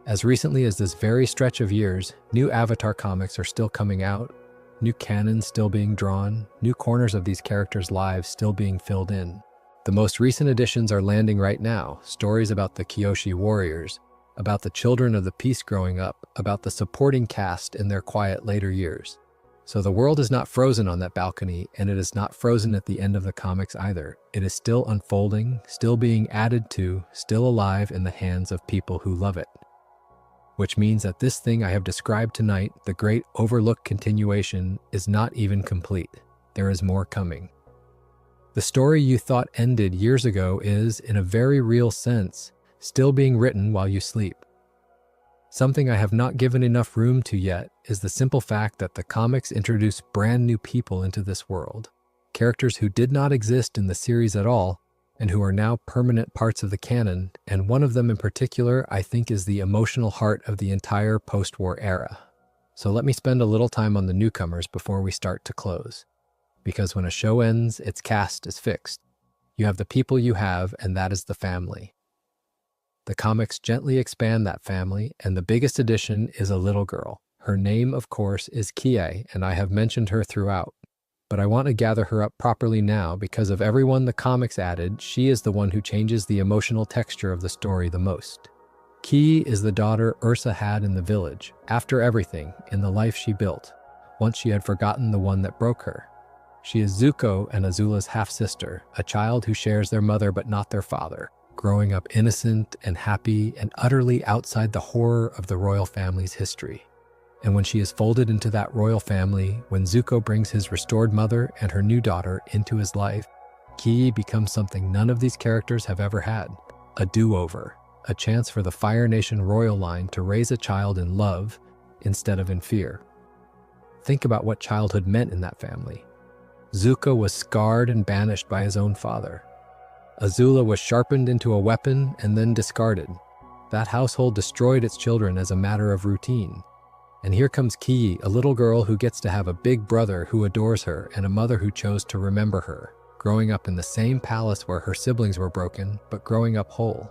As recently as this very stretch of years, new Avatar comics are still coming out, new canons still being drawn, new corners of these characters' lives still being filled in. The most recent additions are landing right now, stories about the Kyoshi warriors, about the children of the Peace growing up, about the supporting cast in their quiet later years. So the world is not frozen on that balcony, and it is not frozen at the end of the comics either. It is still unfolding, still being added to, still alive in the hands of people who love it. Which means that this thing I have described tonight, the great overlooked continuation, is not even complete. There is more coming. The story you thought ended years ago is, in a very real sense, still being written while you sleep. Something I have not given enough room to yet is the simple fact that the comics introduce brand new people into this world, characters who did not exist in the series at all, and who are now permanent parts of the canon, and one of them in particular I think is the emotional heart of the entire post-war era. So let me spend a little time on the newcomers before we start to close. Because when a show ends, its cast is fixed. You have the people you have, and that is the family. The comics gently expand that family, and the biggest addition is a little girl. Her name, of course, is Kie, and I have mentioned her throughout. But I want to gather her up properly now because of everyone the comics added, she is the one who changes the emotional texture of the story the most. Kie is the daughter Ursa had in the village, after everything, in the life she built, once she had forgotten the one that broke her. She is Zuko and Azula's half-sister, a child who shares their mother but not their father, growing up innocent and happy and utterly outside the horror of the royal family's history. And when she is folded into that royal family, when Zuko brings his restored mother and her new daughter into his life, Kie becomes something none of these characters have ever had, a do-over, a chance for the Fire Nation royal line to raise a child in love instead of in fear. Think about what childhood meant in that family. Zuko was scarred and banished by his own father. Azula was sharpened into a weapon and then discarded. That household destroyed its children as a matter of routine. And here comes Kie, a little girl who gets to have a big brother who adores her and a mother who chose to remember her. growing up in the same palace where her siblings were broken, but growing up whole.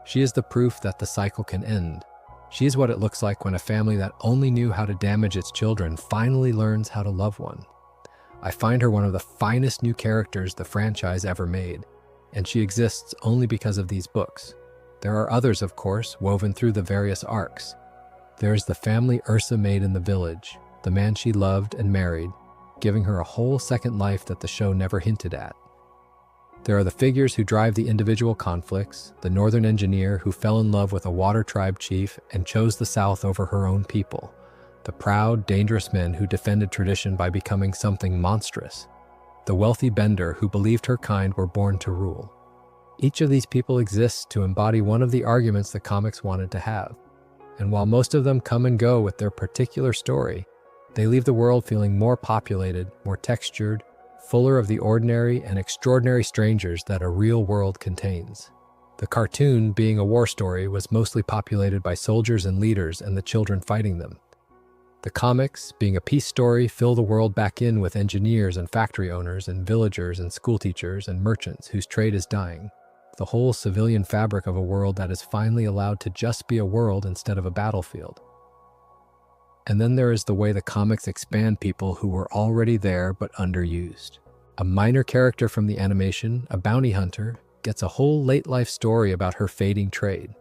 She is the proof that the cycle can end. She is what it looks like when a family that only knew how to damage its children finally learns how to love one. I find her one of the finest new characters the franchise ever made, and she exists only because of these books. There are others, of course, woven through the various arcs. There is the family Ursa made in the village, the man she loved and married, giving her a whole second life that the show never hinted at. There are the figures who drive the individual conflicts, the northern engineer who fell in love with a water tribe chief and chose the south over her own people, the proud, dangerous men who defended tradition by becoming something monstrous, the wealthy bender who believed her kind were born to rule. Each of these people exists to embody one of the arguments the comics wanted to have, and while most of them come and go with their particular story, they leave the world feeling more populated, more textured, fuller of the ordinary and extraordinary strangers that a real world contains. The cartoon, being a war story, was mostly populated by soldiers and leaders and the children fighting them. The comics, being a peace story, fill the world back in with engineers and factory owners and villagers and schoolteachers and merchants whose trade is dying. The whole civilian fabric of a world that is finally allowed to just be a world instead of a battlefield. And then there is the way the comics expand people who were already there but underused. A minor character from the animation, a bounty hunter, gets a whole late-life story about her fading trade.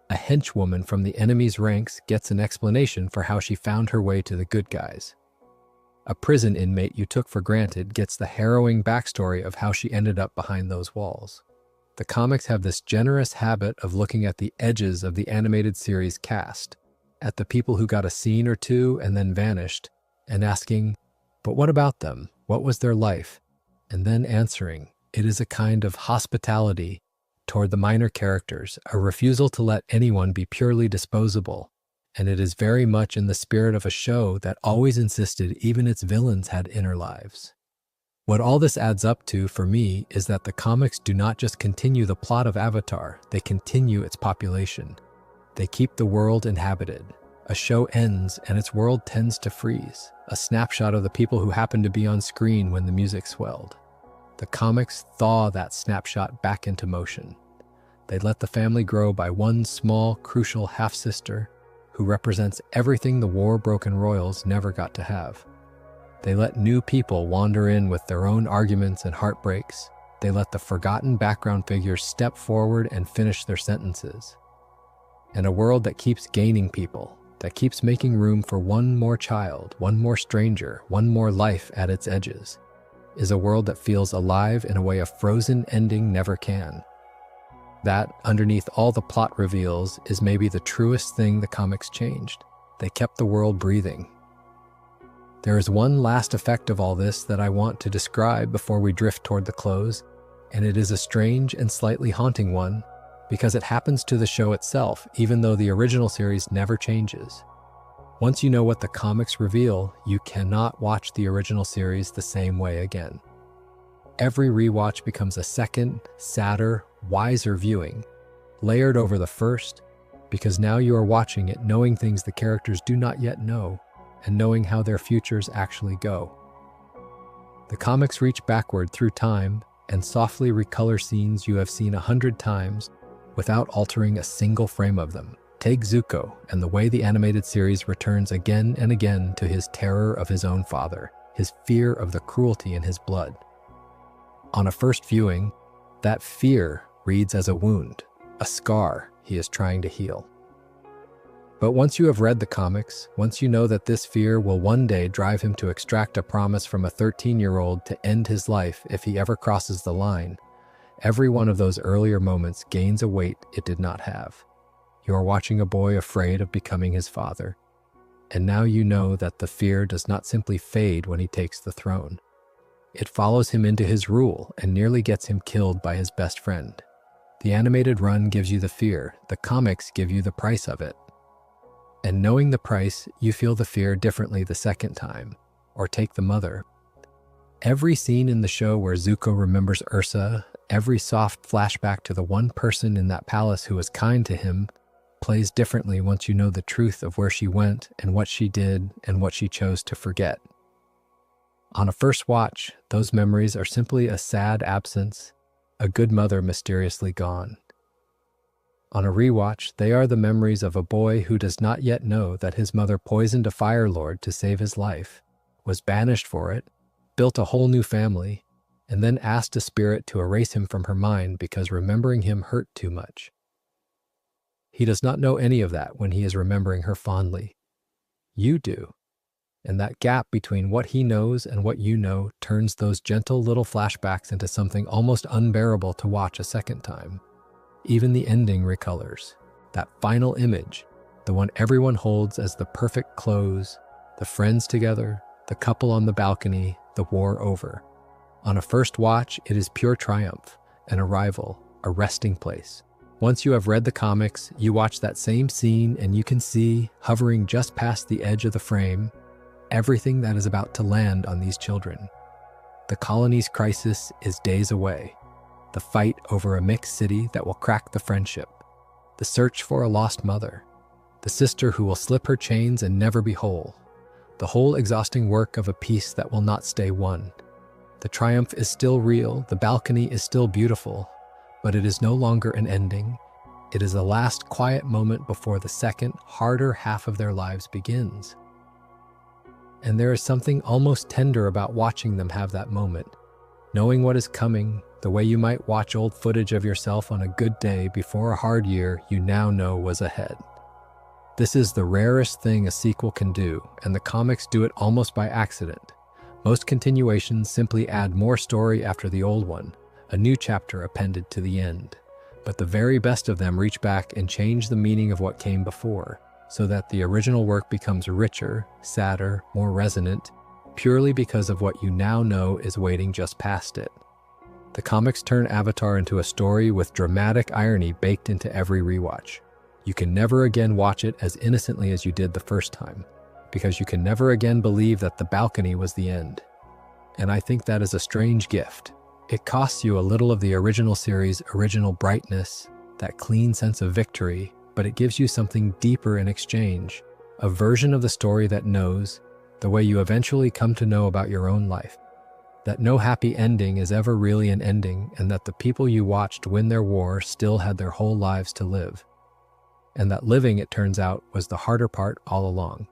A henchwoman from the enemy's ranks gets an explanation for how she found her way to the good guys. A prison inmate you took for granted gets the harrowing backstory of how she ended up behind those walls. The comics have this generous habit of looking at the edges of the animated series cast, at the people who got a scene or two and then vanished, and asking, but what about them? What was their life? And then answering, it is a kind of hospitality toward the minor characters, a refusal to let anyone be purely disposable, and it is very much in the spirit of a show that always insisted even its villains had inner lives. What all this adds up to, for me, is that the comics do not just continue the plot of Avatar, they continue its population. They keep the world inhabited. A show ends and its world tends to freeze, a snapshot of the people who happened to be on screen when the music swelled. The comics thaw that snapshot back into motion. They let the family grow by one small, crucial half-sister who represents everything the war-broken royals never got to have. They let new people wander in with their own arguments and heartbreaks. They let the forgotten background figures step forward and finish their sentences. And a world that keeps gaining people, that keeps making room for one more child, one more stranger, one more life at its edges, is a world that feels alive in a way a frozen ending never can. That, underneath all the plot reveals, is maybe the truest thing the comics changed. They kept the world breathing. There is one last effect of all this that I want to describe before we drift toward the close, and it is a strange and slightly haunting one, because it happens to the show itself, even though the original series never changes. Once you know what the comics reveal, you cannot watch the original series the same way again. Every rewatch becomes a second, sadder, wiser viewing, layered over the first, because now you are watching it knowing things the characters do not yet know, and knowing how their futures actually go. The comics reach backward through time and softly recolor scenes you have seen 100 times without altering a single frame of them. Take Zuko and the way the animated series returns again and again to his terror of his own father, his fear of the cruelty in his blood. On a first viewing, that fear reads as a wound, a scar he is trying to heal. But once you have read the comics, once you know that this fear will one day drive him to extract a promise from a 13-year-old to end his life if he ever crosses the line, every one of those earlier moments gains a weight it did not have. You are watching a boy afraid of becoming his father, and now you know that the fear does not simply fade when he takes the throne. It follows him into his rule and nearly gets him killed by his best friend. The animated run gives you the fear, the comics give you the price of it. And knowing the price, you feel the fear differently the second time. Or take the mother. Every scene in the show where Zuko remembers Ursa, every soft flashback to the one person in that palace who was kind to him, plays differently once you know the truth of where she went and what she did and what she chose to forget. On a first watch, those memories are simply a sad absence, a good mother mysteriously gone. On a rewatch, they are the memories of a boy who does not yet know that his mother poisoned a Fire Lord to save his life, was banished for it, built a whole new family, and then asked a spirit to erase him from her mind because remembering him hurt too much. He does not know any of that when he is remembering her fondly. You do. And that gap between what he knows and what you know turns those gentle little flashbacks into something almost unbearable to watch a second time. Even the ending recolors. That final image, the one everyone holds as the perfect close, the friends together, the couple on the balcony, the war over. On a first watch, it is pure triumph, an arrival, a resting place. Once you have read the comics, you watch that same scene and you can see, hovering just past the edge of the frame, everything that is about to land on these children. The colony's crisis is days away. The fight over a mixed city that will crack the friendship. The search for a lost mother. The sister who will slip her chains and never be whole. The whole exhausting work of a piece that will not stay won. The triumph is still real, the balcony is still beautiful, but it is no longer an ending. It is a last quiet moment before the second, harder half of their lives begins. And there is something almost tender about watching them have that moment, knowing what is coming, the way you might watch old footage of yourself on a good day before a hard year you now know was ahead. This is the rarest thing a sequel can do, and the comics do it almost by accident. Most continuations simply add more story after the old one, a new chapter appended to the end. But the very best of them reach back and change the meaning of what came before, so that the original work becomes richer, sadder, more resonant, purely because of what you now know is waiting just past it. The comics turn Avatar into a story with dramatic irony baked into every rewatch. You can never again watch it as innocently as you did the first time, because you can never again believe that the balcony was the end. And I think that is a strange gift. It costs you a little of the original series' original brightness, that clean sense of victory, but it gives you something deeper in exchange, a version of the story that knows, the way you eventually come to know about your own life, that no happy ending is ever really an ending, and that the people you watched win their war still had their whole lives to live. And that living, it turns out, was the harder part all along.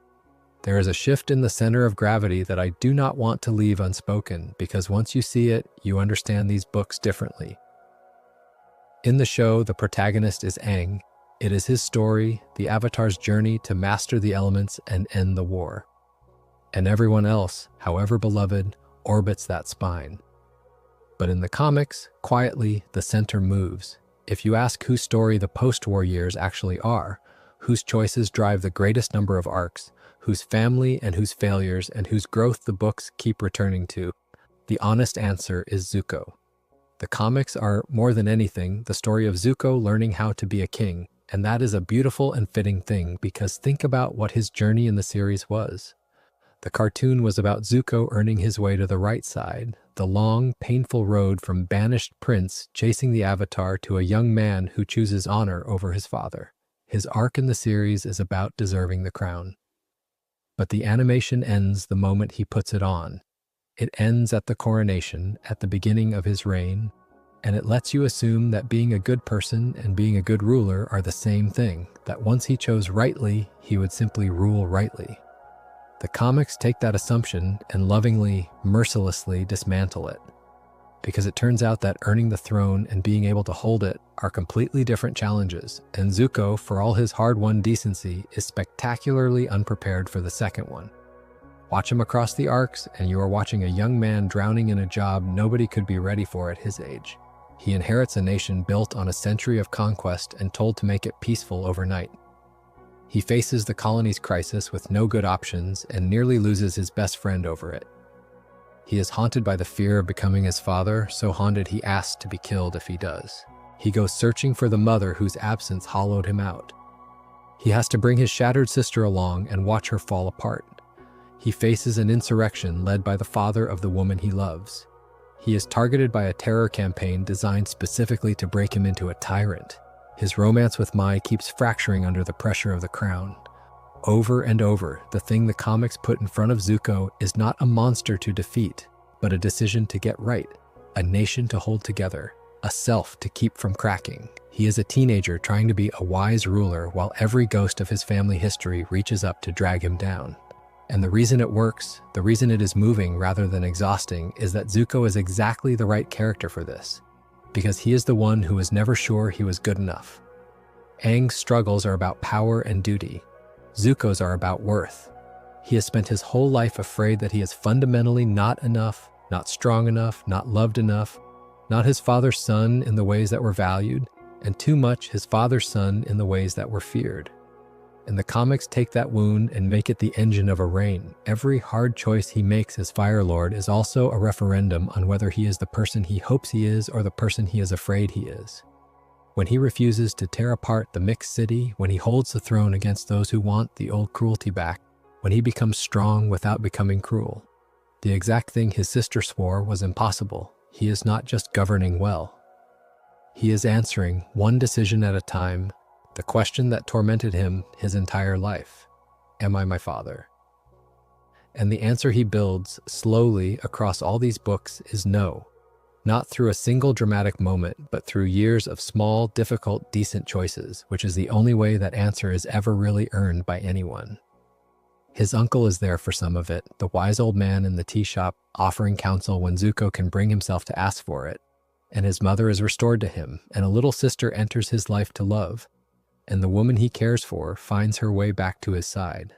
There is a shift in the center of gravity that I do not want to leave unspoken, because once you see it, you understand these books differently. In the show, the protagonist is Aang. It is his story, the Avatar's journey to master the elements and end the war. And everyone else, however beloved, orbits that spine. But in the comics, quietly, the center moves. If you ask whose story the post-war years actually are, whose choices drive the greatest number of arcs, whose family and whose failures and whose growth the books keep returning to, the honest answer is Zuko. The comics are, more than anything, the story of Zuko learning how to be a king, and that is a beautiful and fitting thing because think about what his journey in the series was. The cartoon was about Zuko earning his way to the right side, the long, painful road from banished prince chasing the Avatar to a young man who chooses honor over his father. His arc in the series is about deserving the crown. But the animation ends the moment he puts it on. It ends at the coronation, at the beginning of his reign, and it lets you assume that being a good person and being a good ruler are the same thing, that once he chose rightly, he would simply rule rightly. The comics take that assumption and lovingly, mercilessly dismantle it, because it turns out that earning the throne and being able to hold it are completely different challenges, and Zuko, for all his hard-won decency, is spectacularly unprepared for the second one. Watch him across the arcs, and you are watching a young man drowning in a job nobody could be ready for at his age. He inherits a nation built on a century of conquest and told to make it peaceful overnight. He faces the colony's crisis with no good options and nearly loses his best friend over it. He is haunted by the fear of becoming his father, so haunted he asks to be killed if he does. He goes searching for the mother whose absence hollowed him out. He has to bring his shattered sister along and watch her fall apart. He faces an insurrection led by the father of the woman he loves. He is targeted by a terror campaign designed specifically to break him into a tyrant. His romance with Mai keeps fracturing under the pressure of the crown. Over and over, the thing the comics put in front of Zuko is not a monster to defeat, but a decision to get right, a nation to hold together, a self to keep from cracking. He is a teenager trying to be a wise ruler while every ghost of his family history reaches up to drag him down. And the reason it works, the reason it is moving rather than exhausting, is that Zuko is exactly the right character for this, because he is the one who was never sure he was good enough. Aang's struggles are about power and duty. Zuko's are about worth. He has spent his whole life afraid that he is fundamentally not enough, not strong enough, not loved enough, not his father's son in the ways that were valued, and too much his father's son in the ways that were feared. And the comics take that wound and make it the engine of a reign. Every hard choice he makes as Fire Lord is also a referendum on whether he is the person he hopes he is or the person he is afraid he is. When he refuses to tear apart the mixed city, when he holds the throne against those who want the old cruelty back, when he becomes strong without becoming cruel. The exact thing his sister swore was impossible. He is not just governing well. He is answering, one decision at a time, the question that tormented him his entire life. Am I my father? And the answer he builds slowly across all these books is no. Not through a single dramatic moment, but through years of small, difficult, decent choices, which is the only way that answer is ever really earned by anyone. His uncle is there for some of it, the wise old man in the tea shop offering counsel when Zuko can bring himself to ask for it, and his mother is restored to him, and a little sister enters his life to love, and the woman he cares for finds her way back to his side.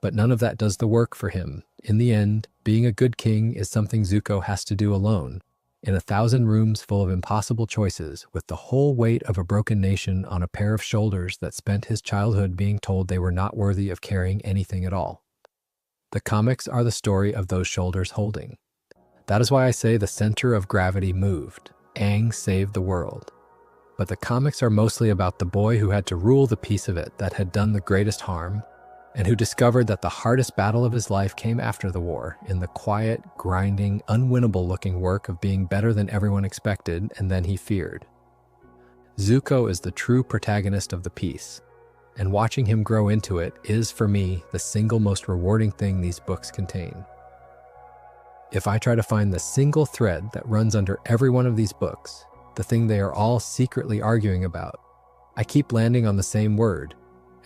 But none of that does the work for him. In the end, being a good king is something Zuko has to do alone, in 1,000 rooms full of impossible choices, with the whole weight of a broken nation on a pair of shoulders that spent his childhood being told they were not worthy of carrying anything at all. The comics are the story of those shoulders holding. That is why I say the center of gravity moved. Aang saved the world. But the comics are mostly about the boy who had to rule the piece of it that had done the greatest harm, and who discovered that the hardest battle of his life came after the war, in the quiet, grinding, unwinnable-looking work of being better than everyone expected and then he feared. Zuko is the true protagonist of the piece, and watching him grow into it is, for me, the single most rewarding thing these books contain. If I try to find the single thread that runs under every one of these books, the thing they are all secretly arguing about, I keep landing on the same word,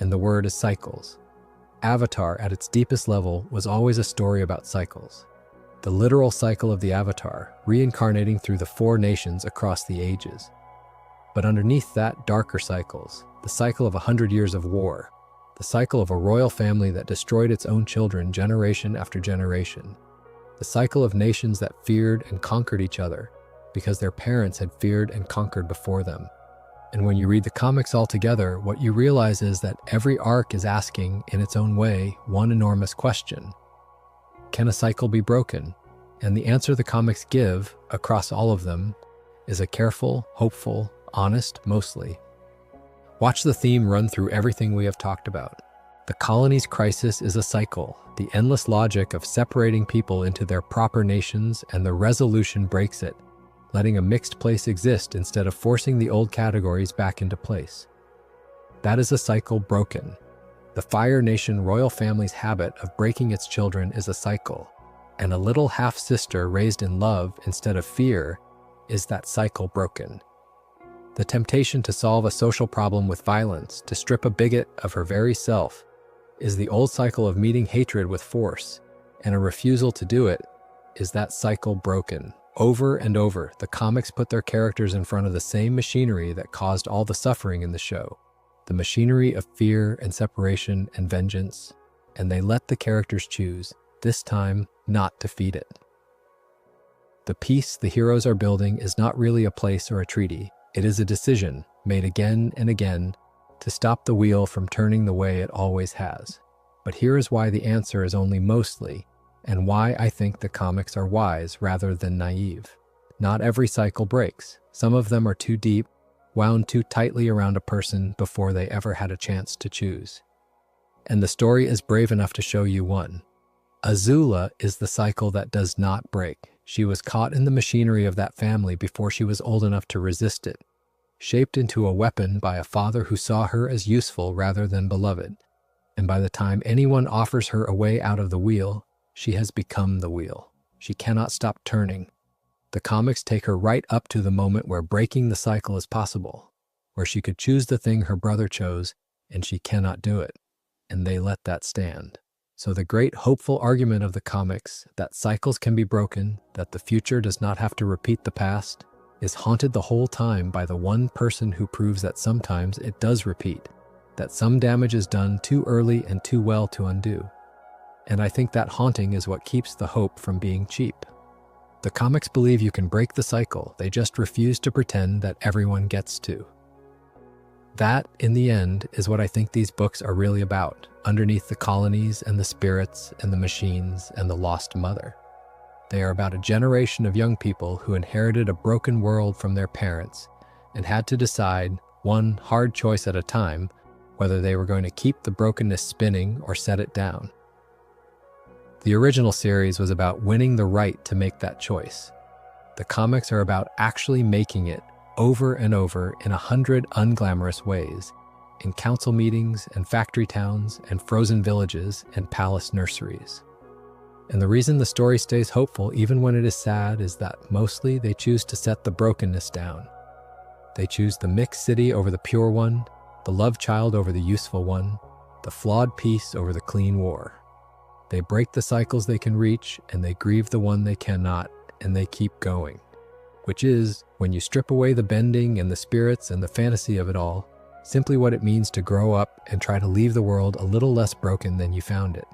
and the word is cycles. Avatar, at its deepest level, was always a story about cycles. The literal cycle of the Avatar, reincarnating through the 4 nations across the ages. But underneath that, darker cycles, the cycle of 100 years of war, the cycle of a royal family that destroyed its own children generation after generation, the cycle of nations that feared and conquered each other because their parents had feared and conquered before them. And when you read the comics all together, what you realize is that every arc is asking, in its own way, one enormous question. Can a cycle be broken? And the answer the comics give, across all of them, is a careful, hopeful, honest, mostly. Watch the theme run through everything we have talked about. The colony's crisis is a cycle, the endless logic of separating people into their proper nations, and the resolution breaks it, letting a mixed place exist instead of forcing the old categories back into place. That is a cycle broken. The Fire Nation royal family's habit of breaking its children is a cycle, and a little half-sister raised in love instead of fear is that cycle broken. The temptation to solve a social problem with violence, to strip a bigot of her very self, is the old cycle of meeting hatred with force, and a refusal to do it is that cycle broken. Over and over, the comics put their characters in front of the same machinery that caused all the suffering in the show, the machinery of fear and separation and vengeance, and they let the characters choose, this time, not to feed it. The peace the heroes are building is not really a place or a treaty. It is a decision, made again and again, to stop the wheel from turning the way it always has. But here is why the answer is only mostly, and why I think the comics are wise rather than naive. Not every cycle breaks. Some of them are too deep, wound too tightly around a person before they ever had a chance to choose. And the story is brave enough to show you one. Azula is the cycle that does not break. She was caught in the machinery of that family before she was old enough to resist it, shaped into a weapon by a father who saw her as useful rather than beloved. And by the time anyone offers her a way out of the wheel, she has become the wheel. She cannot stop turning. The comics take her right up to the moment where breaking the cycle is possible, where she could choose the thing her brother chose, and she cannot do it. And they let that stand. So the great hopeful argument of the comics, that cycles can be broken, that the future does not have to repeat the past, is haunted the whole time by the one person who proves that sometimes it does repeat, that some damage is done too early and too well to undo. And I think that haunting is what keeps the hope from being cheap. The comics believe you can break the cycle, they just refuse to pretend that everyone gets to. That, in the end, is what I think these books are really about, underneath the colonies and the spirits and the machines and the lost mother. They are about a generation of young people who inherited a broken world from their parents and had to decide, one hard choice at a time, whether they were going to keep the brokenness spinning or set it down. The original series was about winning the right to make that choice. The comics are about actually making it over and over in 100 unglamorous ways, in council meetings and factory towns and frozen villages and palace nurseries. And the reason the story stays hopeful even when it is sad is that mostly they choose to set the brokenness down. They choose the mixed city over the pure one, the love child over the useful one, the flawed peace over the clean war. They break the cycles they can reach and they grieve the one they cannot, and they keep going. Which is, when you strip away the bending and the spirits and the fantasy of it all, simply what it means to grow up and try to leave the world a little less broken than you found it.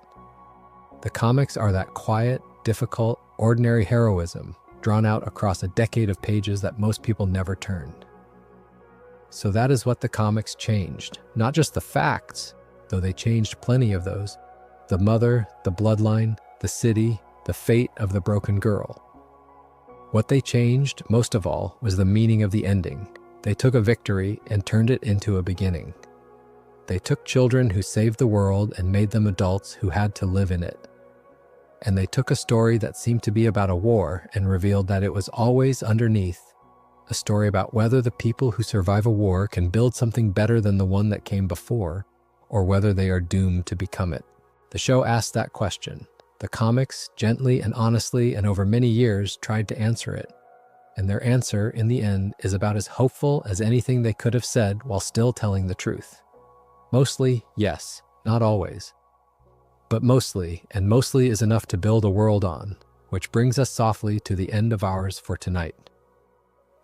The comics are that quiet, difficult, ordinary heroism drawn out across a decade of pages that most people never turned. So that is what the comics changed. Not just the facts, though they changed plenty of those. The mother, the bloodline, the city, the fate of the broken girl. What they changed, most of all, was the meaning of the ending. They took a victory and turned it into a beginning. They took children who saved the world and made them adults who had to live in it. And they took a story that seemed to be about a war and revealed that it was always underneath, a story about whether the people who survive a war can build something better than the one that came before, or whether they are doomed to become it. The show asked that question. The comics, gently and honestly and over many years, tried to answer it. And their answer, in the end, is about as hopeful as anything they could have said while still telling the truth. Mostly, yes, not always. But mostly, and mostly is enough to build a world on, which brings us softly to the end of ours for tonight.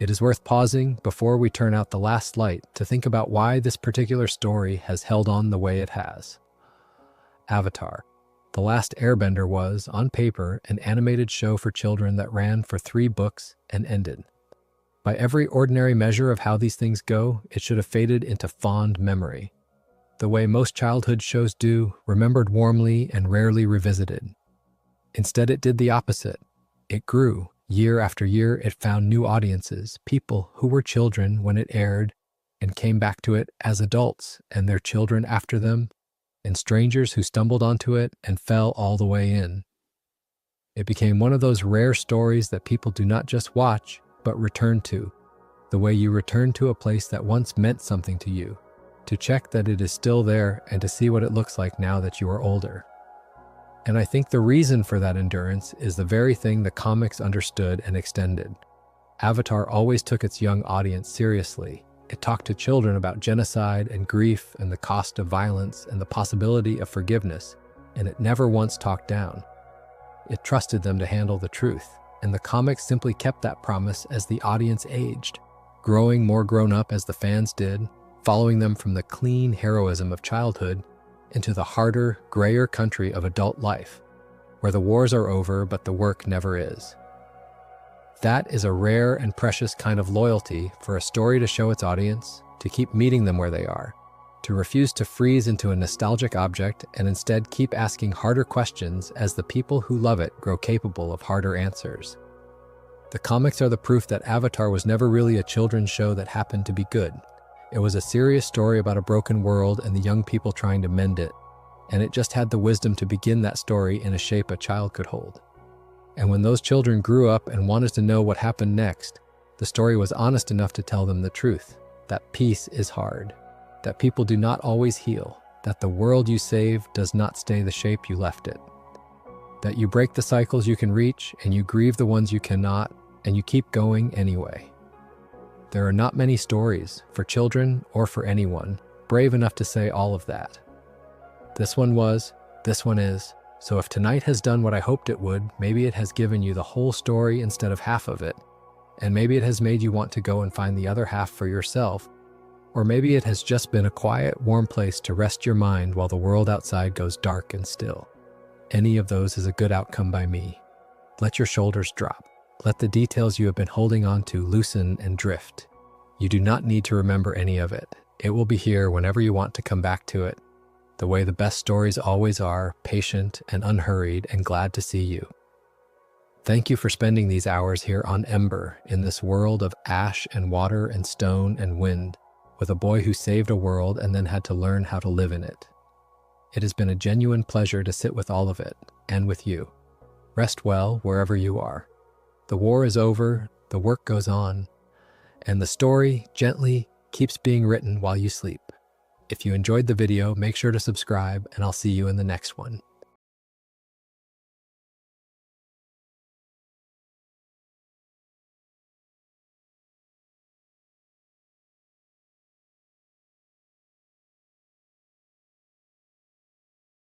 It is worth pausing before we turn out the last light to think about why this particular story has held on the way it has. Avatar. The Last Airbender was, on paper, an animated show for children that ran for 3 books and ended. By every ordinary measure of how these things go, it should have faded into fond memory. The way most childhood shows do, remembered warmly and rarely revisited. Instead, it did the opposite. It grew. Year after year, it found new audiences, people who were children when it aired, and came back to it as adults and their children after them, and strangers who stumbled onto it and fell all the way in. It became one of those rare stories that people do not just watch, but return to, the way you return to a place that once meant something to you, to check that it is still there and to see what it looks like now that you are older. And I think the reason for that endurance is the very thing the comics understood and extended. Avatar always took its young audience seriously. It talked to children about genocide and grief and the cost of violence and the possibility of forgiveness, and it never once talked down. It trusted them to handle the truth, and the comics simply kept that promise as the audience aged, growing more grown up as the fans did, following them from the clean heroism of childhood into the harder, grayer country of adult life, where the wars are over but the work never is. That is a rare and precious kind of loyalty for a story to show its audience, to keep meeting them where they are, to refuse to freeze into a nostalgic object and instead keep asking harder questions as the people who love it grow capable of harder answers. The comics are the proof that Avatar was never really a children's show that happened to be good. It was a serious story about a broken world and the young people trying to mend it, and it just had the wisdom to begin that story in a shape a child could hold. And when those children grew up and wanted to know what happened next, the story was honest enough to tell them the truth, that peace is hard, that people do not always heal, that the world you save does not stay the shape you left it, that you break the cycles you can reach and you grieve the ones you cannot, and you keep going anyway. There are not many stories, for children or for anyone, brave enough to say all of that. This one was, this one is, so if tonight has done what I hoped it would, maybe it has given you the whole story instead of half of it, and maybe it has made you want to go and find the other half for yourself, or maybe it has just been a quiet, warm place to rest your mind while the world outside goes dark and still. Any of those is a good outcome by me. Let your shoulders drop. Let the details you have been holding on to loosen and drift. You do not need to remember any of it. It will be here whenever you want to come back to it. The way the best stories always are, patient and unhurried and glad to see you. Thank you for spending these hours here on Ember in this world of ash and water and stone and wind, with a boy who saved a world and then had to learn how to live in it. It has been a genuine pleasure to sit with all of it, and with you. Rest well wherever you are. The war is over, the work goes on, and the story, gently, keeps being written while you sleep. If you enjoyed the video, make sure to subscribe, and I'll see you in the next one.